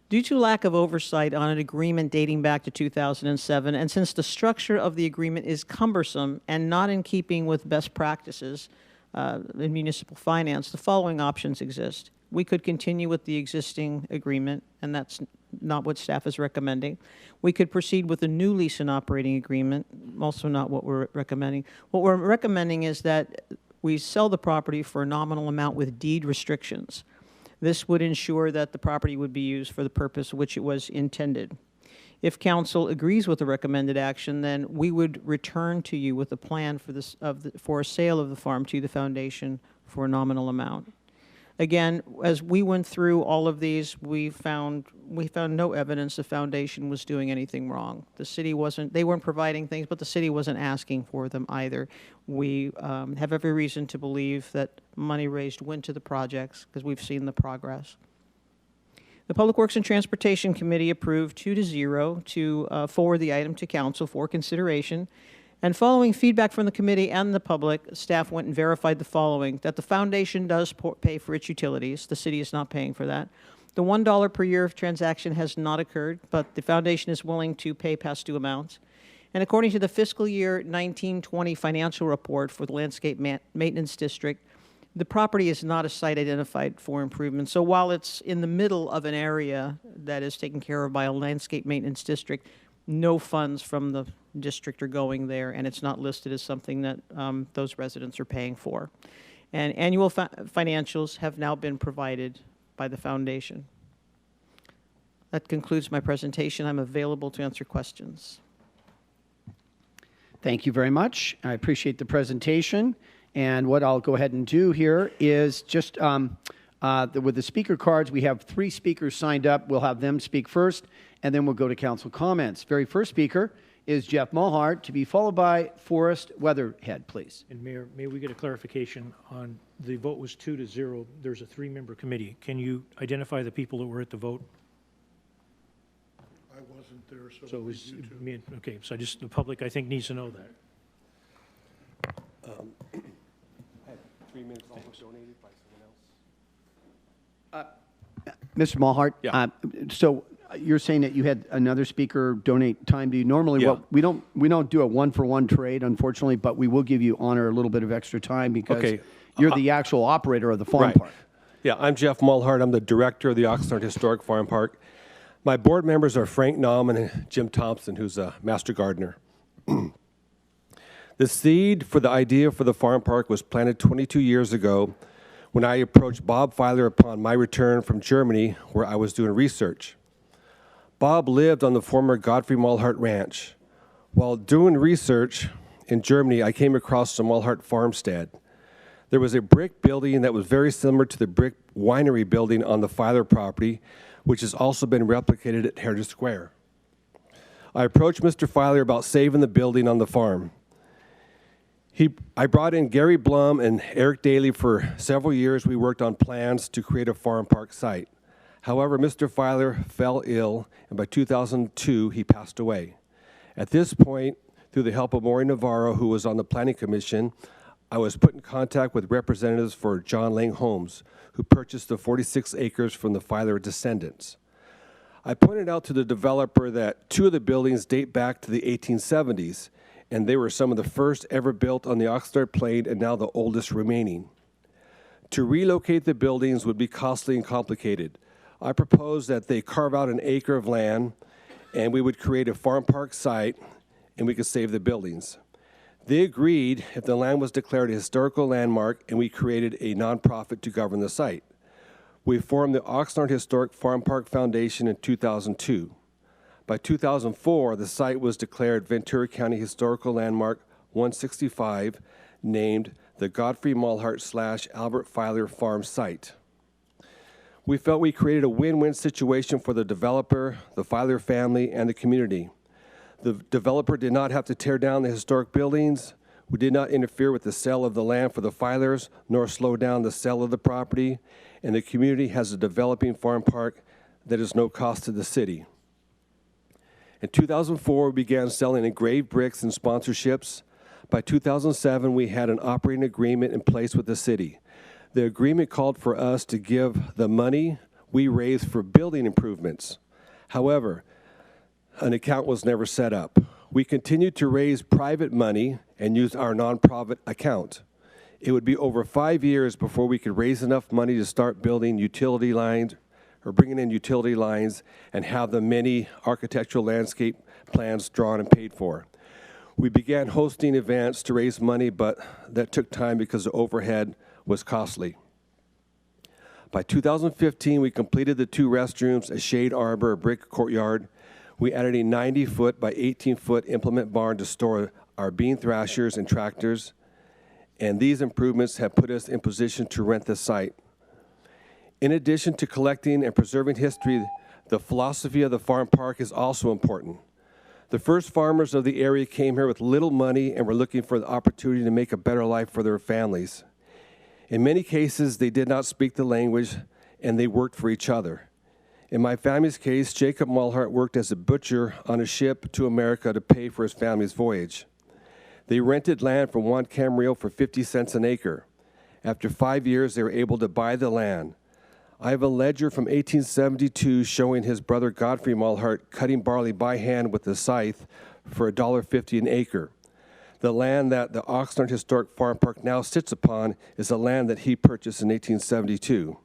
Due to lack of oversight on an agreement dating back to 2007, and since the structure of the agreement is cumbersome and not in keeping with best practices in municipal finance, the following options exist. We could continue with the existing agreement, and that's not what staff is recommending. We could proceed with a new lease and operating agreement, also not what we're recommending. What we're recommending is that we sell the property for a nominal amount with deed restrictions. This would ensure that the property would be used for the purpose which it was intended. If council agrees with the recommended action, then we would return to you with a plan for a sale of the farm to the foundation for a nominal amount. Again, as we went through all of these, we found no evidence the foundation was doing anything wrong. The city they weren't providing things, but the city wasn't asking for them either. We have every reason to believe that money raised went to the projects because we've seen the progress. The Public Works and Transportation Committee approved 2-0 to forward the item to council for consideration. And following feedback from the committee and the public, staff went and verified the following: that the foundation does pay for its utilities. The city is not paying for that. The $1 per year of transaction has not occurred, but the foundation is willing to pay past due amounts. And according to the fiscal year 1920 financial report for the Landscape Maintenance District, the property is not a site identified for improvement. So while it's in the middle of an area that is taken care of by a Landscape Maintenance District, no funds from the district are going there, and it's not listed as something that those residents are paying for. And annual financials have now been provided by the foundation. That concludes my presentation. I'm available to answer questions. Thank you very much. I appreciate the presentation. And what I'll go ahead and do here is just with the speaker cards, we have 3 speakers signed up. We'll have them speak first, and then we'll go to council comments. Very first speaker is Jeff Mulhart, to be followed by Forrest Weatherhead, please. And Mayor, may we get a clarification on the vote was 2-0. There's a 3-member committee. Can you identify the people that were at the vote? I wasn't there, so. So it was me. Okay, so the public, I think, needs to know that. I had 3 minutes also donated by someone else. Mr. Mulhart, Yeah. So you're saying that you had another speaker donate time to you. Normally, Yeah. we don't do a 1-for-1 trade, unfortunately, but we will give you honor a little bit of extra time because you're the actual operator of the farm park. Yeah, I'm Jeff Mulhart. I'm the director of the Oxnard Historic Farm Park. My board members are Frank Nauman and Jim Thompson, who's a master gardener. The seed for the idea for the farm park was planted 22 years ago when I approached Bob Filer upon my return from Germany, where I was doing research. Bob lived on the former Godfrey Mulhart Ranch. While doing research in Germany, I came across the Mulhart farmstead. There was a brick building that was very similar to the brick winery building on the Filer property, which has also been replicated at Heritage Square. I approached Mr. Filer about saving the building on the farm. I brought in Gary Blum and Eric Daly for several years. We worked on plans to create a farm park site. However, Mr. Filer fell ill, and by 2002, he passed away. At this point, through the help of Maureen Navarro, who was on the Planning Commission, I was put in contact with representatives for John Lang Homes, who purchased the 46 acres from the Filer descendants. I pointed out to the developer that 2 of the buildings date back to the 1870s, and they were some of the first ever built on the Oxnard Plain and now the oldest remaining. To relocate the buildings would be costly and complicated. I proposed that they carve out an acre of land, and we would create a farm park site, and we could save the buildings. They agreed if the land was declared a historical landmark, and we created a nonprofit to govern the site. We formed the Oxnard Historic Farm Park Foundation in 2002. By 2004, the site was declared Ventura County Historical Landmark 165, named the Godfrey Malhart / Albert Filer Farm Site. We felt we created a win-win situation for the developer, the Filer family, and the community. The developer did not have to tear down the historic buildings. We did not interfere with the sale of the land for the Filers, nor slow down the sale of the property, and the community has a developing farm park that is no cost to the city. In 2004, we began selling engraved bricks and sponsorships. By 2007, we had an operating agreement in place with the city. The agreement called for us to give the money we raised for building improvements. However, an account was never set up. We continued to raise private money and used our nonprofit account. It would be over 5 years before we could raise enough money to start building utility lines or bringing in utility lines and have the many architectural landscape plans drawn and paid for. We began hosting events to raise money, but that took time because the overhead was costly. By 2015, we completed the 2 restrooms, a shade arbor, a brick courtyard. We added a 90-foot by 18-foot implement barn to store our bean thrashers and tractors, and these improvements have put us in position to rent the site. In addition to collecting and preserving history, the philosophy of the farm park is also important. The first farmers of the area came here with little money and were looking for the opportunity to make a better life for their families. In many cases, they did not speak the language, and they worked for each other. In my family's case, Jacob Malhart worked as a butcher on a ship to America to pay for his family's voyage. They rented land from Juan Camarillo for 50 cents an acre. After 5 years, they were able to buy the land. I have a ledger from 1872 showing his brother Godfrey Malhart cutting barley by hand with a scythe for $1.50 an acre. The land that the Oxnard Historic Farm Park now sits upon is the land that he purchased in 1872.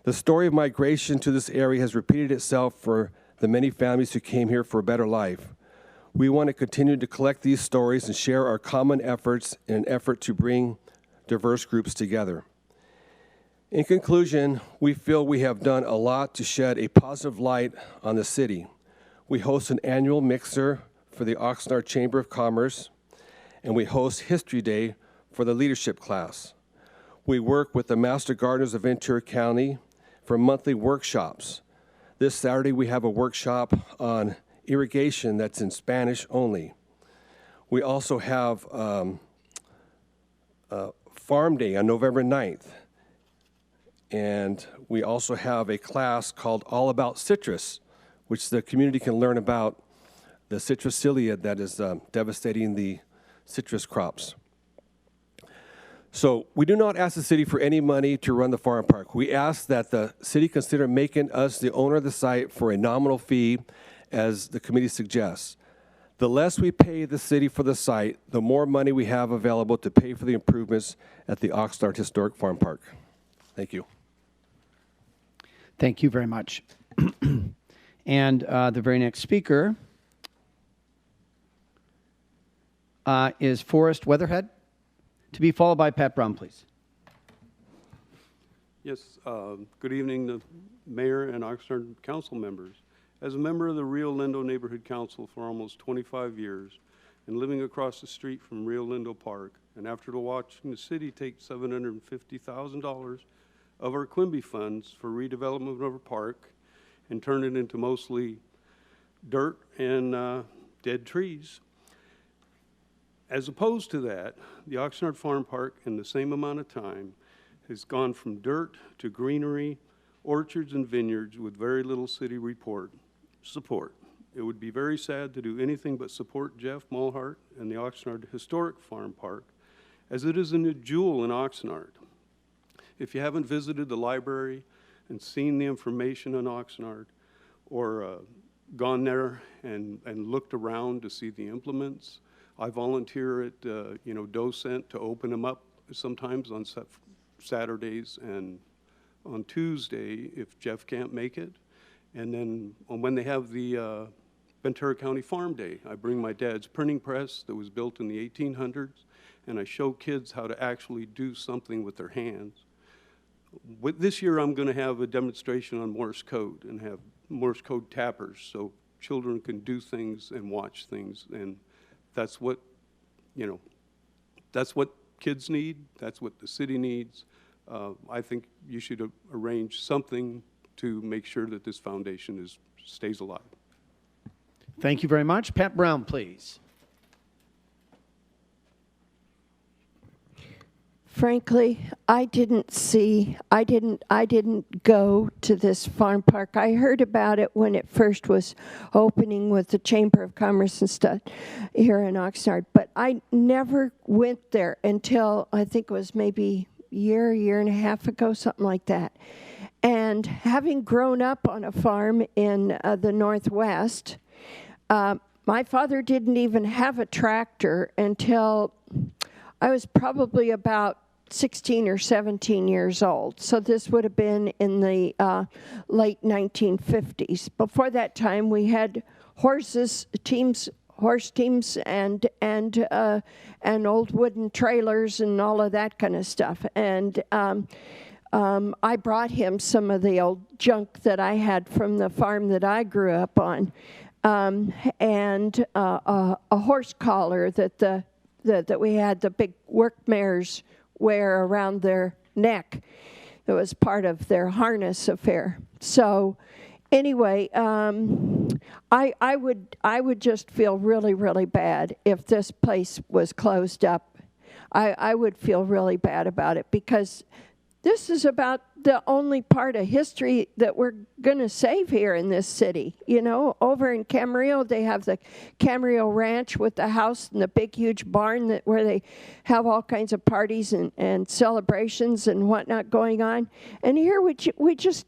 The story of migration to this area has repeated itself for the many families who came here for a better life. We want to continue to collect these stories and share our common efforts in an effort to bring diverse groups together. In conclusion, we feel we have done a lot to shed a positive light on the city. We host an annual mixer for the Oxnard Chamber of Commerce, and we host History Day for the leadership class. We work with the Master Gardeners of Ventura County for monthly workshops. This Saturday, we have a workshop on irrigation that's in Spanish only. We also have Farm Day on November 9th. And we also have a class called All About Citrus, which the community can learn about the citrusilla that is devastating the citrus crops. So we do not ask the city for any money to run the farm park. We ask that the city consider making us the owner of the site for a nominal fee, as the committee suggests. The less we pay the city for the site, the more money we have available to pay for the improvements at the Oxnard Historic Farm Park. Thank you. Thank you very much. And the very next speaker is Forrest Weatherhead, to be followed by Pat Brown, please. Yes, good evening, the mayor and Oxnard council members. As a member of the Rio Lindo Neighborhood Council for almost 25 years and living across the street from Rio Lindo Park, and after watching the city take $750,000 of our Quimby funds for redevelopment of our park and turn it into mostly dirt and dead trees. As opposed to that, the Oxnard Farm Park in the same amount of time has gone from dirt to greenery, orchards and vineyards with very little city support. It would be very sad to do anything but support Jeff Malhart and the Oxnard Historic Farm Park as it is a jewel in Oxnard. If you haven't visited the library and seen the information on Oxnard, or gone there and looked around to see the implements, I volunteer at Docent to open them up sometimes on Saturdays and on Tuesday if Jeff can't make it. And then when they have the Ventura County Farm Day, I bring my dad's printing press that was built in the 1800s, and I show kids how to actually do something with their hands. This year I'm going to have a demonstration on Morse code and have Morse code tappers so children can do things and watch things, and that's what, that's what kids need, that's what the city needs. I think you should arrange something to make sure that this foundation stays alive. Thank you very much. Pat Brown, please. Frankly, I didn't go to this farm park. I heard about it when it first was opening with the Chamber of Commerce and stuff here in Oxnard, but I never went there until I think it was maybe a year and a half ago, something like that. And having grown up on a farm in the Northwest, my father didn't even have a tractor until I was probably about 16 or 17 years old. So this would have been in the late 1950s. Before that time, we had horse teams, and old wooden trailers and all of that kind of stuff. And I brought him some of the old junk that I had from the farm that I grew up on, and a horse collar that we had the big work mares wear around their neck. That was part of their harness affair. So anyway, I would just feel really, really bad if this place was closed up. I would feel really bad about it, because this is about the only part of history that we're going to save here in this city. Over in Camarillo, they have the Camarillo Ranch with the house and the big, huge barn where they have all kinds of parties and celebrations and whatnot going on. And here we just,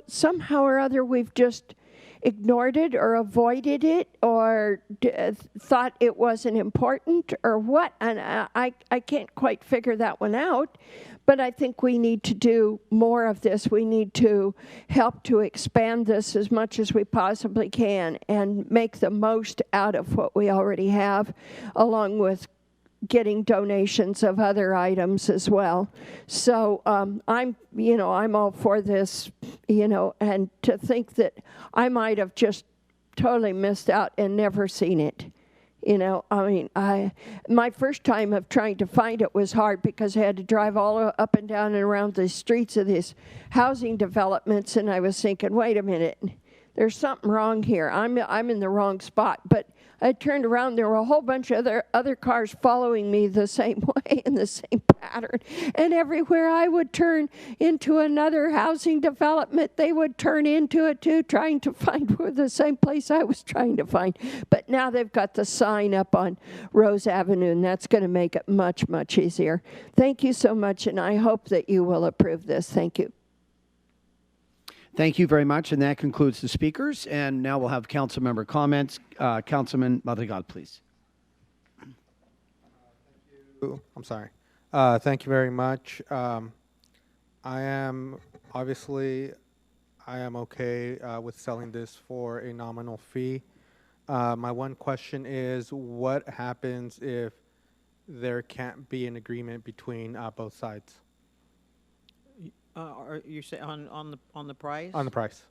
somehow or other we've just ignored it or avoided it or thought it wasn't important or what. And I can't quite figure that one out. But I think we need to do more of this. We need to help to expand this as much as we possibly can and make the most out of what we already have, along with getting donations of other items as well. So I'm all for this, and to think that I might have just totally missed out and never seen it. My first time of trying to find it was hard because I had to drive all up and down and around the streets of these housing developments, and I was thinking, wait a minute, there's something wrong here. I'm in the wrong spot. But I turned around, there were a whole bunch of other cars following me the same way in the same pattern. And everywhere I would turn into another housing development, they would turn into it too, trying to find the same place I was trying to find. But now they've got the sign up on Rose Avenue, and that's going to make it much, much easier. Thank you so much, and I hope that you will approve this. Thank you. Thank you very much, and that concludes the speakers. And now we'll have council member comments. Councilman Madrigal, please. I'm sorry. Thank you very much. I am okay with selling this for a nominal fee. My one question is, what happens if there can't be an agreement between both sides? Are you say on the price? On the price.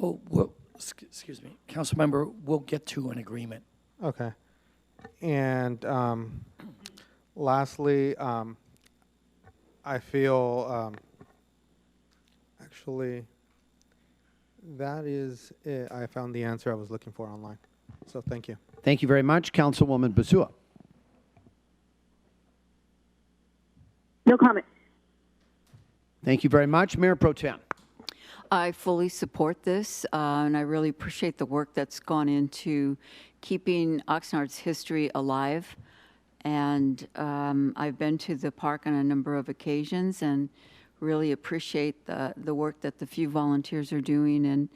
Oh, well, excuse me, council member, we'll get to an agreement. Okay. And lastly, I feel actually that is it. I found the answer I was looking for online. So thank you. Thank you very much. Councilwoman Basua. No comment. Thank you very much. Mayor Pro Tem. I fully support this, and I really appreciate the work that's gone into keeping Oxnard's history alive. And I've been to the park on a number of occasions and really appreciate the work that the few volunteers are doing. And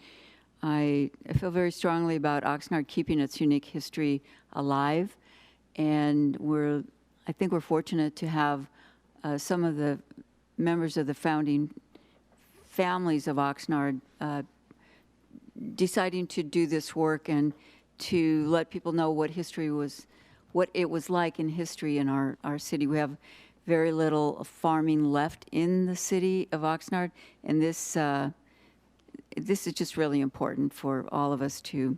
I feel very strongly about Oxnard keeping its unique history alive. And I think we're fortunate to have some of the members of the founding families of Oxnard deciding to do this work and to let people know what it was like in history in our city. We have very little farming left in the city of Oxnard, and this is just really important for all of us to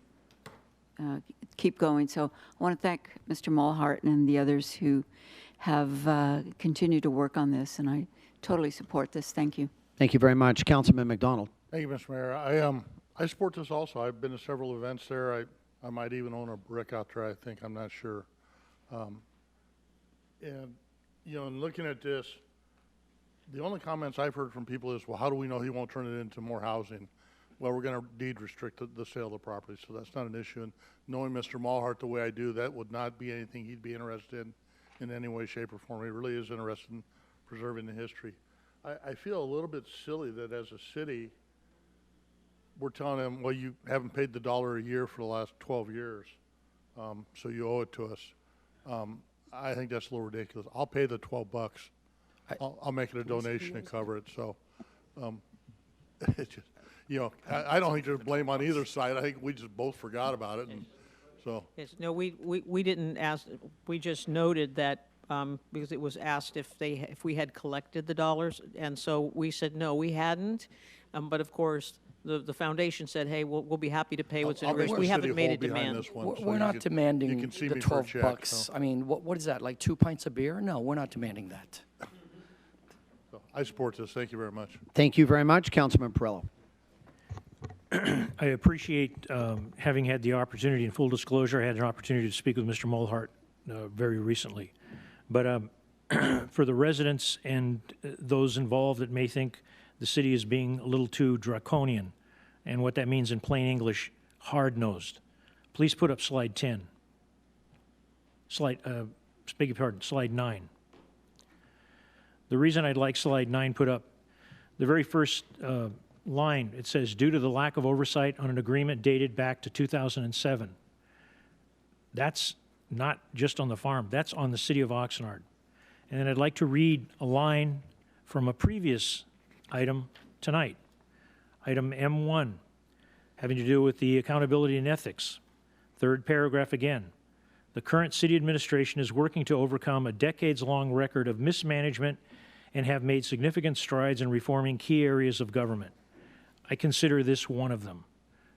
keep going. So I want to thank Mr. Mulhart and the others who have continued to work on this, and I totally support this. Thank you. Thank you very much. Councilman McDonald. Thank you, Mr. Mayor. I support this also. I've been to several events there. I might even own a brick out there, I think. I'm not sure. And, you know, in looking at this, the only comments I've heard from people is, well, how do we know he won't turn it into more housing? Well, we're going to deed restrict the sale of the property, so that's not an issue. And knowing Mr. Mulhart the way I do, that would not be anything he'd be interested in any way, shape, or form. He really is interested in preserving the history. I feel a little bit silly that as a city, we're telling them, well, you haven't paid the $1 a year for the last 12 years, so you owe it to us. I think that's a little ridiculous. I'll pay the $12. I'll make it a donation and cover it. So, it's just, you know, I don't think there's blame on either side. I think we just both forgot about it, and so. Yes, no, we didn't ask, we just noted that, because it was asked if we had collected the dollars, and so we said, no, we hadn't. But of course, the foundation said, hey, we'll be happy to pay what's in arrears. We haven't made a demand. We're not demanding the $12. So. I mean, what is that, like 2 pints of beer? No, we're not demanding that. So I support this. Thank you very much. Thank you very much. Councilman Perillo. I appreciate having had the opportunity, in full disclosure, I had an opportunity to speak with Mr. Mulhart very recently. But for the residents and those involved that may think the city is being a little too draconian, and what that means in plain English, hard-nosed, please put up slide 10. Beg your pardon, slide 9. The reason I'd like slide 9 put up, the very first line, it says, due to the lack of oversight on an agreement dated back to 2007. That's not just on the farm, that's on the city of Oxnard. And then I'd like to read a line from a previous item tonight, item M1, having to do with the accountability and ethics. Third paragraph again. The current city administration is working to overcome a decades-long record of mismanagement and have made significant strides in reforming key areas of government. I consider this one of them.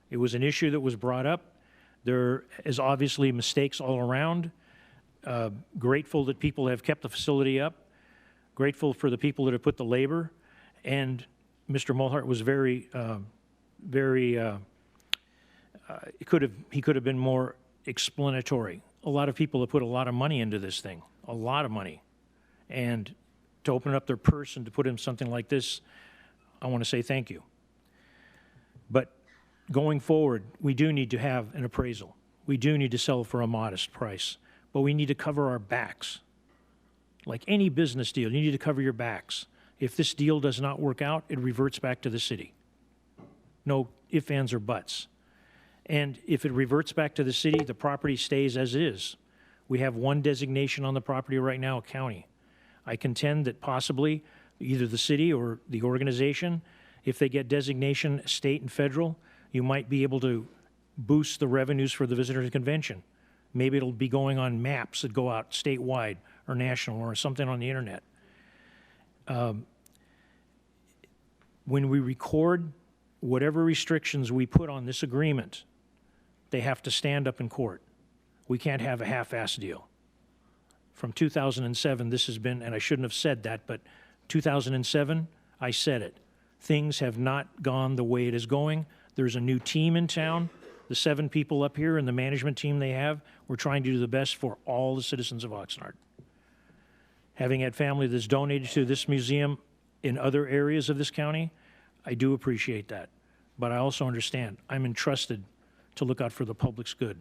It was an issue that was brought up. There is obviously mistakes all around. Grateful that people have kept the facility up. Grateful for the people that have put the labor. And Mr. Mulhart was he could have been more explanatory. A lot of people have put a lot of money into this thing, a lot of money. And to open up their purse and to put in something like this, I want to say thank you. But going forward, we do need to have an appraisal. We do need to sell for a modest price, but we need to cover our backs. Like any business deal, you need to cover your backs. If this deal does not work out, it reverts back to the city. No ifs, ands, or buts. And if it reverts back to the city, the property stays as is. We have one designation on the property right now, a county. I contend that possibly either the city or the organization, if they get designation state and federal, you might be able to boost the revenues for the visitors convention. Maybe it'll be going on maps that go out statewide or national or something on the internet. When we record whatever restrictions we put on this agreement, they have to stand up in court. We can't have a half-assed deal. From 2007, this has been, and I shouldn't have said that, but 2007, I said it. Things have not gone the way it is going. There's a new team in town. The 7 people up here and the management team they have, we're trying to do the best for all the citizens of Oxnard. Having had family that's donated to this museum in other areas of this county, I do appreciate that. But I also understand I'm entrusted to look out for the public's good.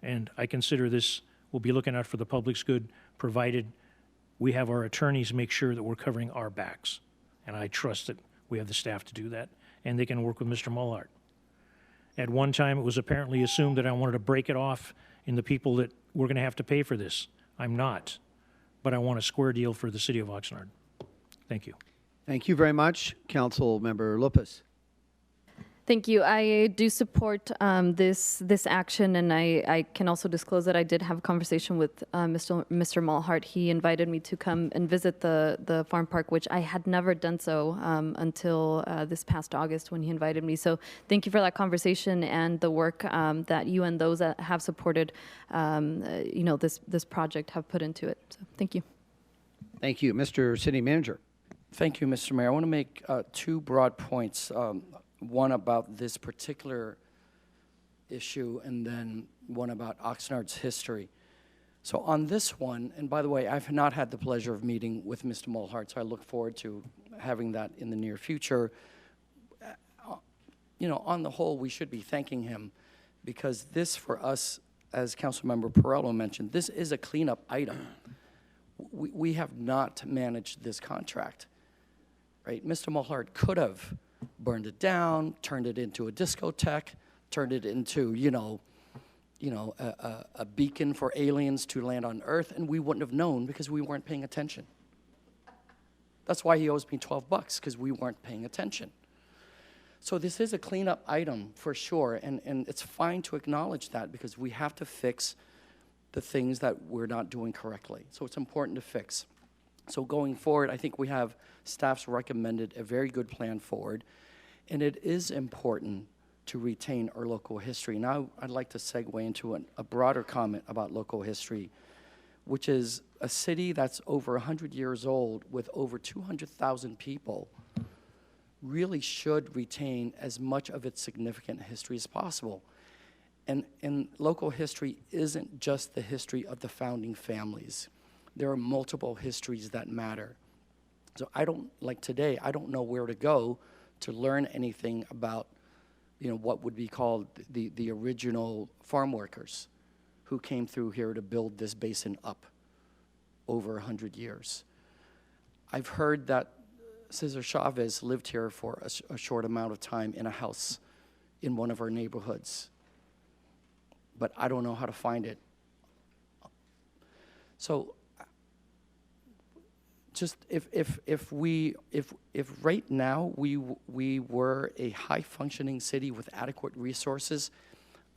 And I consider this We'll be looking out for the public's good, provided we have our attorneys make sure that we're covering our backs. And I trust that we have the staff to do that, and they can work with Mr. Mulhart. At one time, it was apparently assumed that I wanted to break it off in the people that were going to have to pay for this. I'm not, but I want a square deal for the city of Oxnard. Thank you. Thank you very much, Council Member Lopez. Thank you. I do support this action, and I can also disclose that I did have a conversation with Mr. Mulhart. He invited me to come and visit the farm park, which I had never done so until this past August when he invited me. So thank you for that conversation and the work that you and those that have supported, this project have put into it. So thank you. Thank you, Mr. City Manager. Thank you, Mr. Mayor. I want to make two broad points. One about this particular issue, and then one about Oxnard's history. So on this one, and by the way, I've not had the pleasure of meeting with Mr. Mulhart, so I look forward to having that in the near future. On the whole, we should be thanking him, because this, for us, as Councilmember Perello mentioned, this is a cleanup item. We have not managed this contract, right? Mr. Mulhart could have burned it down, turned it into a discotheque, turned it into, a beacon for aliens to land on Earth, and we wouldn't have known because we weren't paying attention. That's why he owes me $12, because we weren't paying attention. So this is a cleanup item for sure, and it's fine to acknowledge that, because we have to fix the things that we're not doing correctly. So it's important to fix. So going forward, I think we have staff's recommended a very good plan forward, and it is important to retain our local history. Now I'd like to segue into a broader comment about local history, which is a city that's over 100 years old with over 200,000 people really should retain as much of its significant history as possible. And local history isn't just the history of the founding families. There are multiple histories that matter. So like today, I don't know where to go to learn anything about, what would be called the original farm workers who came through here to build this basin up over 100 years. I've heard that Cesar Chavez lived here for a short amount of time in a house in one of our neighborhoods, but I don't know how to find it. So just if right now we were a high-functioning city with adequate resources,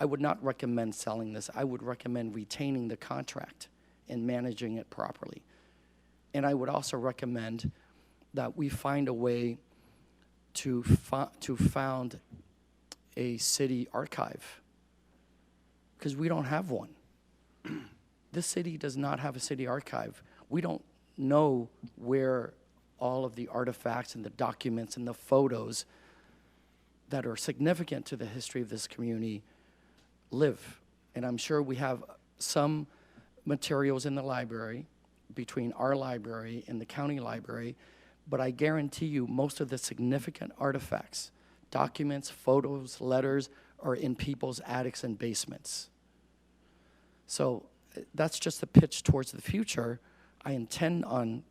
I would not recommend selling this. I would recommend retaining the contract and managing it properly. And I would also recommend that we find a way to found a city archive, because we don't have one. This city does not have a city archive. We don't know where all of the artifacts and the documents and the photos that are significant to the history of this community live. And I'm sure we have some materials in the library, between our library and the county library, but I guarantee you most of the significant artifacts, documents, photos, letters, are in people's attics and basements. So that's just a pitch towards the future. I intend on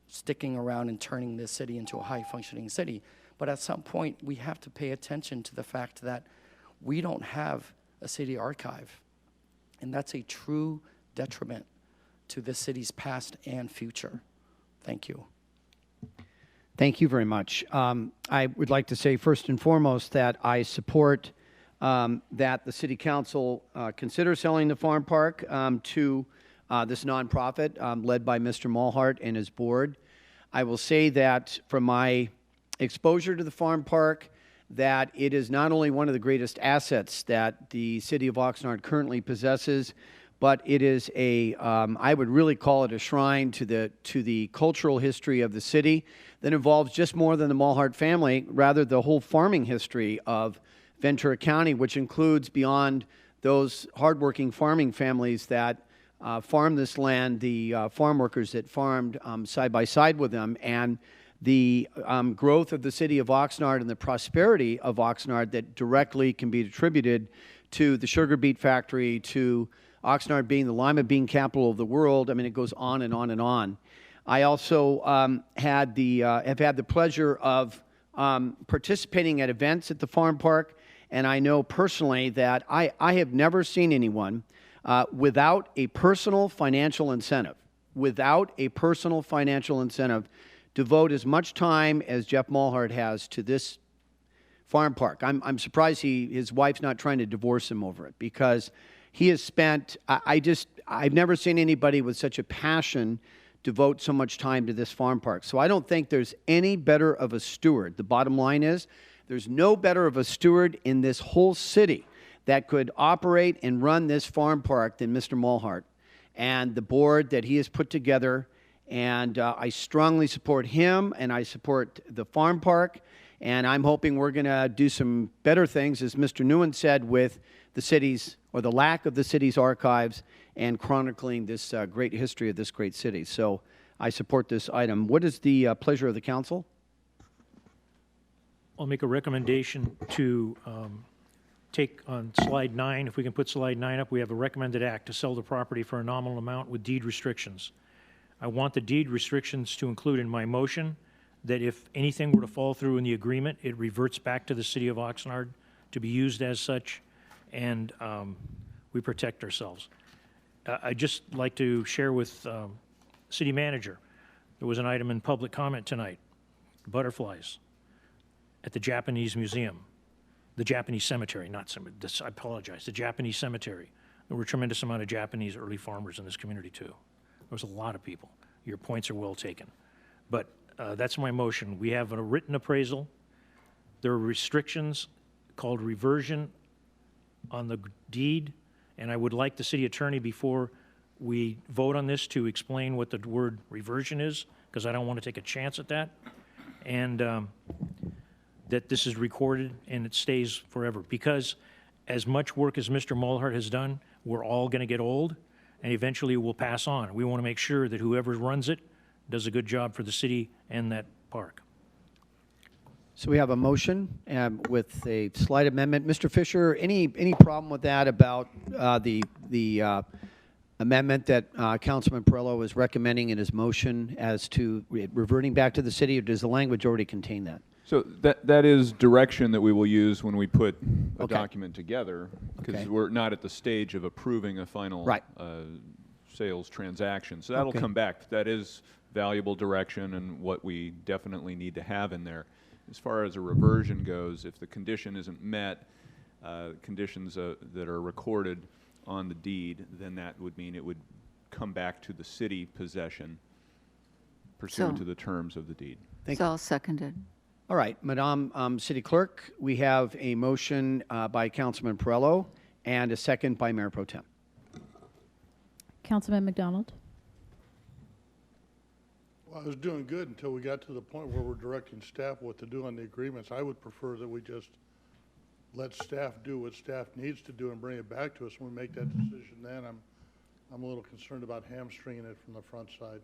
sticking around and turning this city into a high-functioning city. But at some point, we have to pay attention to the fact that we don't have a city archive. And that's a true detriment to the city's past and future. Thank you. Thank you very much. I would like to say first and foremost that I support that the City Council consider selling the farm park to this nonprofit led by Mr. Mulhart and his board. I will say that from my exposure to the farm park, that it is not only one of the greatest assets that the City of Oxnard currently possesses, but it is I would really call it a shrine to the cultural history of the city that involves just more than the Mulhart family, rather the whole farming history of Ventura County, which includes, beyond those hardworking farming families that farmed this land, the farm workers that farmed side by side with them, and the growth of the city of Oxnard and the prosperity of Oxnard that directly can be attributed to the sugar beet factory, to Oxnard being the lima bean capital of the world. I mean, it goes on and on and on. I also have had the pleasure of participating at events at the farm park, and I know personally that I have never seen anyone without a personal financial incentive, devote as much time as Jeff Mulhart has to this farm park. I'm surprised his wife's not trying to divorce him over it, because he has spent, I've never seen anybody with such a passion devote so much time to this farm park. So I don't think there's any better of a steward. The bottom line is, there's no better of a steward in this whole city that could operate and run this farm park than Mr. Mulhart and the board that he has put together. And I strongly support him, and I support the farm park. And I'm hoping we're going to do some better things, as Mr. Nguyen said, with the city's, or the lack of the city's archives, and chronicling this great history of this great city. So I support this item. What is the pleasure of the council? I'll make a recommendation to take on slide 9, if we can put slide 9 up, we have a recommended act to sell the property for a nominal amount with deed restrictions. I want the deed restrictions to include in my motion that if anything were to fall through in the agreement, it reverts back to the city of Oxnard to be used as such, and we protect ourselves. I'd just like to share with city manager, there was an item in public comment tonight, butterflies at the Japanese Museum, the Japanese cemetery, not cemetery, I apologize, the Japanese cemetery. There were a tremendous amount of Japanese early farmers in this community too. There was a lot of people. Your points are well taken. But that's my motion. We have a written appraisal. There are restrictions called reversion on the deed, and I would like the city attorney, before we vote on this, to explain what the word reversion is, because I don't want to take a chance at that, and that this is recorded and it stays forever. Because as much work as Mr. Mulhart has done, we're all going to get old, and eventually we'll pass on. We want to make sure that whoever runs it does a good job for the city and that park. So we have a motion with a slight amendment. Mr. Fisher, any problem with that, about the amendment that Councilman Perrello is recommending in his motion as to reverting back to the city, or does the language already contain that? So that is direction that we will use when we put a document together, because we're not at the stage of approving a final sales transaction. So that'll come back. That is valuable direction and what we definitely need to have in there. As far as a reversion goes, if the condition isn't met, conditions that are recorded on the deed, then that would mean it would come back to the city possession pursuant to the terms of the deed. It's all seconded. All right, Madam City Clerk, we have a motion by Councilman Perrello and a second by Mayor Pro Tem. Councilman McDonald. Well, I was doing good until we got to the point where we're directing staff what to do on the agreements. I would prefer that we just let staff do what staff needs to do and bring it back to us when we make that decision. Then I'm a little concerned about hamstringing it from the front side.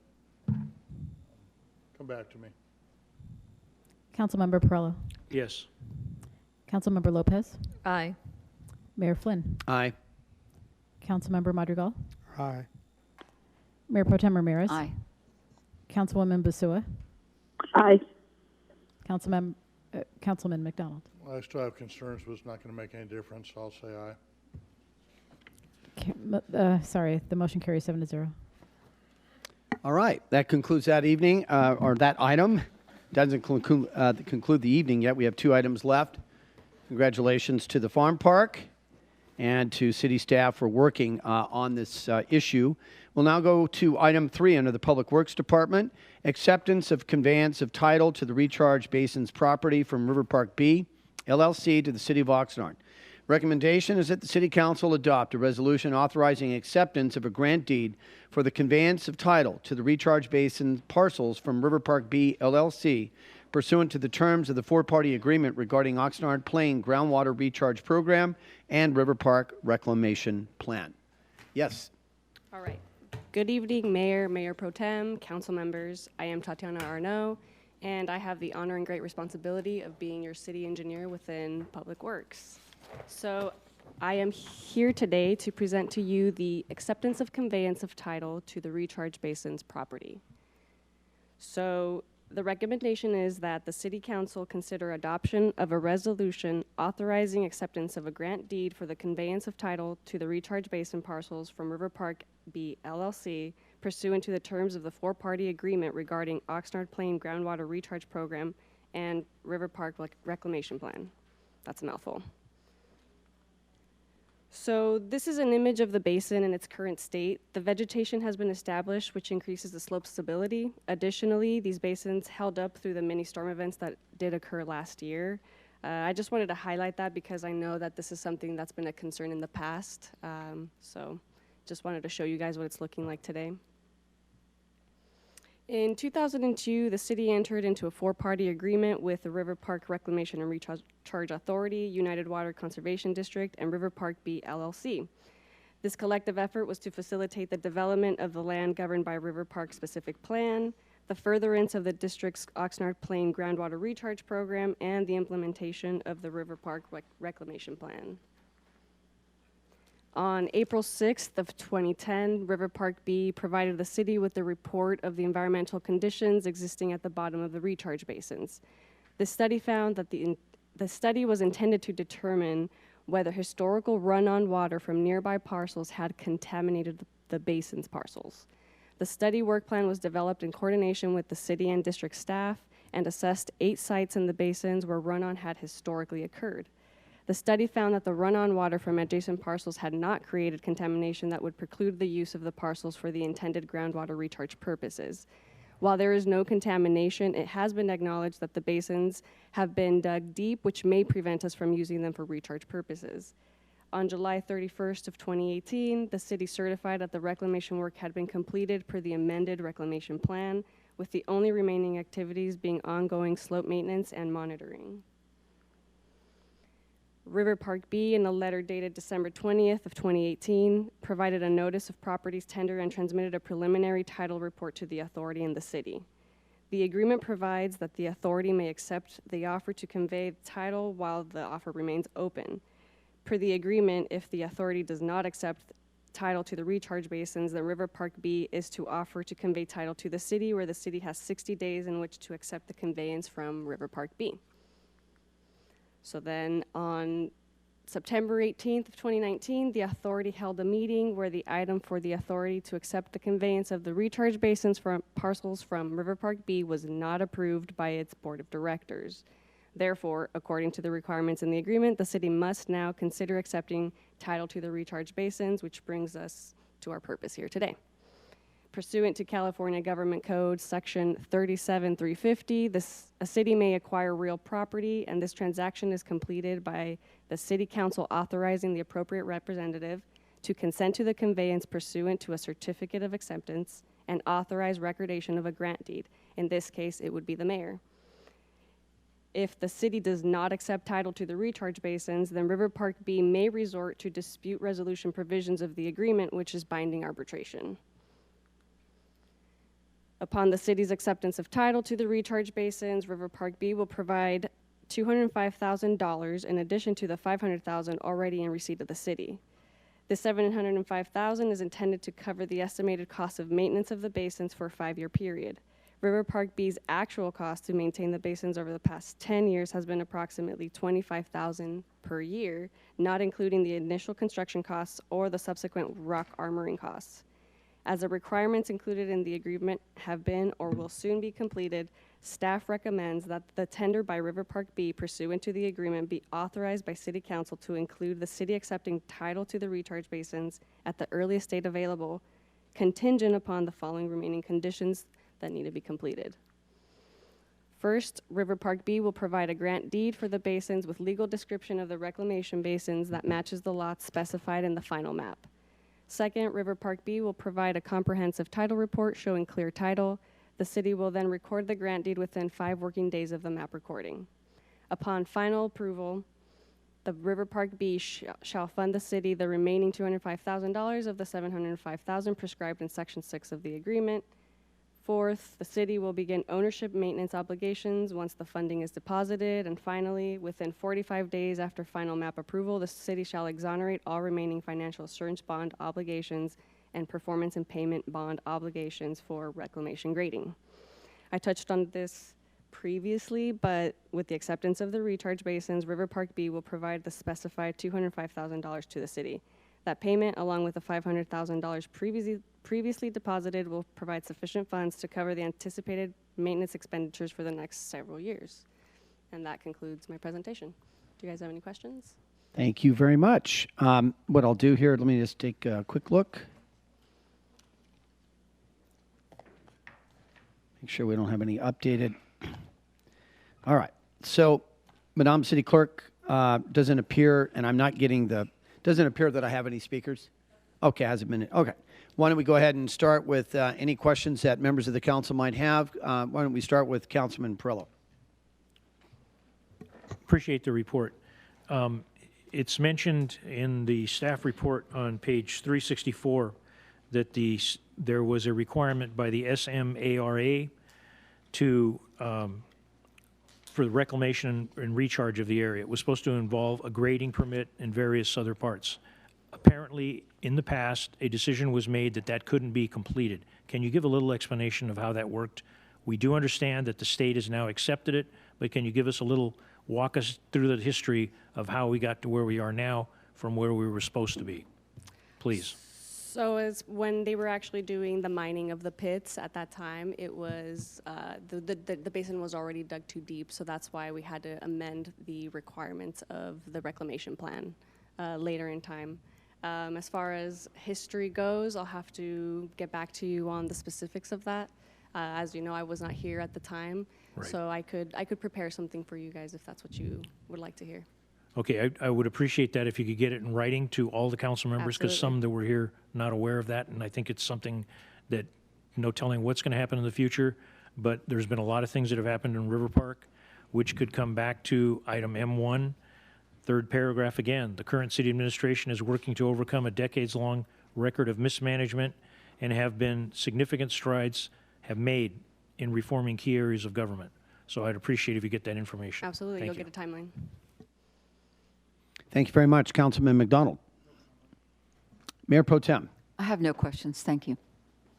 Come back to me. Councilmember Perrello. Yes. Councilmember Lopez. Aye. Mayor Flynn. Aye. Councilmember Madrigal. Aye. Mayor Pro Tem Ramirez. Aye. Councilwoman Basua. Aye. Councilman McDonald. Well, I still have concerns, but it's not going to make any difference, so I'll say aye. Sorry, the motion carries 7-0. All right, that concludes that evening, or that item. Doesn't conclude the evening yet. We have 2 items left. Congratulations to the farm park and to city staff for working on this issue. We'll now go to item 3 under the Public Works Department, acceptance of conveyance of title to the recharge basins property from River Park B, LLC, to the City of Oxnard. Recommendation is that the City Council adopt a resolution authorizing acceptance of a grant deed for the conveyance of title to the recharge basin parcels from River Park B, LLC, pursuant to the terms of the 4-party agreement regarding Oxnard Plain Groundwater Recharge Program and River Park Reclamation Plan. Yes. All right. Good evening, Mayor, Mayor Pro Tem, council members. I am Tatiana Arnaud, and I have the honor and great responsibility of being your city engineer within Public Works. So I am here today to present to you the acceptance of conveyance of title to the recharge basins property. So the recommendation is that the City Council consider adoption of a resolution authorizing acceptance of a grant deed for the conveyance of title to the recharge basin parcels from River Park B LLC pursuant to the terms of the four-party agreement regarding Oxnard Plain Groundwater Recharge Program and River Park Reclamation Plan. That's a mouthful. So this is an image of the basin in its current state. The vegetation has been established, which increases the slope stability. Additionally, these basins held up through the mini storm events that did occur last year. I just wanted to highlight that because I know that this is something that's been a concern in the past. So just wanted to show you guys what it's looking like today. In 2002, the city entered into a four-party agreement with the River Park Reclamation and Recharge Authority, United Water Conservation District, and River Park B LLC. This collective effort was to facilitate the development of the land governed by River Park specific plan, the furtherance of the district's Oxnard Plain Groundwater Recharge Program, and the implementation of the River Park Reclamation Plan. On April 6th of 2010, River Park B provided the city with a report of the environmental conditions existing at the bottom of the recharge basins. The study found that the study was intended to determine whether historical run-on water from nearby parcels had contaminated the basin's parcels. The study work plan was developed in coordination with the city and district staff and assessed 8 sites in the basins where run-on had historically occurred. The study found that the run-on water from adjacent parcels had not created contamination that would preclude the use of the parcels for the intended groundwater recharge purposes. While there is no contamination, it has been acknowledged that the basins have been dug deep, which may prevent us from using them for recharge purposes. On July 31st of 2018, the city certified that the reclamation work had been completed per the amended reclamation plan, with the only remaining activities being ongoing slope maintenance and monitoring. River Park B, in a letter dated December 20th of 2018, provided a notice of properties tender and transmitted a preliminary title report to the authority and the city. The agreement provides that the authority may accept the offer to convey the title while the offer remains open. Per the agreement, if the authority does not accept title to the recharge basins, then River Park B is to offer to convey title to the city, where the city has 60 days in which to accept the conveyance from River Park B. So then on September 18th of 2019, the authority held a meeting where the item for the authority to accept the conveyance of the recharge basins from parcels from River Park B was not approved by its board of directors. Therefore, according to the requirements in the agreement, the city must now consider accepting title to the recharge basins, which brings us to our purpose here today. Pursuant to California Government Code Section 37350, a city may acquire real property, and this transaction is completed by the City Council authorizing the appropriate representative to consent to the conveyance pursuant to a certificate of acceptance and authorize recordation of a grant deed. In this case, it would be the mayor. If the city does not accept title to the recharge basins, then River Park B may resort to dispute resolution provisions of the agreement, which is binding arbitration. Upon the city's acceptance of title to the recharge basins, River Park B will provide $205,000 in addition to the $500,000 already in receipt of the city. The $705,000 is intended to cover the estimated cost of maintenance of the basins for a 5-year period. River Park B's actual cost to maintain the basins over the past 10 years has been approximately $25,000 per year, not including the initial construction costs or the subsequent rock armoring costs. As the requirements included in the agreement have been or will soon be completed, staff recommends that the tender by River Park B pursuant to the agreement be authorized by City Council to include the city accepting title to the recharge basins at the earliest date available, contingent upon the following remaining conditions that need to be completed. First, River Park B will provide a grant deed for the basins with legal description of the reclamation basins that matches the lots specified in the final map. Second, River Park B will provide a comprehensive title report showing clear title. The city will then record the grant deed within 5 working days of the map recording. Upon final approval, the River Park B shall fund the city the remaining $205,000 of the $705,000 prescribed in Section 6 of the agreement. Fourth, the city will begin ownership maintenance obligations once the funding is deposited. And finally, within 45 days after final map approval, the city shall exonerate all remaining financial assurance bond obligations and performance and payment bond obligations for reclamation grading. I touched on this previously, but with the acceptance of the recharge basins, River Park B will provide the specified $205,000 to the city. That payment, along with the $500,000 previously deposited, will provide sufficient funds to cover the anticipated maintenance expenditures for the next several years. And that concludes my presentation. Do you guys have any questions? Thank you very much. What I'll do here, let me just take a quick look. Make sure we don't have any updated. All right. So, Madam City Clerk, doesn't appear, and I'm not getting the, doesn't appear that I have any speakers. Okay, hasn't been, okay. Why don't we go ahead and start with any questions that members of the council might have. Why don't we start with Councilman Perillo? Appreciate the report. It's mentioned in the staff report on page 364 that there was a requirement by the SMARA to for the reclamation and recharge of the area. It was supposed to involve a grading permit and various other parts. Apparently, in the past, a decision was made that that couldn't be completed. Can you give a little explanation of how that worked? We do understand that the state has now accepted it, but can you give us a little, walk us through the history of how we got to where we are now from where we were supposed to be? Please. So as when they were actually doing the mining of the pits at that time, it was, the basin was already dug too deep, so that's why we had to amend the requirements of the reclamation plan later in time. As far as history goes, I'll have to get back to you on the specifics of that. As you know, I was not here at the time, right. So I could prepare something for you guys if that's what you would like to hear. Okay, I would appreciate that if you could get it in writing to all the council members, because some that were here not aware of that, and I think it's something that no telling what's going to happen in the future, but there's been a lot of things that have happened in River Park, which could come back to item M1, third paragraph again. The current city administration is working to overcome a decades-long record of mismanagement and have been significant strides have made in reforming key areas of government. So I'd appreciate if you get that information. Absolutely, you'll get a timeline. Thank you very much, Councilman McDonald. Mayor Pro Tem. I have no questions. Thank you.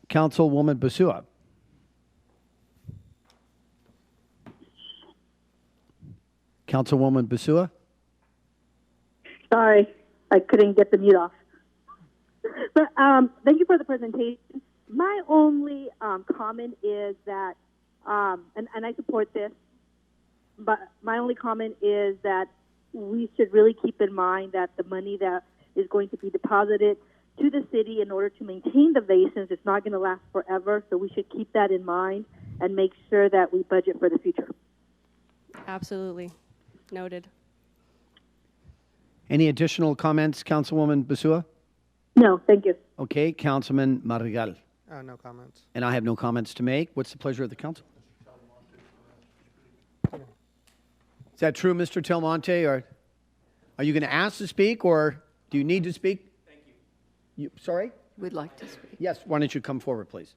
Councilwoman Basua. Councilwoman Basua. Sorry, I couldn't get the mute off. But thank you for the presentation. My only comment is that, and I support this, but my only comment is that we should really keep in mind that the money that is going to be deposited to the city in order to maintain the basins is not going to last forever. So we should keep that in mind and make sure that we budget for the future. Absolutely. Noted. Any additional comments, Councilwoman Basua? No, thank you. Okay, Councilman Madrigal. No comments. And I have no comments to make. What's the pleasure of the council? Is that true, Mr. Telmonte, or are you going to ask to speak, or do you need to speak? Thank you. Sorry? We'd like to speak. Yes, why don't you come forward, please?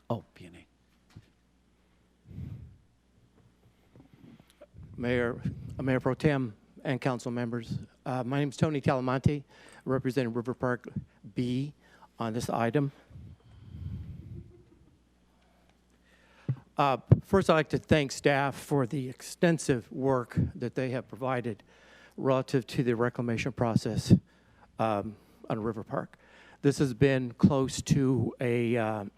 Oh, PNA. Mayor Pro Tem and council members, my name is Tony Talamonte, representing River Park B on this item. First, I'd like to thank staff for the extensive work that they have provided relative to the reclamation process on River Park. This has been close to a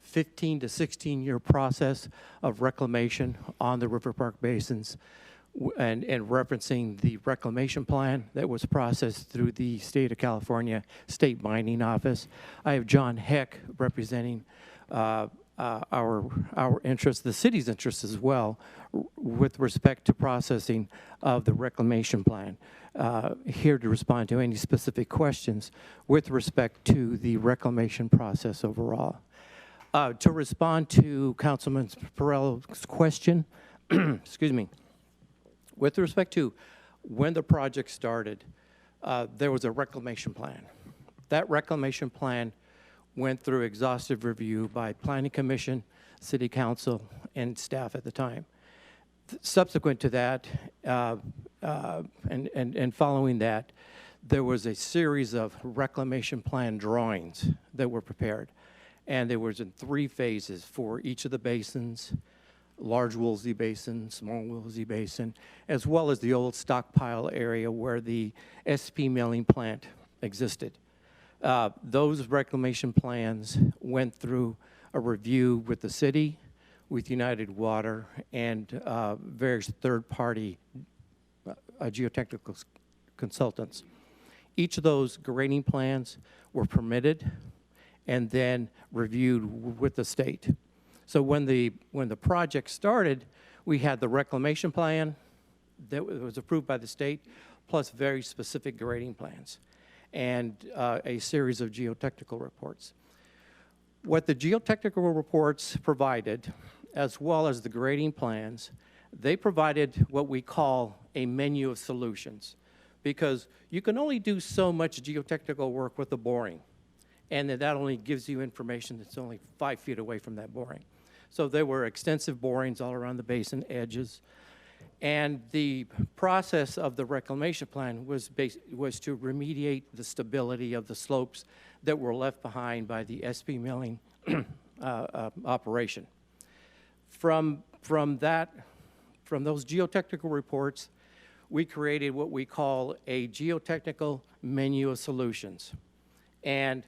15 to 16 year process of reclamation on the River Park basins, and referencing the reclamation plan that was processed through the State of California State Mining Office. I have John Heck representing our interest, the city's interest as well, with respect to processing of the reclamation plan. Here to respond to any specific questions with respect to the reclamation process overall. To respond to Councilman Perillo's question, excuse me, with respect to when the project started, there was a reclamation plan. That reclamation plan went through exhaustive review by Planning Commission, City Council, and staff at the time. Subsequent to that, and following that, there was a series of reclamation plan drawings that were prepared. And there was in 3 phases for each of the basins, large Woolsey Basin, small Woolsey Basin, as well as the old stockpile area where the SP milling plant existed. Those reclamation plans went through a review with the city, with United Water, and various third-party geotechnical consultants. Each of those grading plans were permitted and then reviewed with the state. So when the project started, we had the reclamation plan that was approved by the state, plus very specific grading plans, and a series of geotechnical reports. What the geotechnical reports provided, as well as the grading plans, they provided what we call a menu of solutions, because you can only do so much geotechnical work with a boring, and that only gives you information that's only 5 feet away from that boring. So there were extensive borings all around the basin edges, and the process of the reclamation plan was to remediate the stability of the slopes that were left behind by the SP milling operation. From those geotechnical reports, we created what we call a geotechnical menu of solutions. And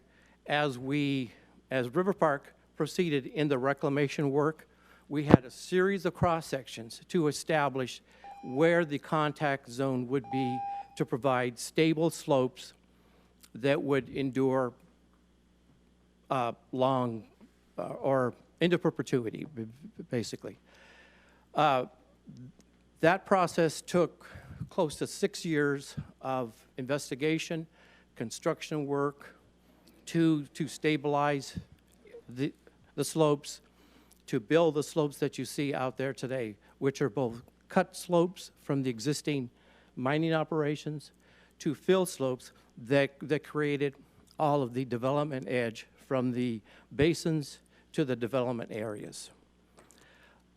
as River Park proceeded in the reclamation work, we had a series of cross-sections to establish where the contact zone would be to provide stable slopes that would endure long or into perpetuity, basically. That process took close to 6 years of investigation, construction work to stabilize the slopes, to build the slopes that you see out there today, which are both cut slopes from the existing mining operations to fill slopes that created all of the development edge from the basins to the development areas.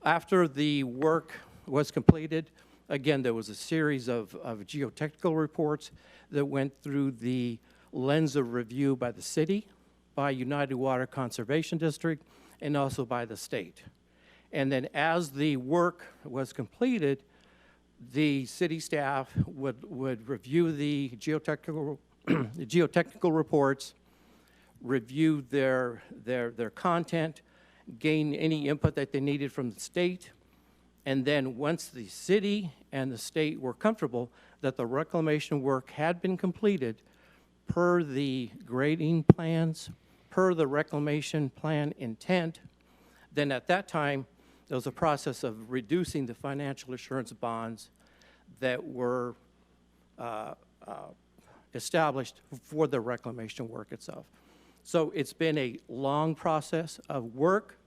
After the work was completed, again, there was a series of geotechnical reports that went through the lens of review by the city, by United Water Conservation District, and also by the state. And then as the work was completed, the city staff would review the geotechnical, the geotechnical reports, review their content, gain any input that they needed from the state, and then once the city and the state were comfortable that the reclamation work had been completed per the grading plans, per the reclamation plan intent, then at that time, there was a process of reducing the financial assurance bonds that were established for the reclamation work itself. So it's been a long process of work,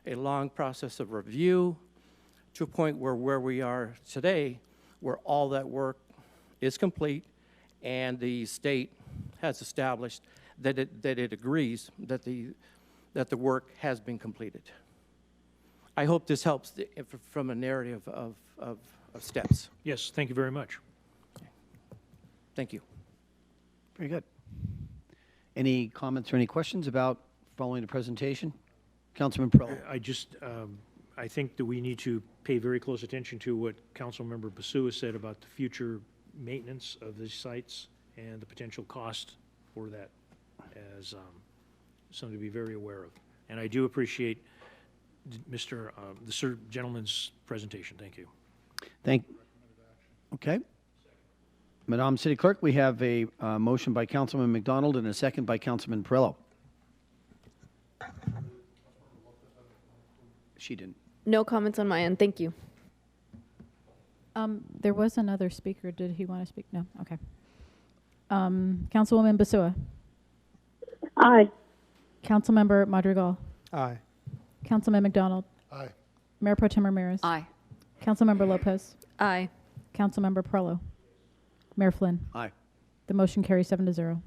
a long process of review, to a point where we are today, where all that work is complete, and the state has established that it agrees that the work has been completed. I hope this helps from a narrative of steps. Yes, thank you very much. Thank you. Very good. Any comments or any questions about following the presentation? Councilman Perrello. I think that we need to pay very close attention to what Councilmember Basua said about the future maintenance of these sites and the potential cost for that as something to be very aware of. And I do appreciate the gentleman's presentation. Thank you. Okay. Madam City Clerk, we have a motion by Councilman McDonald and a second by Councilman Perrello. She didn't. No comments on my end. Thank you. There was another speaker. Did he want to speak? No? Okay. Councilwoman Basua. Aye. Councilmember Madrigal. Aye. Councilman McDonald. Aye. Mayor Pro Tem Ramirez. Aye. Councilmember Lopez. Aye. Councilmember Perrello. Mayor Flynn. Aye. The motion carries 7-0.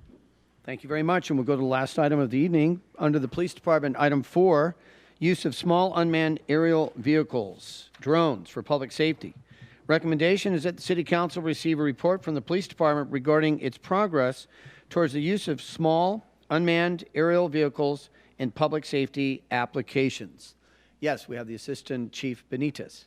Thank you very much. And we'll go to the last item of the evening. Under the Police Department, item 4, use of small unmanned aerial vehicles, drones for public safety. Recommendation is that the City Council receive a report from the Police Department regarding its progress towards the use of small unmanned aerial vehicles in public safety applications. Yes, we have the Assistant Chief Benitez.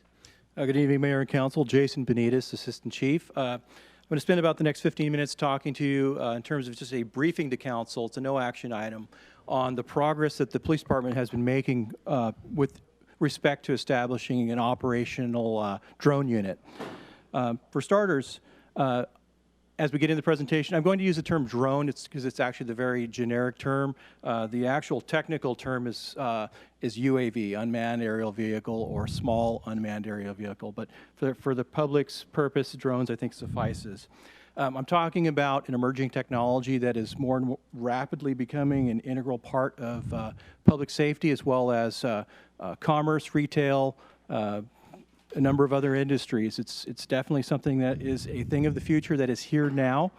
Good evening, Mayor and Council. Jason Benitez, Assistant Chief. I'm going to spend about the next 15 minutes talking to you in terms of just a briefing to Council. It's a no-action item on the progress that the Police Department has been making with respect to establishing an operational drone unit. For starters, as we get into the presentation, I'm going to use the term drone because it's actually the very generic term. The actual technical term is UAV, unmanned aerial vehicle, or small unmanned aerial vehicle. But for the public's purpose, drones I think suffices. I'm talking about an emerging technology that is more and more rapidly becoming an integral part of public safety, as well as commerce, retail, a number of other industries. It's definitely something that is a thing of the future that is here now.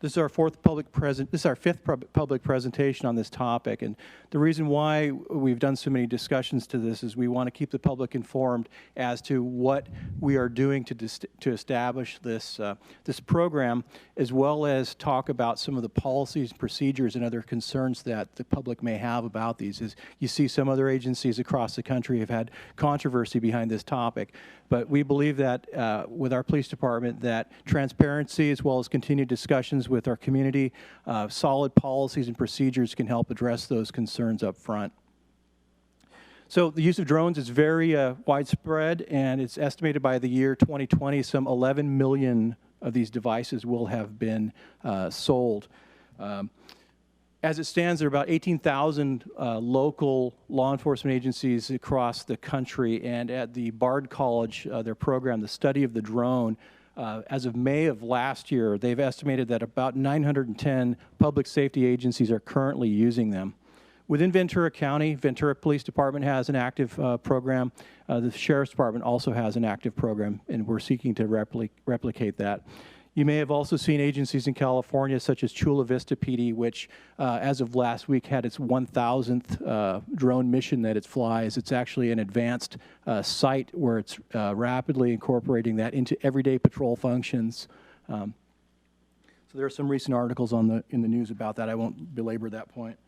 This is our fifth public presentation on this topic, and the reason why we've done so many discussions to this is we want to keep the public informed as to what we are doing to establish this this program, as well as talk about some of the policies, procedures, and other concerns that the public may have about these. As you see, some other agencies across the country have had controversy behind this topic, but we believe that with our police department, that transparency as well as continued discussions with our community, solid policies and procedures can help address those concerns up front. So the use of drones is very widespread, and it's estimated by the year 2020, some 11 million of these devices will have been sold. As it stands, there are about 18,000 local law enforcement agencies across the country, and at the Bard College, their program, the study of the drone, as of May of last year, they've estimated that about 910 public safety agencies are currently using them. Within Ventura County, Ventura Police Department has an active program. The Sheriff's Department also has an active program, and we're seeking to replicate that. You may have also seen agencies in California, such as Chula Vista PD, which, as of last week, had its 1,000th drone mission that it flies. It's actually an advanced site where it's rapidly incorporating that into everyday patrol functions. So there are some recent articles in the news about that. I won't belabor that point.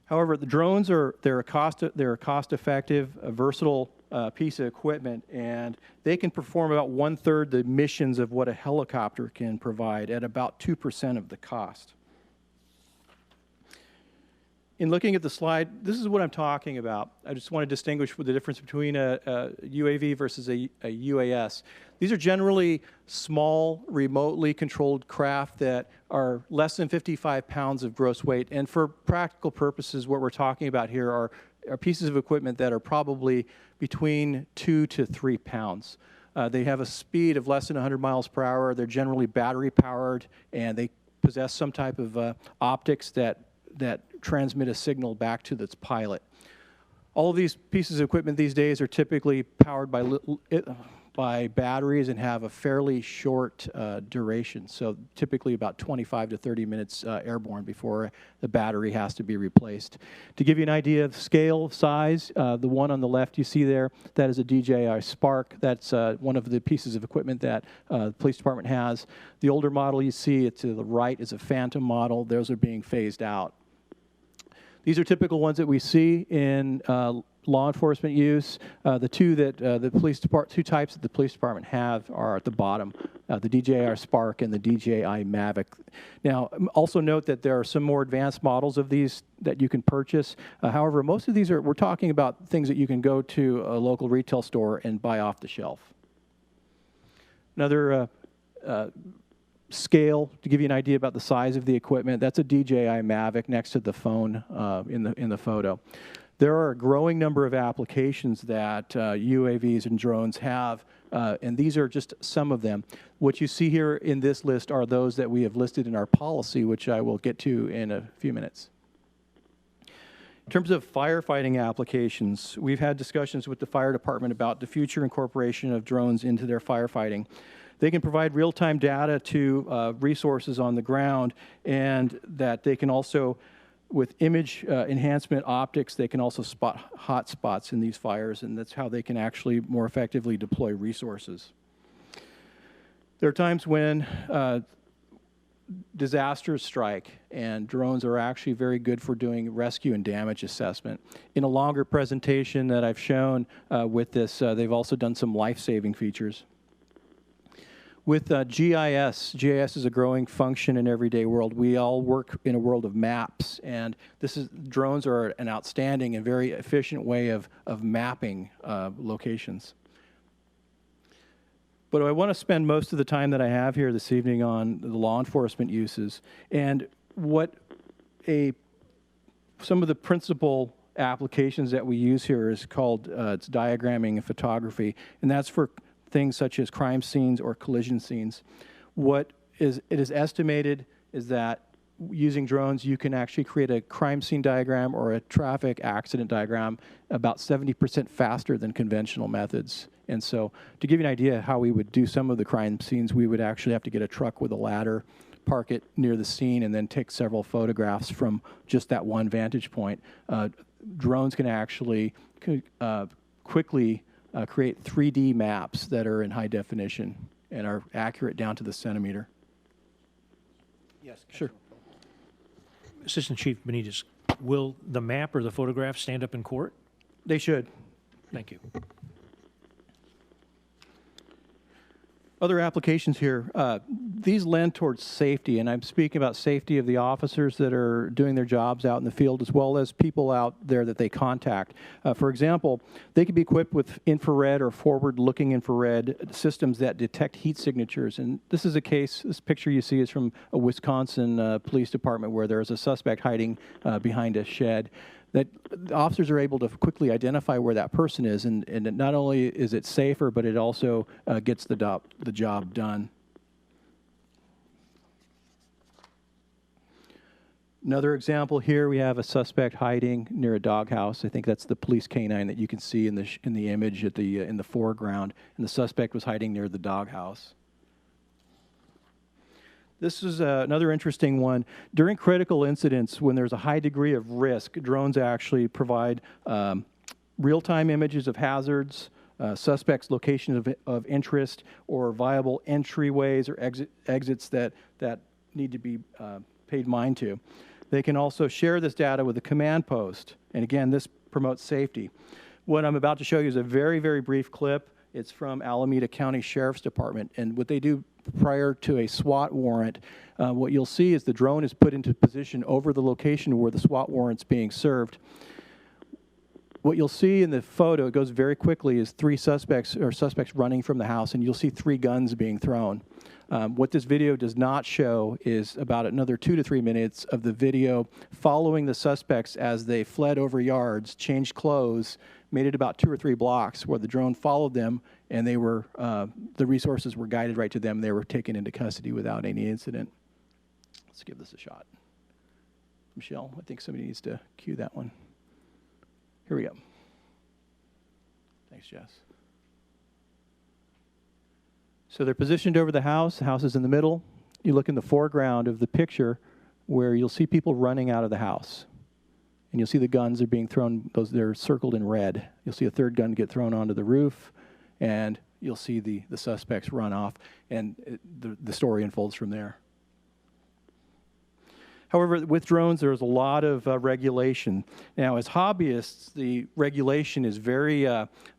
However, the drones they're a cost-effective, versatile piece of equipment, and they can perform about 1/3 the missions of what a helicopter can provide at about 2% of the cost. In looking at the slide, this is what I'm talking about. I just want to distinguish the difference between a UAV versus a UAS. These are generally small, remotely controlled craft that are less than 55 pounds of gross weight. And for practical purposes, what we're talking about here are pieces of equipment that are probably between 2 to 3 pounds. They have a speed of less than 100 miles per hour. They're generally battery powered, and they possess some type of optics that transmit a signal back to its pilot. All of these pieces of equipment these days are typically powered by batteries and have a fairly short duration, so typically about 25 to 30 minutes airborne before the battery has to be replaced. To give you an idea of scale, size, the one on the left you see there, that is a DJI Spark. That's one of the pieces of equipment that the police department has. The older model you see to the right is a Phantom model. Those are being phased out. These are typical ones that we see in law enforcement use. The two types that the police department have are at the bottom, the DJI Spark and the DJI Mavic. Now, also note that there are some more advanced models of these that you can purchase. However, most of these we're talking about things that you can go to a local retail store and buy off the shelf. Another scale, to give you an idea about the size of the equipment, that's a DJI Mavic next to the phone in the photo. There are a growing number of applications that UAVs and drones have, and these are just some of them. What you see here in this list are those that we have listed in our policy, which I will get to in a few minutes. In terms of firefighting applications, we've had discussions with the fire department about the future incorporation of drones into their firefighting. They can provide real-time data to resources on the ground, and that they can also, with image enhancement optics, they can also spot hot spots in these fires, and that's how they can actually more effectively deploy resources. There are times when disasters strike, and drones are actually very good for doing rescue and damage assessment. In a longer presentation that I've shown with this, they've also done some life-saving features. With GIS is a growing function in everyday world. We all work in a world of maps, and drones are an outstanding and very efficient way of mapping locations. But I want to spend most of the time that I have here this evening on the law enforcement uses, and what some of the principal applications that we use here is called it's diagramming and photography, and that's for things such as crime scenes or collision scenes. What it is estimated is that using drones, you can actually create a crime scene diagram or a traffic accident diagram about 70% faster than conventional methods. And so to give you an idea how we would do some of the crime scenes, we would actually have to get a truck with a ladder, park it near the scene, and then take several photographs from just that one vantage point. Drones can actually quickly create 3D maps that are in high definition and are accurate down to the centimeter. Yes, sure. Assistant Chief Benitez, will the map or the photograph stand up in court? They should. Thank you. Other applications here, these lend towards safety, and I'm speaking about safety of the officers that are doing their jobs out in the field, as well as people out there that they contact. For example, they could be equipped with infrared or forward-looking infrared systems that detect heat signatures. And this is a case, this picture you see is from a Wisconsin police department where there is a suspect hiding behind a shed. That the officers are able to quickly identify where that person is, and not only is it safer, but it also gets the job done. Another example here, we have a suspect hiding near a doghouse. I think that's the police canine that you can see in the image at in the foreground, and the suspect was hiding near the doghouse. This is another interesting one. During critical incidents, when there's a high degree of risk, drones actually provide real-time images of hazards, suspects' locations of interest, or viable entryways or exits that need to be paid mind to. They can also share this data with the command post, and again, this promotes safety. What I'm about to show you is a very, very brief clip. It's from Alameda County Sheriff's Department, and what they do prior to a SWAT warrant, what you'll see is the drone is put into position over the location where the SWAT warrant's being served. What you'll see in the photo, it goes very quickly, is three suspects running from the house, and you'll see 3 guns being thrown. What this video does not show is about another 2 to 3 minutes of the video following the suspects as they fled over yards, changed clothes, made it about 2 or 3 blocks where the drone followed them, and they were the resources were guided right to them. They were taken into custody without any incident. Let's give this a shot. Michelle, I think somebody needs to cue that one. Here we go. Thanks, Jess. So they're positioned over the house. The house is in the middle. You look in the foreground of the picture where you'll see people running out of the house. And you'll see the guns are being thrown, they're circled in red. You'll see a 3rd gun get thrown onto the roof, and you'll see the suspects run off, and the story unfolds from there. However, with drones, there's a lot of regulation. Now, as hobbyists, the regulation is very,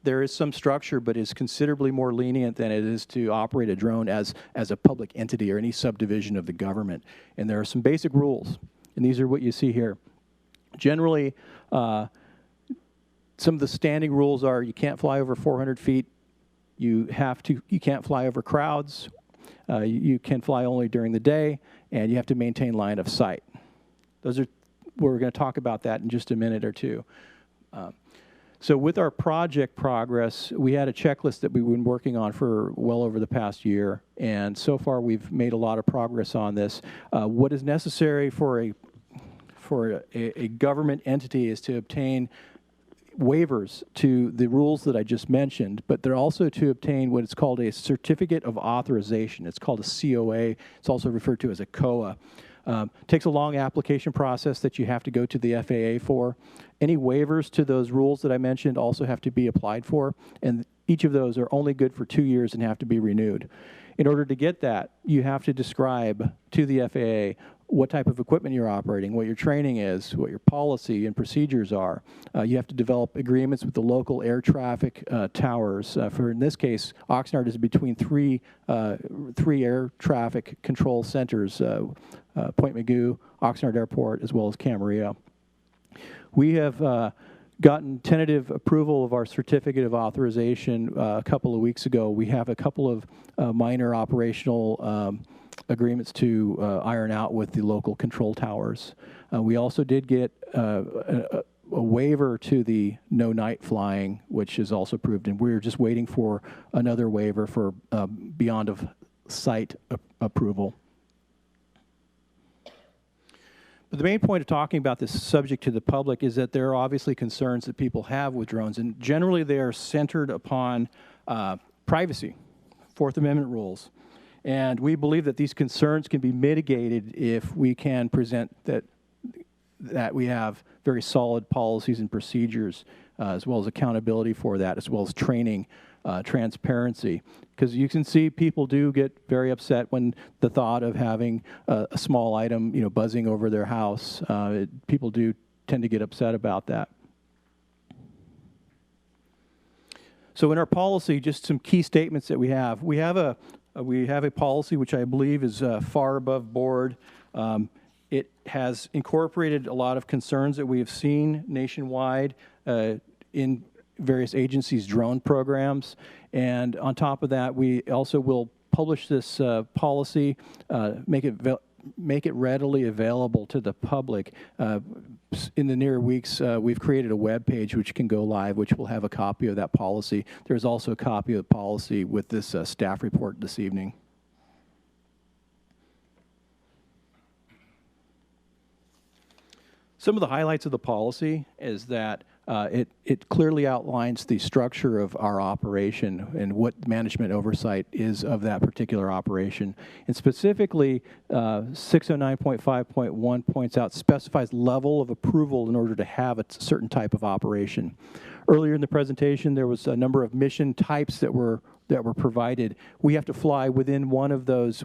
there is some structure, but is considerably more lenient than it is to operate a drone as a public entity or any subdivision of the government. And there are some basic rules, and these are what you see here. Generally, some of the standing rules are you can't fly over 400 feet, you can't fly over crowds, you can fly only during the day, and you have to maintain line of sight. We're going to talk about that in just a minute or two. So with our project progress, we had a checklist that we've been working on for well over the past year, and so far we've made a lot of progress on this. What is necessary for a government entity is to obtain waivers to the rules that I just mentioned, but they're also to obtain what is called a certificate of authorization. It's called a COA. It's also referred to as a COA. Takes a long application process that you have to go to the FAA for. Any waivers to those rules that I mentioned also have to be applied for, and each of those are only good for 2 years and have to be renewed. In order to get that, you have to describe to the FAA what type of equipment you're operating, what your training is, what your policy and procedures are. You have to develop agreements with the local air traffic towers. For in this case, Oxnard is between three air traffic control centers, Point Mugu, Oxnard Airport, as well as Camarillo. We have gotten tentative approval of our certificate of authorization a couple of weeks ago. We have a couple of minor operational agreements to iron out with the local control towers. We also did get a waiver to the no night flying, which is also approved, and we're just waiting for another waiver for beyond of sight approval. But the main point of talking about this subject to the public is that there are obviously concerns that people have with drones, and generally they are centered upon privacy, Fourth Amendment rules. And we believe that these concerns can be mitigated if we can present that we have very solid policies and procedures, as well as accountability for that, as well as training, transparency. Because you can see people do get very upset when the thought of having a small item, buzzing over their house. People do tend to get upset about that. So in our policy, just some key statements that we have. We have a policy which I believe is far above board. It has incorporated a lot of concerns that we have seen nationwide in various agencies' drone programs. And on top of that, we also will publish this policy, make it readily available to the public. In the near weeks, we've created a web page which can go live, which will have a copy of that policy. There's also a copy of the policy with this staff report this evening. Some of the highlights of the policy is that it clearly outlines the structure of our operation and what management oversight is of that particular operation. And specifically, 609.5.1 specifies level of approval in order to have a certain type of operation. Earlier in the presentation, there was a number of mission types that were provided. We have to fly within one of those,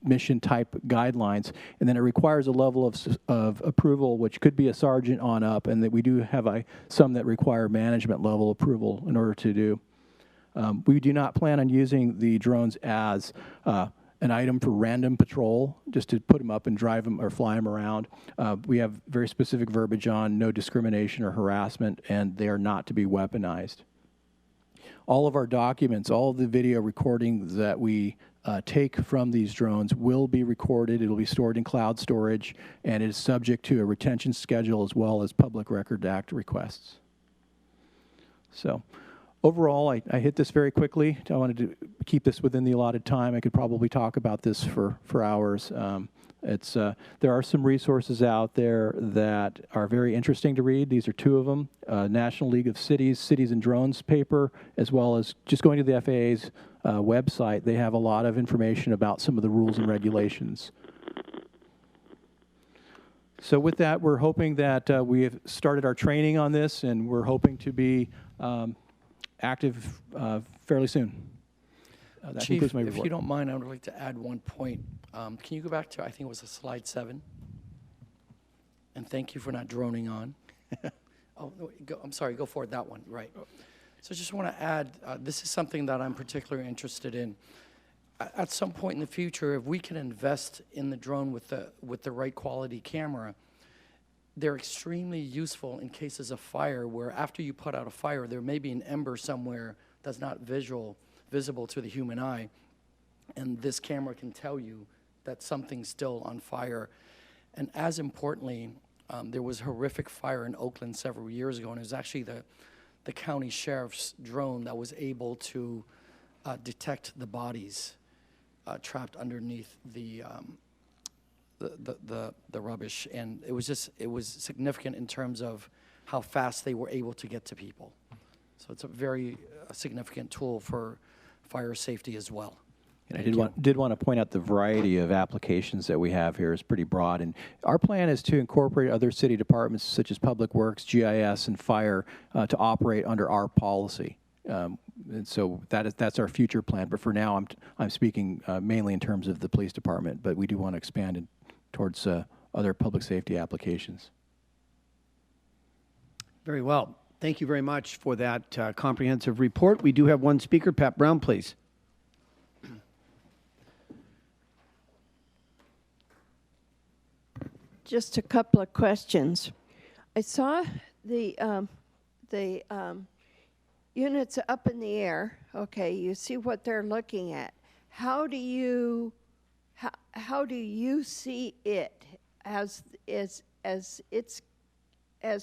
mission type guidelines, and then it requires a level of approval which could be a sergeant on up, and that we do have some that require management level approval in order to do. We do not plan on using the drones as an item for random patrol, just to put them up and drive them or fly them around. We have very specific verbiage on no discrimination or harassment, and they are not to be weaponized. All of our documents, all of the video recordings that we take from these drones will be recorded. It will be stored in cloud storage, and it is subject to a retention schedule as well as Public Record Act requests. So overall, I hit this very quickly. I wanted to keep this within the allotted time. I could probably talk about this for hours. There are some resources out there that are very interesting to read. These are two of them, National League of Cities, Cities and Drones paper, as well as just going to the FAA's website. They have a lot of information about some of the rules and regulations. So with that, we're hoping that we have started our training on this, and we're hoping to be active fairly soon. Chief, if you don't mind, I would like to add one point. Can you go back to, I think it was slide 7? And thank you for not droning on. I'm sorry, go forward, that one, right. So I just want to add, this is something that I'm particularly interested in. At some point in the future, if we can invest in the drone with the right quality camera, they're extremely useful in cases of fire, where after you put out a fire, there may be an ember somewhere that's not visible to the human eye, and this camera can tell you that something's still on fire. And as importantly, there was a horrific fire in Oakland several years ago, and it was actually the county sheriff's drone that was able to detect the bodies trapped underneath the rubbish. And it was significant in terms of how fast they were able to get to people. So it's a very significant tool for fire safety as well. And I did want to point out the variety of applications that we have here is pretty broad. And our plan is to incorporate other city departments such as Public Works, GIS, and Fire to operate under our policy. And so that's our future plan. But for now, I'm speaking mainly in terms of the police department. But we do want to expand towards other public safety applications. Very well. Thank you very much for that comprehensive report. We do have one speaker. Pat Brown, please. Just a couple of questions. I saw the units up in the air. Okay, you see what they're looking at. How do you see it as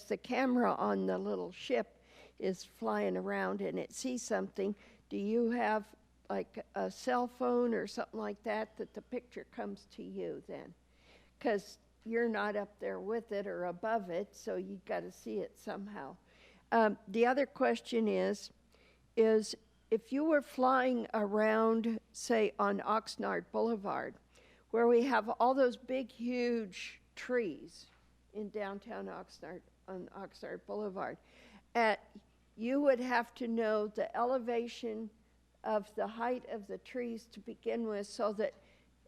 the camera on the little ship is flying around and it sees something? Do you have like a cell phone or something like that the picture comes to you then? Because you're not up there with it or above it, so you've got to see it somehow. The other question is if you were flying around, say, on Oxnard Boulevard, where we have all those big, huge trees in downtown Oxnard, on Oxnard Boulevard, you would have to know the elevation of the height of the trees to begin with, so that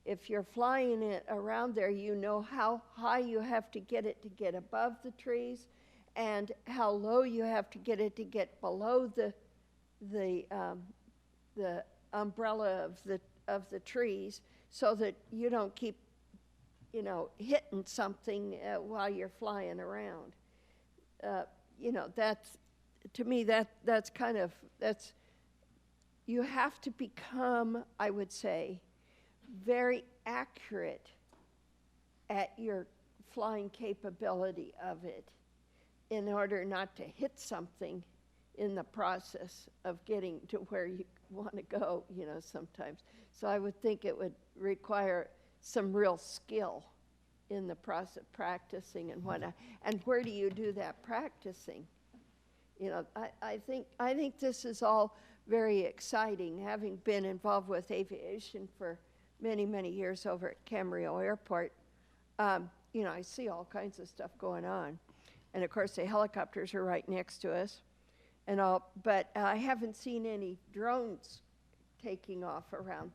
if you're flying it around there, you know how high you have to get it to get above the trees, and how low you have to get below the umbrella of the trees, so that you don't keep, hitting something while you're flying around. That's, to me, that's you have to become, I would say, very accurate at your flying capability of it in order not to hit something in the process of getting to where you want to go, sometimes. So I would think it would require some real skill in the process of practicing and whatnot. And where do you do that practicing? I think this is all very exciting, having been involved with aviation for many, many years over at Camarillo Airport. I see all kinds of stuff going on. And of course, the helicopters are right next to us and all, but I haven't seen any drones taking off around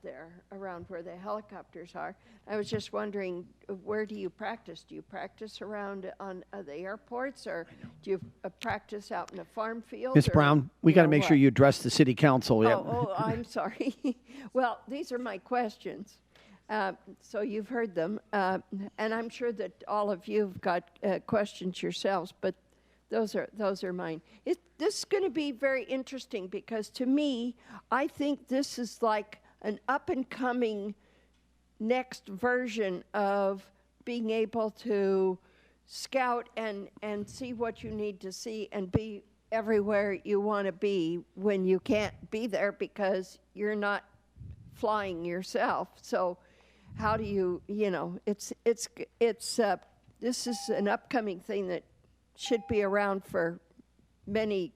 where the helicopters are. I was just wondering, where do you practice? Do you practice around on the airports, or do you practice out in a farm field? Ms. Brown, we got to make sure you address the city council. Oh, I'm sorry. Well, these are my questions. So you've heard them, and I'm sure that all of you've got questions yourselves, but those are mine. This is going to be very interesting, because to me, I think this is like an up-and-coming next version of being able to scout and see what you need to see and be everywhere you want to be when you can't be there because you're not flying yourself. So how do you, this is an upcoming thing that should be around for many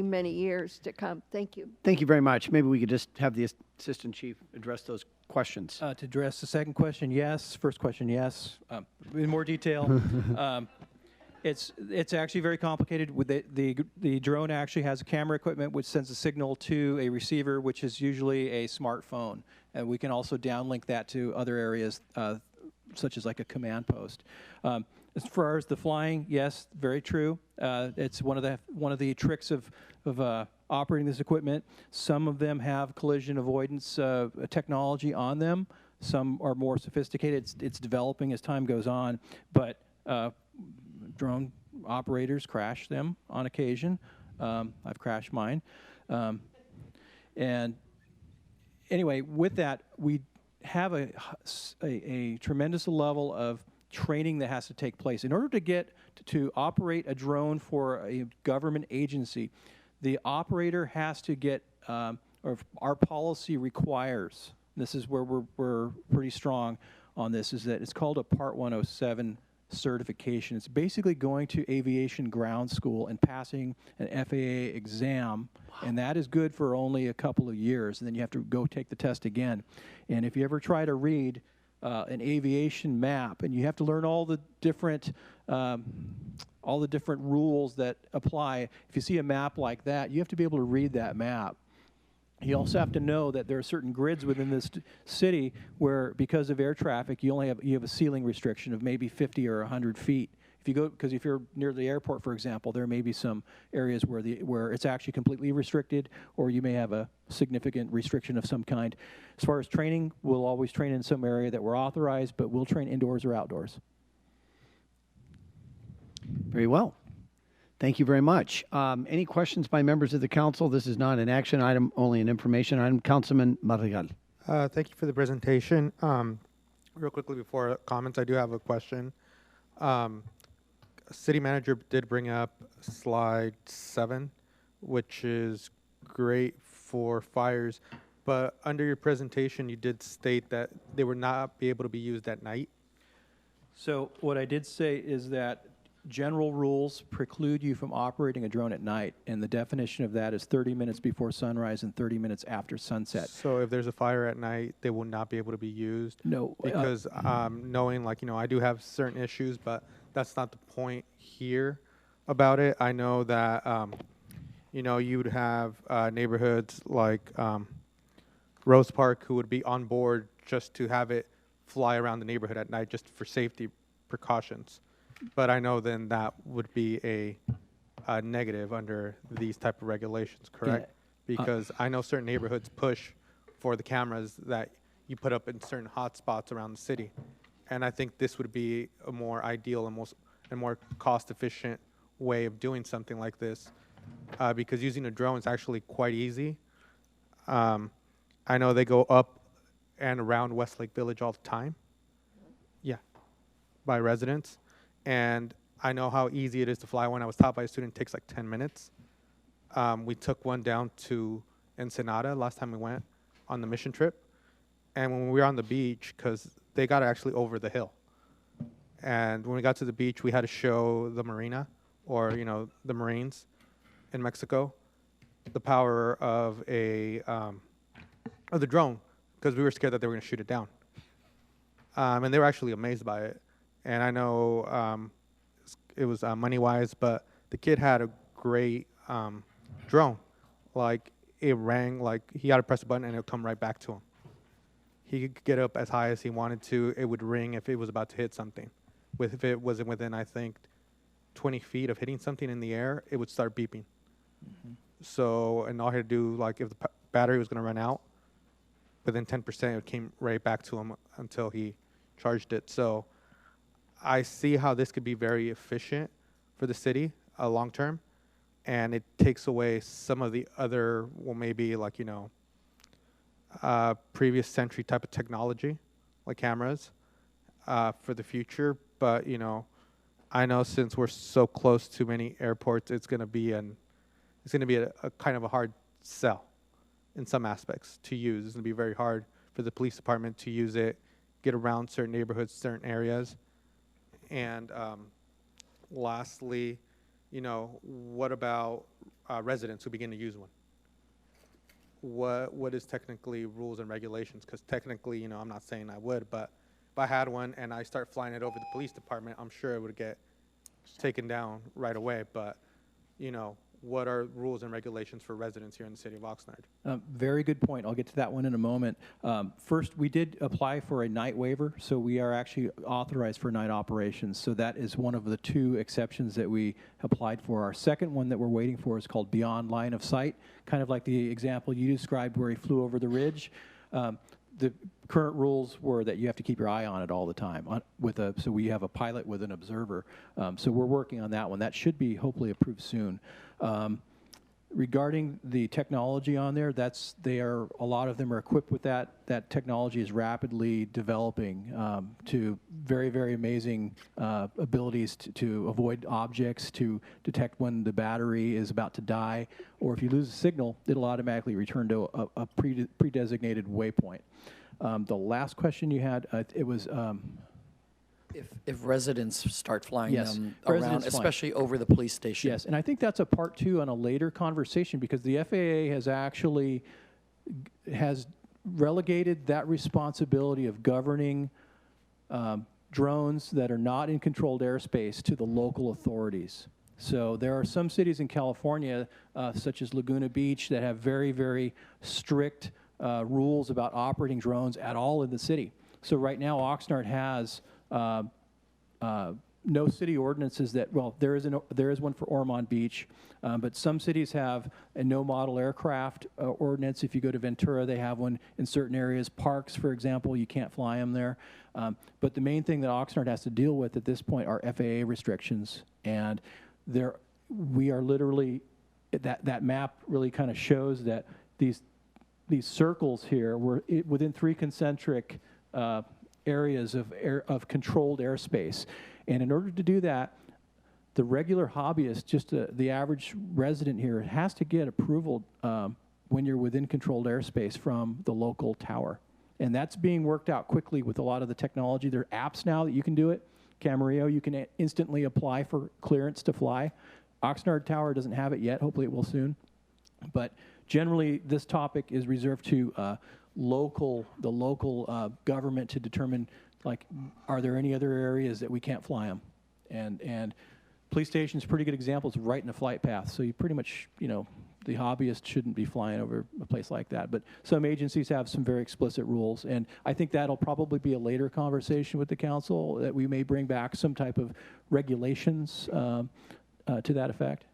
years to come. Thank you. Thank you very much. Maybe we could just have the Assistant Chief address those questions. To address the second question, yes. First question, yes. In more detail, it's actually very complicated. With the drone actually has camera equipment which sends a signal to a receiver, which is usually a smartphone, and we can also downlink that to other areas, such as like a command post. As far as the flying, yes, very true. It's one of the tricks of operating this equipment. Some of them have collision avoidance technology on them. Some are more sophisticated. It's developing as time goes on, but drone operators crash them on occasion. I've crashed mine. And anyway, with that, we have a tremendous level of training that has to take place. In order to get to operate a drone for a government agency, the operator has to get, or our policy requires, this is where we're pretty strong on this, is that it's called a Part 107 certification. It's basically going to aviation ground school and passing an FAA exam, and that is good for only a couple of years, and then you have to go take the test again. And if you ever try to read an aviation map, and you have to learn all the different rules that apply. If you see a map like that, you have to be able to read that map. You also have to know that there are certain grids within this city where, because of air traffic, you have a ceiling restriction of maybe 50 or 100 feet. If you go, because if you're near the airport, for example, there may be some areas where it's actually completely restricted, or you may have a significant restriction of some kind. As far as training, we'll always train in some area that we're authorized, but we'll train indoors or outdoors. Very well. Thank you very much. Any questions by members of the council? This is not an action item, only an information item. Councilman Madrigal. Thank you for the presentation. Real quickly before comments, I do have a question. City manager did bring up slide 7, which is great for fires, but under your presentation, you did state that they would not be able to be used at night. So what I did say is that general rules preclude you from operating a drone at night, and the definition of that is 30 minutes before sunrise and 30 minutes after sunset. So if there's a fire at night, they will not be able to be used? No. Because knowing, like, I do have certain issues, but that's not the point here about it. I know that, you would have neighborhoods like Rose Park who would be on board just to have it fly around the neighborhood at night just for safety precautions. But I know then that would be a negative under these type of regulations, correct? Yeah. Because I know certain neighborhoods push for the cameras that you put up in certain hot spots around the city. And I think this would be a more ideal and more cost-efficient way of doing something like this, because using a drone is actually quite easy. I know they go up and around Westlake Village all the time. Yeah, by residents. And I know how easy it is to fly one. I was taught by a student, it takes like 10 minutes. We took one down to Ensenada last time we went on the mission trip. And when we were on the beach, because they got actually over the hill. And when we got to the beach, we had to show the marina, or, the Marines in Mexico, the power of of the drone, because we were scared that they were going to shoot it down. And they were actually amazed by it. And I know it was money-wise, but the kid had a great drone. Like, it rang, like he had to press a button and it would come right back to him. He could get up as high as he wanted to. It would ring if it was about to hit something. If it wasn't within, I think, 20 feet of hitting something in the air, it would start beeping. Mm-hmm. So, and all he had to do, like, if the battery was going to run out, within 10%, it came right back to him until he charged it. So I see how this could be very efficient for the city long term, and it takes away some of the other, well, maybe like, previous century type of technology, like cameras, for the future. But, I know since we're so close to many airports, it's going to be a kind of a hard sell in some aspects to use. It's going to be very hard for the police department to use it, get around certain neighborhoods, certain areas. And lastly, what about residents who begin to use one? What is technically rules and regulations? Because technically, I'm not saying I would, but if I had one and I start flying it over the police department, I'm sure it would get taken down right away. But, what are rules and regulations for residents here in the city of Oxnard? Very good point. I'll get to that one in a moment. First, we did apply for a night waiver, so we are actually authorized for night operations. So that is one of the 2 exceptions that we applied for. Our second one that we're waiting for is called Beyond Line of Sight, kind of like the example you described where he flew over the ridge. The current rules were that you have to keep your eye on it all the time. So we have a pilot with an observer. So we're working on that one. That should be hopefully approved soon. Regarding the technology on there, a lot of them are equipped with that. That technology is rapidly developing to very, very amazing abilities to avoid objects, to detect when the battery is about to die, or if you lose a signal, it'll automatically return to a pre-designated waypoint. The last question you had, it was If residents start flying Yes, them residents around, flying. especially over the police station. Yes, and I think that's a part two on a later conversation because the FAA has actually has relegated that responsibility of governing drones that are not in controlled airspace to the local authorities. So there are some cities in California, such as Laguna Beach, that have very, very strict rules about operating drones at all in the city. So right now, Oxnard has no city ordinances that, well, there is one for Ormond Beach, but some cities have a no model aircraft ordinance. If you go to Ventura, they have one in certain areas. Parks, for example, you can't fly them there. But the main thing that Oxnard has to deal with at this point are FAA restrictions. And we are literally, that map really kind of shows that these circles here were within 3 concentric areas of controlled airspace. And in order to do that, the regular hobbyist, just the average resident here, has to get approval when you're within controlled airspace from the local tower. And that's being worked out quickly with a lot of the technology. There are apps now that you can do it. Camarillo, you can instantly apply for clearance to fly. Oxnard Tower doesn't have it yet. Hopefully it will soon. But generally, this topic is reserved to the local government to determine, like, are there any other areas that we can't fly them? And police station's a pretty good example. It's right in the flight path. So you pretty much, the hobbyist shouldn't be flying over a place like that. But some agencies have some very explicit rules. And I think that'll probably be a later conversation with the council, that we may bring back some type of regulations to that effect.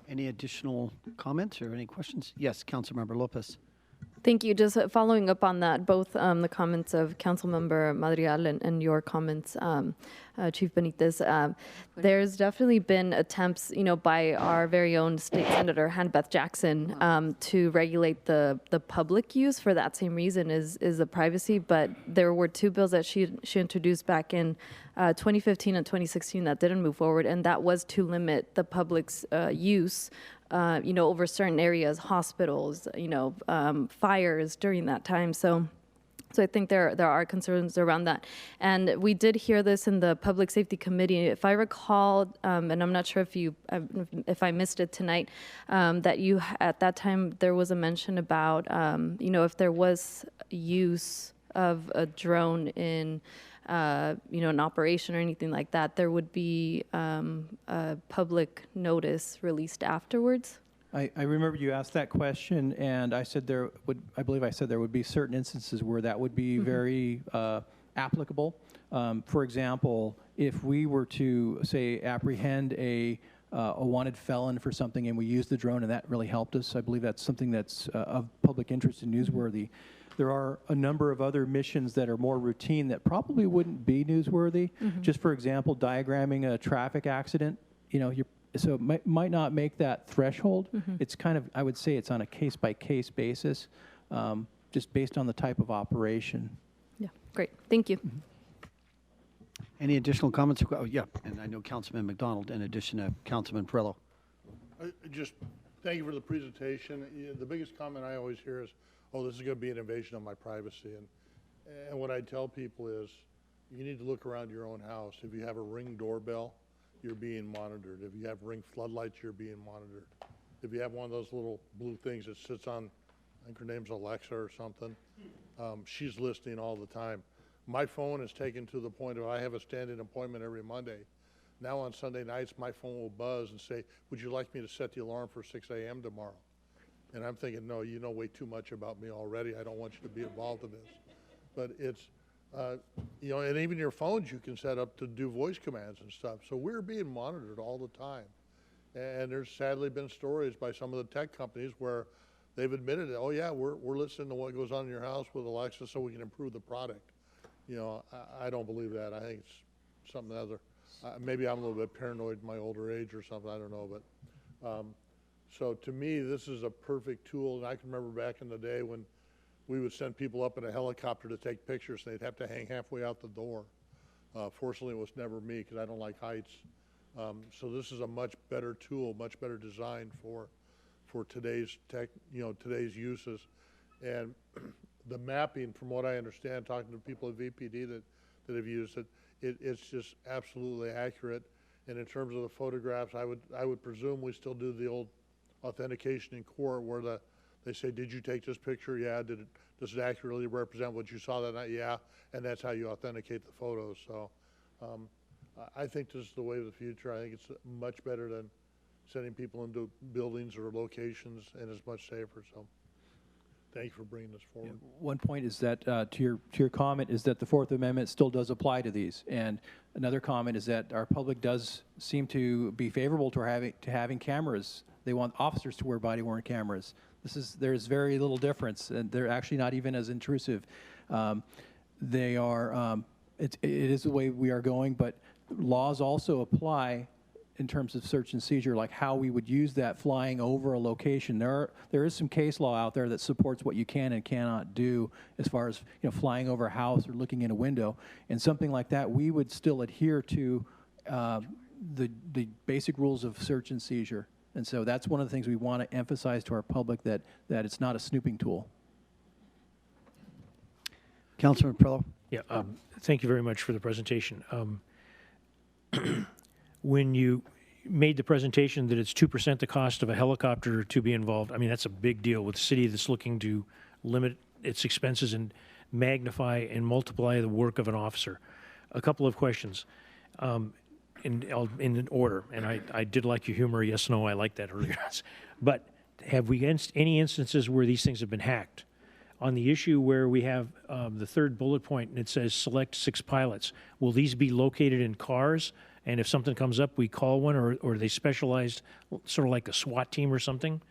Any additional comments or any questions? Yes, Councilmember Lopez. Thank you. Just following up on that, both the comments of Councilmember Madrigal and your comments, Chief Benitez. There's definitely been attempts, by our very own state senator, Hannah-Beth Jackson, to regulate the public use for that same reason is the privacy. But there were 2 bills that she introduced back in 2015 and 2016 that didn't move forward, and that was to limit the public's use over certain areas, hospitals, fires during that time. So I think there are concerns around that. And we did hear this in the Public Safety Committee. If I recall, and I'm not sure if I missed it tonight, that at that time there was a mention about, if there was use of a drone in an operation or anything like that, there would be a public notice released afterwards. I remember you asked that question, and I said I believe I said there would be certain instances where that would be very applicable. For example, if we were to, say, apprehend a wanted felon for something and we used the drone and that really helped us, I believe that's something that's of public interest and newsworthy. There are a number of other missions that are more routine that probably wouldn't be newsworthy. Just for example, diagramming a traffic accident, so it might not make that threshold. It's kind of, I would say it's on a case-by-case basis, just based on the type of operation. Yeah, great. Thank you. Any additional comments? Oh, yeah, and I know Councilman McDonald in addition to Councilman Perillo. Just thank you for the presentation. The biggest comment I always hear is, oh, this is going to be an invasion of my privacy. And what I tell people is, you need to look around your own house. If you have a Ring doorbell, you're being monitored. If you have Ring floodlights, you're being monitored. If you have one of those little blue things that sits on, I think her name's Alexa or something, she's listening all the time. My phone is taken to the point of I have a standing appointment every Monday. Now on Sunday nights, my phone will buzz and say, would you like me to set the alarm for 6 a.m. tomorrow? And I'm thinking, no, you know way too much about me already. I don't want you to be involved in this. But it's, and even your phones you can set up to do voice commands and stuff. So we're being monitored all the time. And there's sadly been stories by some of the tech companies where they've admitted it. Oh yeah, we're listening to what goes on in your house with Alexa so we can improve the product. I don't believe that. I think it's something other. Maybe I'm a little bit paranoid in my older age or something. I don't know, but. So to me, this is a perfect tool, and I can remember back in the day when we would send people up in a helicopter to take pictures, and they'd have to hang halfway out the door. Fortunately, it was never me because I don't like heights. So this is a much better tool, much better design for today's tech, today's uses. And the mapping, from what I understand, talking to people at VPD that have used it, it's just absolutely accurate. And in terms of the photographs, I would presume we still do the old authentication in court where they say, did you take this picture? Yeah. Does it accurately represent what you saw that night? Yeah. And that's how you authenticate the photos. So I think this is the way of the future. I think it's much better than sending people into buildings or locations, and it's much safer. So thank you for bringing this forward. One point is that, to your comment, is that the Fourth Amendment still does apply to these. And another comment is that our public does seem to be favorable to having cameras. They want officers to wear body-worn cameras. There's very little difference, and they're actually not even as intrusive. They are, it is the way we are going, but laws also apply in terms of search and seizure, like how we would use that flying over a location. There is some case law out there that supports what you can and cannot do as far as flying over a house or looking in a window. And something like that, we would still adhere to the basic rules of search and seizure. And so that's one of the things we want to emphasize to our public, that it's not a snooping tool. Councilman Perillo. Yeah, thank you very much for the presentation. When you made the presentation that it's 2% the cost of a helicopter to be involved, I mean, that's a big deal with a city that's looking to limit its expenses and magnify and multiply the work of an officer. A couple of questions. In order, and I did like your humor, yes, no, I like that earlier. But have we any instances where these things have been hacked? On the issue where we have the third bullet point and it says select 6 pilots, will these be located in cars? And if something comes up, we call one, or are they specialized, sort of like a SWAT team or something?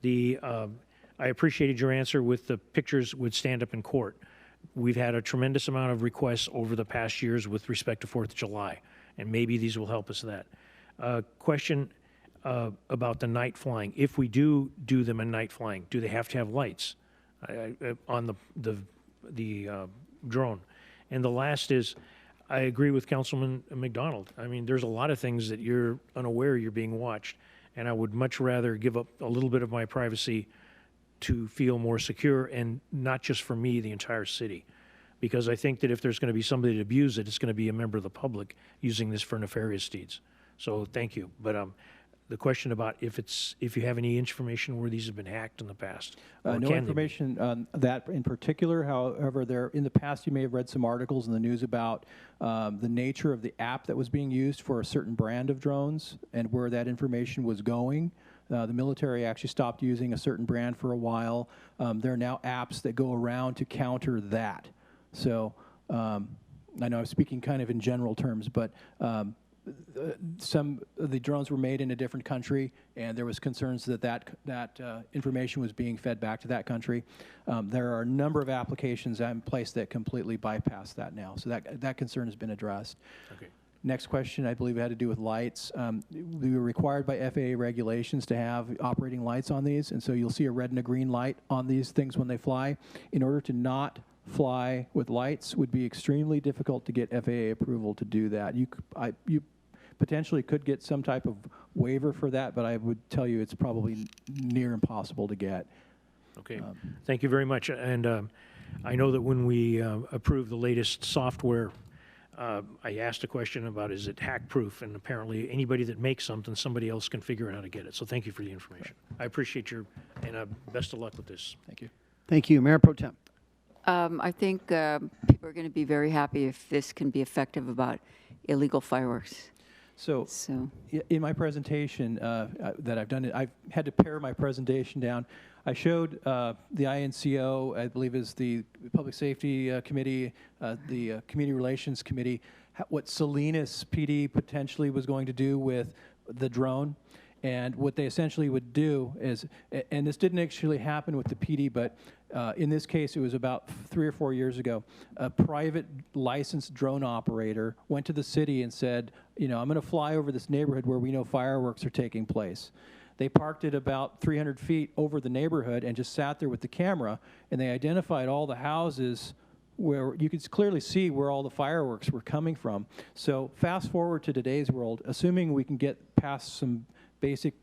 I appreciated your answer with the pictures would stand up in court. We've had a tremendous amount of requests over the past years with respect to 4th of July. And maybe these will help us with that. Question about the night flying. If we do them in night flying, do they have to have lights on the drone? And the last is, I agree with Councilman McDonald. I mean, there's a lot of things that you're unaware you're being watched, and I would much rather give up a little bit of my privacy to feel more secure, and not just for me, the entire city. Because I think that if there's going to be somebody to abuse it, it's going to be a member of the public using this for nefarious deeds. So thank you. But the question about if you have any information where these have been hacked in the past. No information on that in particular. However, in the past you may have read some articles in the news about the nature of the app that was being used for a certain brand of drones and where that information was going. The military actually stopped using a certain brand for a while. There are now apps that go around to counter that. So I know I'm speaking kind of in general terms, but some of the drones were made in a different country, and there was concerns that information was being fed back to that country. There are a number of applications in place that completely bypass that now, so that concern has been addressed. Okay. Next question, I believe, had to do with lights. We were required by FAA regulations to have operating lights on these, and so you'll see a red and a green light on these things when they fly. In order to not fly with lights would be extremely difficult to get FAA approval to do that. You potentially could get some type of waiver for that, but I would tell you it's probably near impossible to get. Okay, thank you very much. And I know that when we approved the latest software, I asked a question about is it hack-proof, and apparently anybody that makes something, somebody else can figure out how to get it. So thank you for the information. I appreciate and best of luck with this. Thank you. Thank you. Mayor Pro Tem. I think people are going to be very happy if this can be effective about illegal fireworks. So in my presentation that I've done, I've had to pare my presentation down. I showed the INCO, I believe is the Public Safety Committee, the Community Relations Committee, what Salinas PD potentially was going to do with the drone. And what they essentially would do is, and this didn't actually happen with the PD, but in this case, it was about 3 or 4 years ago, a private licensed drone operator went to the city and said, I'm going to fly over this neighborhood where we know fireworks are taking place. They parked it about 300 feet over the neighborhood and just sat there with the camera, and they identified all the houses where you could clearly see where all the fireworks were coming from. So fast forward to today's world, assuming we can get past some basic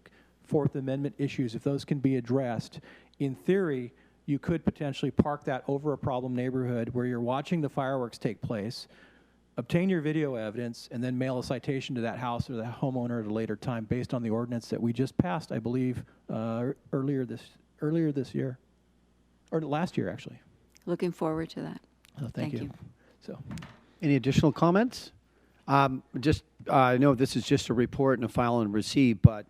Fourth Amendment issues, if those can be addressed, in theory, you could potentially park that over a problem neighborhood where you're watching the fireworks take place, obtain your video evidence, and then mail a citation to that house or the homeowner at a later time based on the ordinance that we just passed, I believe, earlier this year, or last year, actually. Looking forward to that. Thank you. So, Any additional comments? I know this is just a report and a file and receive, but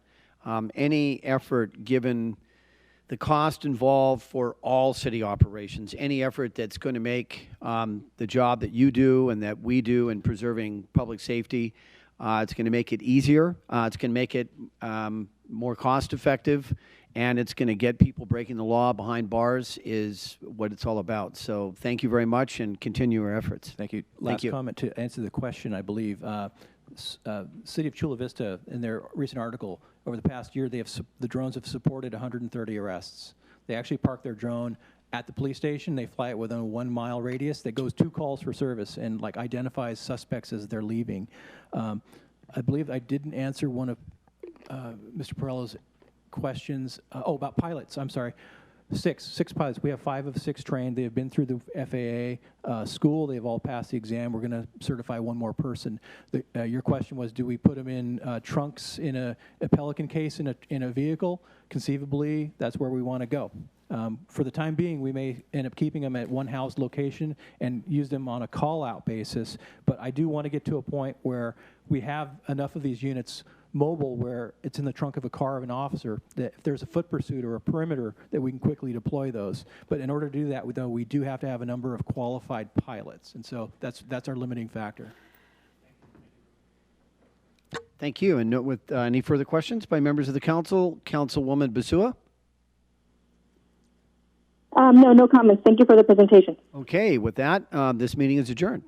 any effort given the cost involved for all city operations, any effort that's going to make the job that you do and that we do in preserving public safety, it's going to make it easier, it's going to make it more cost effective, and it's going to get people breaking the law behind bars is what it's all about. So thank you very much and continue your efforts. thank you. Last comment to answer the question, I believe. City of Chula Vista, in their recent article, over the past year, the drones have supported 130 arrests. They actually park their drone at the police station. They fly it within a 1 mile radius that goes 2 calls for service and like identifies suspects as they're leaving. I believe I didn't answer one of Mr. Perello's questions. About pilots. I'm sorry. Six pilots. We have 5 of 6 trained. They have been through the FAA school. They've all passed the exam. We're going to certify 1 more person. Your question was, do we put them in trunks in a Pelican case in a vehicle? Conceivably, that's where we want to go. For the time being, we may end up keeping them at one house location and use them on a call-out basis. But I do want to get to a point where we have enough of these units mobile where it's in the trunk of a car of an officer, that if there's a foot pursuit or a perimeter, that we can quickly deploy those. But in order to do that, though, we do have to have a number of qualified pilots. And so that's our limiting factor. Thank you. And with any further questions by members of the council, Councilwoman Basua? No comments. Thank you for the presentation. Okay, with that, this meeting is adjourned.